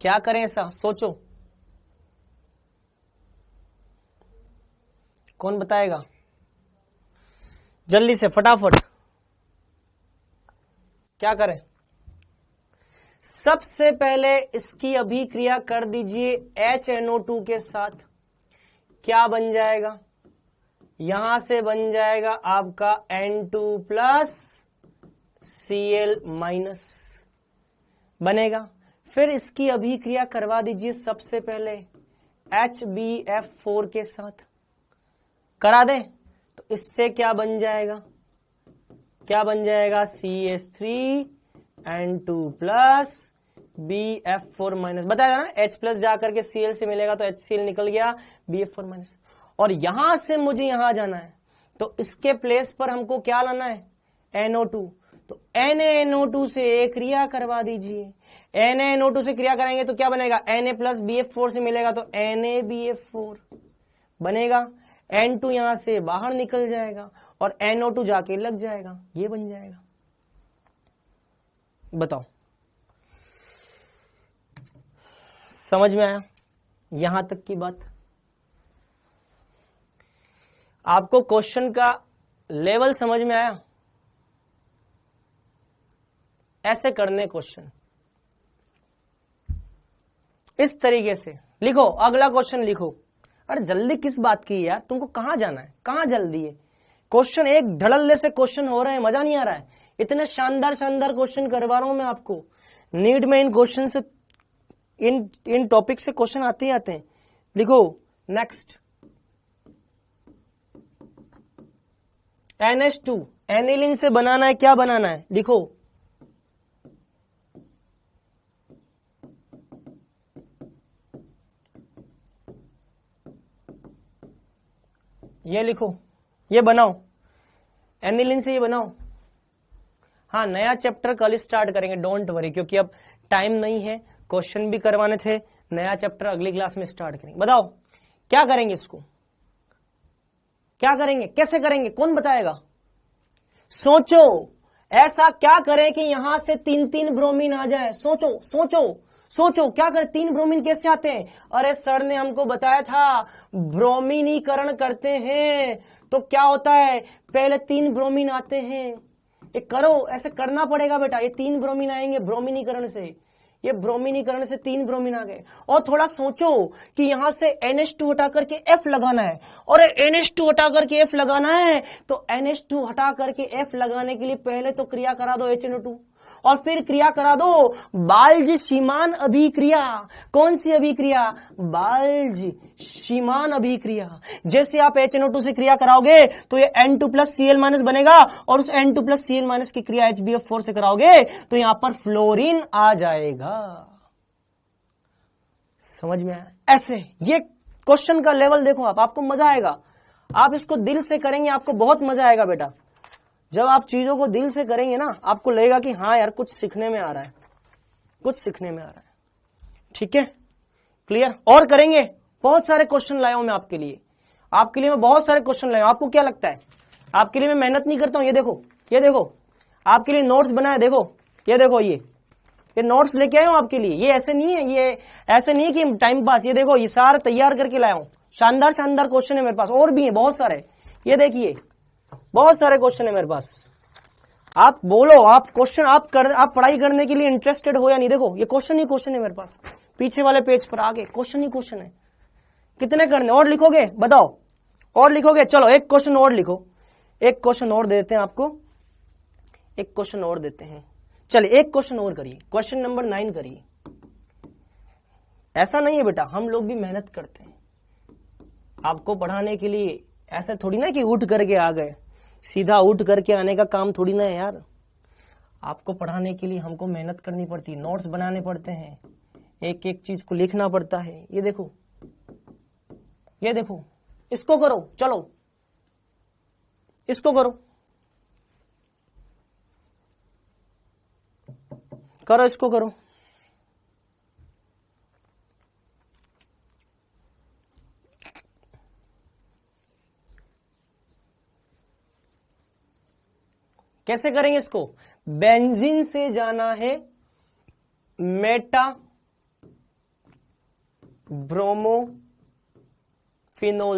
क्या करें, ऐसा सोचो, कौन बताएगा जल्दी से फटाफट, क्या करें। सबसे पहले इसकी अभिक्रिया कर दीजिए HNO2 के साथ, क्या बन जाएगा, यहां से बन जाएगा आपका N2 प्लस Cl माइनस बनेगा। फिर इसकी अभिक्रिया करवा दीजिए सबसे पहले HbF4 के साथ, करा दें तो इससे क्या बन जाएगा, क्या बन जाएगा, CH3N2 प्लस BF4 माइनस, बताया ना H प्लस जाकर के Cl से मिलेगा तो HCl निकल गया, BF4 माइनस। और यहां से मुझे यहां जाना है तो इसके प्लेस पर हमको क्या लाना है, NO2। तो NaNO2 से क्रिया करवा दीजिए, NaNO2 से क्रिया कराएंगे तो क्या बनेगा, Na प्लस BF4 से मिलेगा तो NaBF4 बनेगा। N2 यहां से बाहर निकल जाएगा और NO2 जाके लग जाएगा, ये बन जाएगा। बताओ समझ में आया यहां तक की बात, आपको क्वेश्चन का लेवल समझ में आया। ऐसे करने क्वेश्चन इस तरीके से लिखो, अगला क्वेश्चन लिखो। अरे जल्दी किस बात की यार, तुमको कहां जाना है, कहां जल्दी है, क्वेश्चन एक धड़ल्ले से क्वेश्चन हो रहे हैं, मजा नहीं आ रहा है, इतने शानदार शानदार क्वेश्चन करवा रहा हूं मैं आपको। नीट में इन क्वेश्चन से इन टॉपिक से क्वेश्चन आते ही आते हैं। लिखो नेक्स्ट, NH2 एनिलीन से बनाना है, क्या बनाना है, लिखो ये लिखो, ये बनाओ, एनिलीन से ये बनाओ। हाँ, नया चैप्टर कल स्टार्ट करेंगे, डोंट वरी, क्योंकि अब टाइम नहीं है, क्वेश्चन भी करवाने थे। नया चैप्टर अगली क्लास में स्टार्ट करेंगे। बताओ क्या करेंगे इसको, क्या करेंगे, कैसे करेंगे, कौन बताएगा? सोचो, ऐसा क्या करें कि यहां से 3-3 ब्रोमीन आ जाए। सोचो सोचो सोचो, क्या करें, 3 ब्रोमीन कैसे आते हैं? अरे सर ने हमको बताया था ब्रोमीनीकरण करते हैं तो क्या होता है, पहले 3 ब्रोमीन आते हैं। ये करो, ऐसे करना पड़ेगा बेटा, ये 3 ब्रोमीन आएंगे ब्रोमीनीकरण से, ये ब्रोमीनीकरण से 3 ब्रोमीन आ गए। और थोड़ा सोचो कि यहां से NH2 हटा करके F लगाना है, और NH2 हटा करके F लगाना है, तो NH2 हटा करके F लगाने के लिए पहले तो क्रिया करा दो HNO2, और फिर क्रिया करा दो बाल्ज सीमान अभिक्रिया। कौन सी अभिक्रिया? बाल्ज सीमान अभिक्रिया। जैसे आप HNO2 से क्रिया कराओगे तो ये N2+Cl- बनेगा, और उस N2+Cl- की क्रिया HBF4 से कराओगे तो यहां पर फ्लोरीन आ जाएगा। समझ में आया? ऐसे ये क्वेश्चन का लेवल देखो आप, आपको मजा आएगा। आप इसको दिल से करेंगे, आपको बहुत मजा आएगा बेटा। जब आप चीजों को दिल से करेंगे ना, आपको लगेगा कि हाँ यार कुछ सीखने में आ रहा है, कुछ सीखने में आ रहा है। ठीक है, क्लियर? और करेंगे, बहुत सारे क्वेश्चन लाया हूं मैं आपके लिए, आपके लिए मैं बहुत सारे क्वेश्चन लाया हूं। आपको क्या लगता है आपके लिए मैं मेहनत नहीं करता हूं? ये देखो, ये देखो, आपके लिए नोट्स बनाए, देखो ये देखो, ये नोट्स लेके आया हूं आपके लिए। ये ऐसे नहीं है, ये ऐसे नहीं है कि टाइम पास। ये देखो, ये सारे तैयार करके लाया हूं, शानदार शानदार क्वेश्चन है मेरे पास, और भी है बहुत सारे। ये देखिए, बहुत सारे क्वेश्चन है मेरे पास। आप बोलो, आप क्वेश्चन आप पढ़ाई करने के लिए इंटरेस्टेड हो या नहीं? देखो ये क्वेश्चन ही क्वेश्चन है मेरे पास, पीछे वाले पेज पर आगे क्वेश्चन ही क्वेश्चन है। कितने करने और लिखोगे बताओ? और लिखोगे? चलो एक क्वेश्चन और लिखो, एक क्वेश्चन और देते हैं आपको, एक क्वेश्चन और देते हैं। चलिए एक क्वेश्चन और करिए, क्वेश्चन नंबर 9 करिए। ऐसा नहीं है बेटा, हम लोग भी मेहनत करते हैं आपको पढ़ाने के लिए। ऐसा थोड़ी ना कि उठ करके आ गए, सीधा उठ करके आने का काम थोड़ी ना है यार। आपको पढ़ाने के लिए हमको मेहनत करनी पड़ती है, नोट्स बनाने पड़ते हैं, एक एक चीज को लिखना पड़ता है। ये देखो, ये देखो, इसको करो, चलो इसको करो, करो इसको करो। कैसे करेंगे इसको? बेंजीन से जाना है मेटा ब्रोमोफिनोल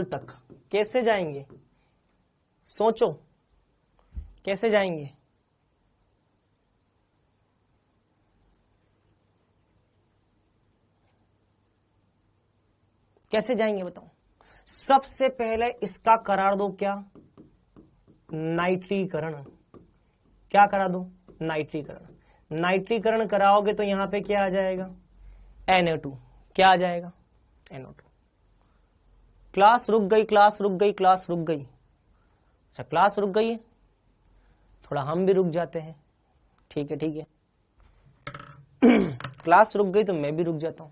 तक। कैसे जाएंगे? सोचो कैसे जाएंगे? कैसे जाएंगे बताओ? सबसे पहले इसका करा दो क्या? नाइट्रीकरण। क्या करा दो? नाइट्रीकरण। नाइट्रीकरण कराओगे तो यहां पे क्या आ जाएगा? NO2। क्या आ जाएगा? NO2। क्लास रुक गई, क्लास रुक गई, क्लास रुक गई। अच्छा क्लास रुक गई है, थोड़ा हम भी रुक जाते हैं। ठीक है ठीक है क्लास रुक गई तो मैं भी रुक जाता हूं।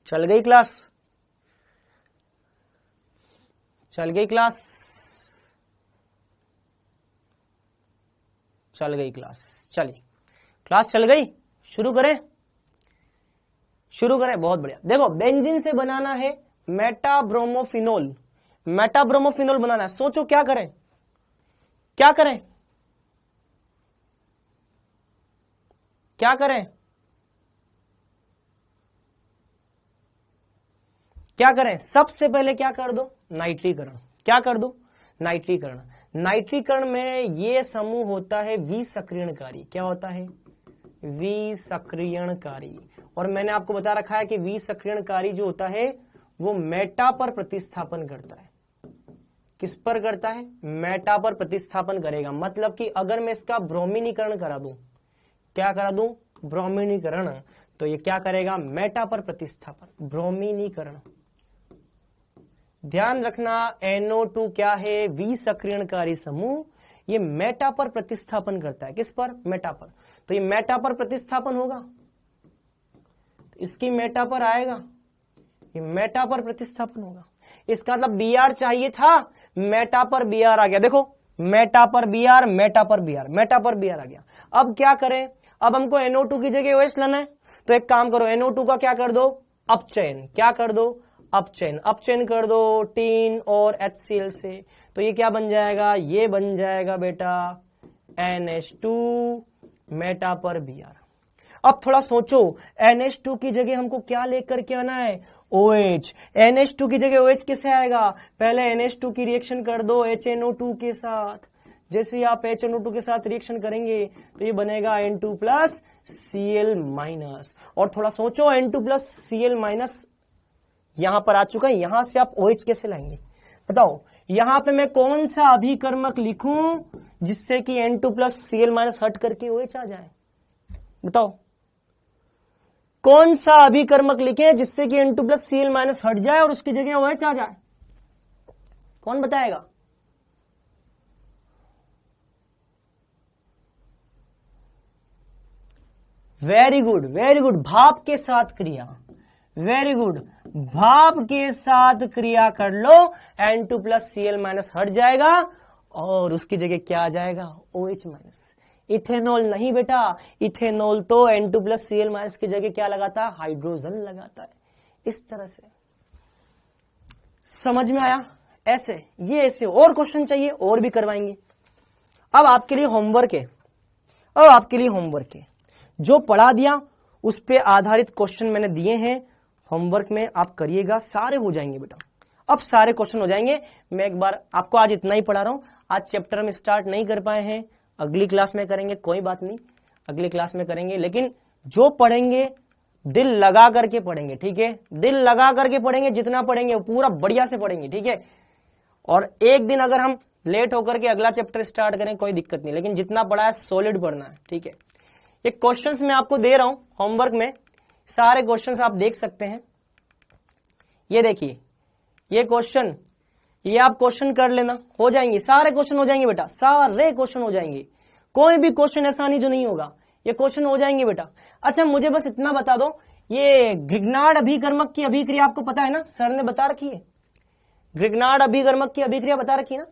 चल गई क्लास? चल गई क्लास? चल गई क्लास? चलिए क्लास चल गई, शुरू करें? शुरू करें, बहुत बढ़िया। देखो बेंजीन से बनाना है मेटाब्रोमोफिनोल, मेटाब्रोमोफिनोल बनाना है। सोचो क्या करें, क्या करें, क्या करें, क्या करें? सबसे पहले क्या कर दो? नाइट्रीकरण। क्या कर दो? नाइट्रीकरण। नाइट्रीकरण में ये समूह होता है विसक्रियणकारी। क्या होता है? विसक्रियणकारी। और मैंने आपको बता रखा है कि विसक्रियणकारी जो होता है वो मेटा पर प्रतिस्थापन करता है। किस पर करता है? मेटा पर प्रतिस्थापन करेगा। मतलब कि अगर मैं इसका ब्रोमीनीकरण करा दूं, क्या करा दूं? ब्रोमीनीकरण, तो ये क्या करेगा? मेटा पर प्रतिस्थापन, ब्रोमीनीकरण। ध्यान रखना NO2 क्या है? विसक्रियणकारी समूह। ये मेटा पर प्रतिस्थापन करता है। किस पर? मेटा पर। तो ये मेटा पर प्रतिस्थापन होगा, तो इसकी मेटा पर आएगा, ये मेटा पर प्रतिस्थापन होगा। इसका मतलब Br चाहिए था, मेटा पर Br आ गया। देखो, मेटा पर Br, मेटा पर Br, मेटा पर Br आ गया। अब क्या करें? अब हमको NO2 की जगह OH लेना है, तो एक काम करो, NO2 का क्या कर दो? अपचयन। क्या कर दो? अपचयन। अपचयन कर दो टीन और HCl से, तो ये क्या बन जाएगा? ये बन जाएगा बेटा NH2 मेटा पर Br। अब थोड़ा सोचो, NH2 की जगह हमको क्या लेकर के आना है? OH। NH2 की जगह OH किससे आएगा? पहले NH2 की रिएक्शन कर दो HNO2 के साथ। जैसे ही आप HNO2 के साथ रिएक्शन करेंगे तो ये बनेगा N2 प्लस Cl माइनस। और थोड़ा सोचो, N2 प्लस Cl माइनस यहां पर आ चुका है, यहां से आप OH कैसे लाएंगे? बताओ, यहां पे मैं कौन सा अभिकर्मक लिखूं जिससे कि N2 प्लस Cl माइनस हट करके OH आ जाए? बताओ, कौन सा अभिकर्मक लिखें जिससे कि N2 प्लस Cl माइनस हट जाए और उसकी जगह OH आ जाए? कौन बताएगा? Very good, very good. भाप के साथ क्रिया। वेरी गुड, भाप के साथ क्रिया कर लो, N2 प्लस Cl माइनस हट जाएगा और उसकी जगह क्या आ जाएगा? OH minus. इथेनॉल नहीं बेटा, इथेनॉल तो N2 प्लस Cl माइनस की जगह क्या लगाता है? हाइड्रोजन लगाता है। इस तरह से समझ में आया? ऐसे, ये ऐसे। और क्वेश्चन चाहिए? और भी करवाएंगे। अब आपके लिए होमवर्क है, अब आपके लिए होमवर्क है। जो पढ़ा दिया उस पे आधारित क्वेश्चन मैंने दिए हैं, होमवर्क में आप करिएगा, सारे हो जाएंगे बेटा। अब सारे क्वेश्चन हो जाएंगे। मैं एक बार आपको आज इतना ही पढ़ा रहा हूं, आज चैप्टर में स्टार्ट नहीं कर पाए हैं, अगली क्लास में करेंगे, कोई बात नहीं, अगली क्लास में करेंगे। लेकिन जो पढ़ेंगे दिल लगा करके पढ़ेंगे, ठीक है? दिल लगा करके पढ़ेंगे, जितना पढ़ेंगे पूरा बढ़िया से पढ़ेंगे, ठीक है? और एक दिन अगर हम लेट होकर के अगला चैप्टर स्टार्ट करें कोई दिक्कत नहीं, लेकिन जितना पढ़ा है सॉलिड पढ़ना है, ठीक है? ये क्वेश्चंस मैं आपको दे रहा हूं होमवर्क में, सारे क्वेश्चंस आप देख सकते हैं। ये देखिए, ये क्वेश्चन, ये आप क्वेश्चन कर लेना, हो जाएंगे सारे क्वेश्चन, हो जाएंगे बेटा, सारे क्वेश्चन हो जाएंगे। कोई भी क्वेश्चन ऐसा नहीं जो नहीं होगा, ये क्वेश्चन हो जाएंगे बेटा। अच्छा, मुझे बस इतना बता दो, ये ग्रिग्नार्ड अभिकर्मक की अभिक्रिया आपको पता है ना? सर ने बता रखी है, ग्रिग्नार्ड अभिकर्मक की अभिक्रिया बता रखी है ना?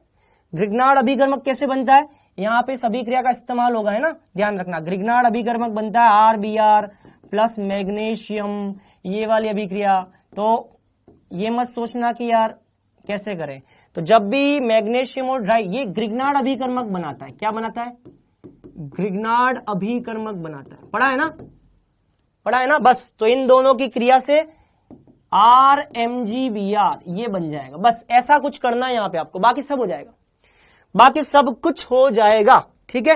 ग्रिग्नार्ड अभिकर्मक कैसे बनता है? यहाँ पे इस अभिक्रिया का इस्तेमाल होगा, है ना? ध्यान रखना, ग्रिग्नार्ड अभिकर्मक बनता है RBr प्लस मैग्नीशियम, ये वाली अभिक्रिया। तो ये मत सोचना कि यार कैसे करें, तो जब भी मैग्नीशियम और ड्राई, ये ग्रिग्नार्ड अभिकर्मक बनाता है। क्या बनाता है? ग्रिग्नार्ड अभिकर्मक बनाता है। पढ़ा है ना? पढ़ा है ना? बस, तो इन दोनों की क्रिया से RMgBr ये बन जाएगा। बस ऐसा कुछ करना है यहाँ पे आपको, बाकी सब हो जाएगा, बाकी सब कुछ हो जाएगा, ठीक है?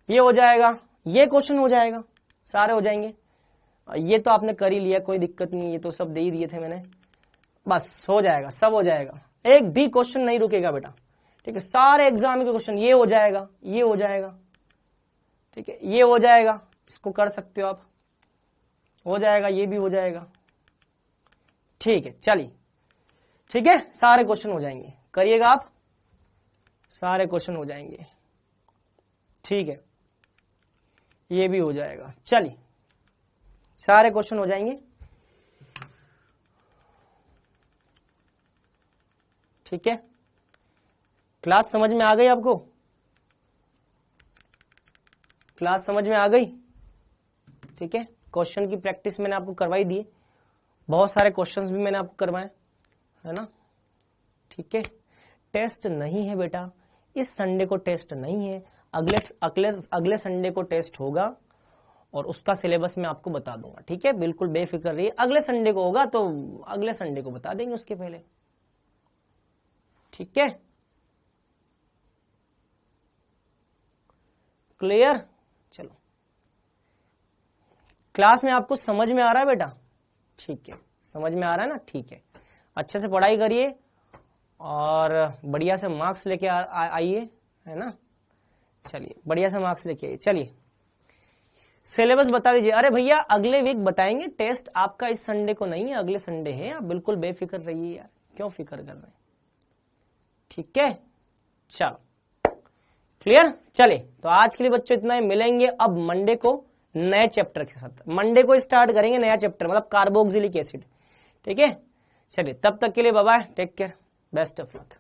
ये हो जाएगा, ये क्वेश्चन हो जाएगा, सारे हो जाएंगे। ये तो आपने कर ही लिया, कोई दिक्कत नहीं, ये तो सब दे ही दिए थे मैंने। बस हो जाएगा, सब हो जाएगा, एक भी क्वेश्चन नहीं रुकेगा बेटा, ठीक है? सारे एग्जाम के क्वेश्चन, ये हो जाएगा, ये हो जाएगा, ठीक है? ये हो जाएगा, इसको कर सकते हो आप, हो जाएगा, ये भी हो जाएगा, ठीक है? चलिए, ठीक है, सारे क्वेश्चन हो जाएंगे, करिएगा आप, सारे क्वेश्चन हो जाएंगे, ठीक है? ये भी हो जाएगा। चलिए, सारे क्वेश्चन हो जाएंगे, ठीक है? क्लास समझ में आ गई आपको? क्लास समझ में आ गई? ठीक है, क्वेश्चन की प्रैक्टिस मैंने आपको करवाई दी, बहुत सारे क्वेश्चंस भी मैंने आपको करवाए, है ना? ठीक है, टेस्ट नहीं है बेटा, इस संडे को टेस्ट नहीं है, अगले संडे को टेस्ट होगा और उसका सिलेबस मैं आपको बता दूंगा, ठीक है? बिल्कुल बेफिक्र रहिए, अगले संडे को होगा तो अगले संडे को बता देंगे उसके पहले, ठीक है? क्लियर? चलो, क्लास में आपको समझ में आ रहा है बेटा? ठीक है, समझ में आ रहा है ना? ठीक है, अच्छे से पढ़ाई करिए और बढ़िया से मार्क्स लेके आइए, है ना? चलिए, बढ़िया से मार्क्स लेके आइए। चलिए, सिलेबस बता दीजिए। अरे भैया अगले वीक बताएंगे, टेस्ट आपका इस संडे को नहीं है, अगले संडे है, आप बिल्कुल बेफिक्र रहिए यार, क्यों फिक्र कर रहे हैं? ठीक है, चलो क्लियर? चले, तो आज के लिए बच्चों इतना ही, मिलेंगे अब मंडे को नए चैप्टर के साथ। मंडे को स्टार्ट करेंगे नया चैप्टर, मतलब कार्बोक्सिलिक एसिड। ठीक है, चलिए, तब तक के लिए bye bye, take care, best of luck.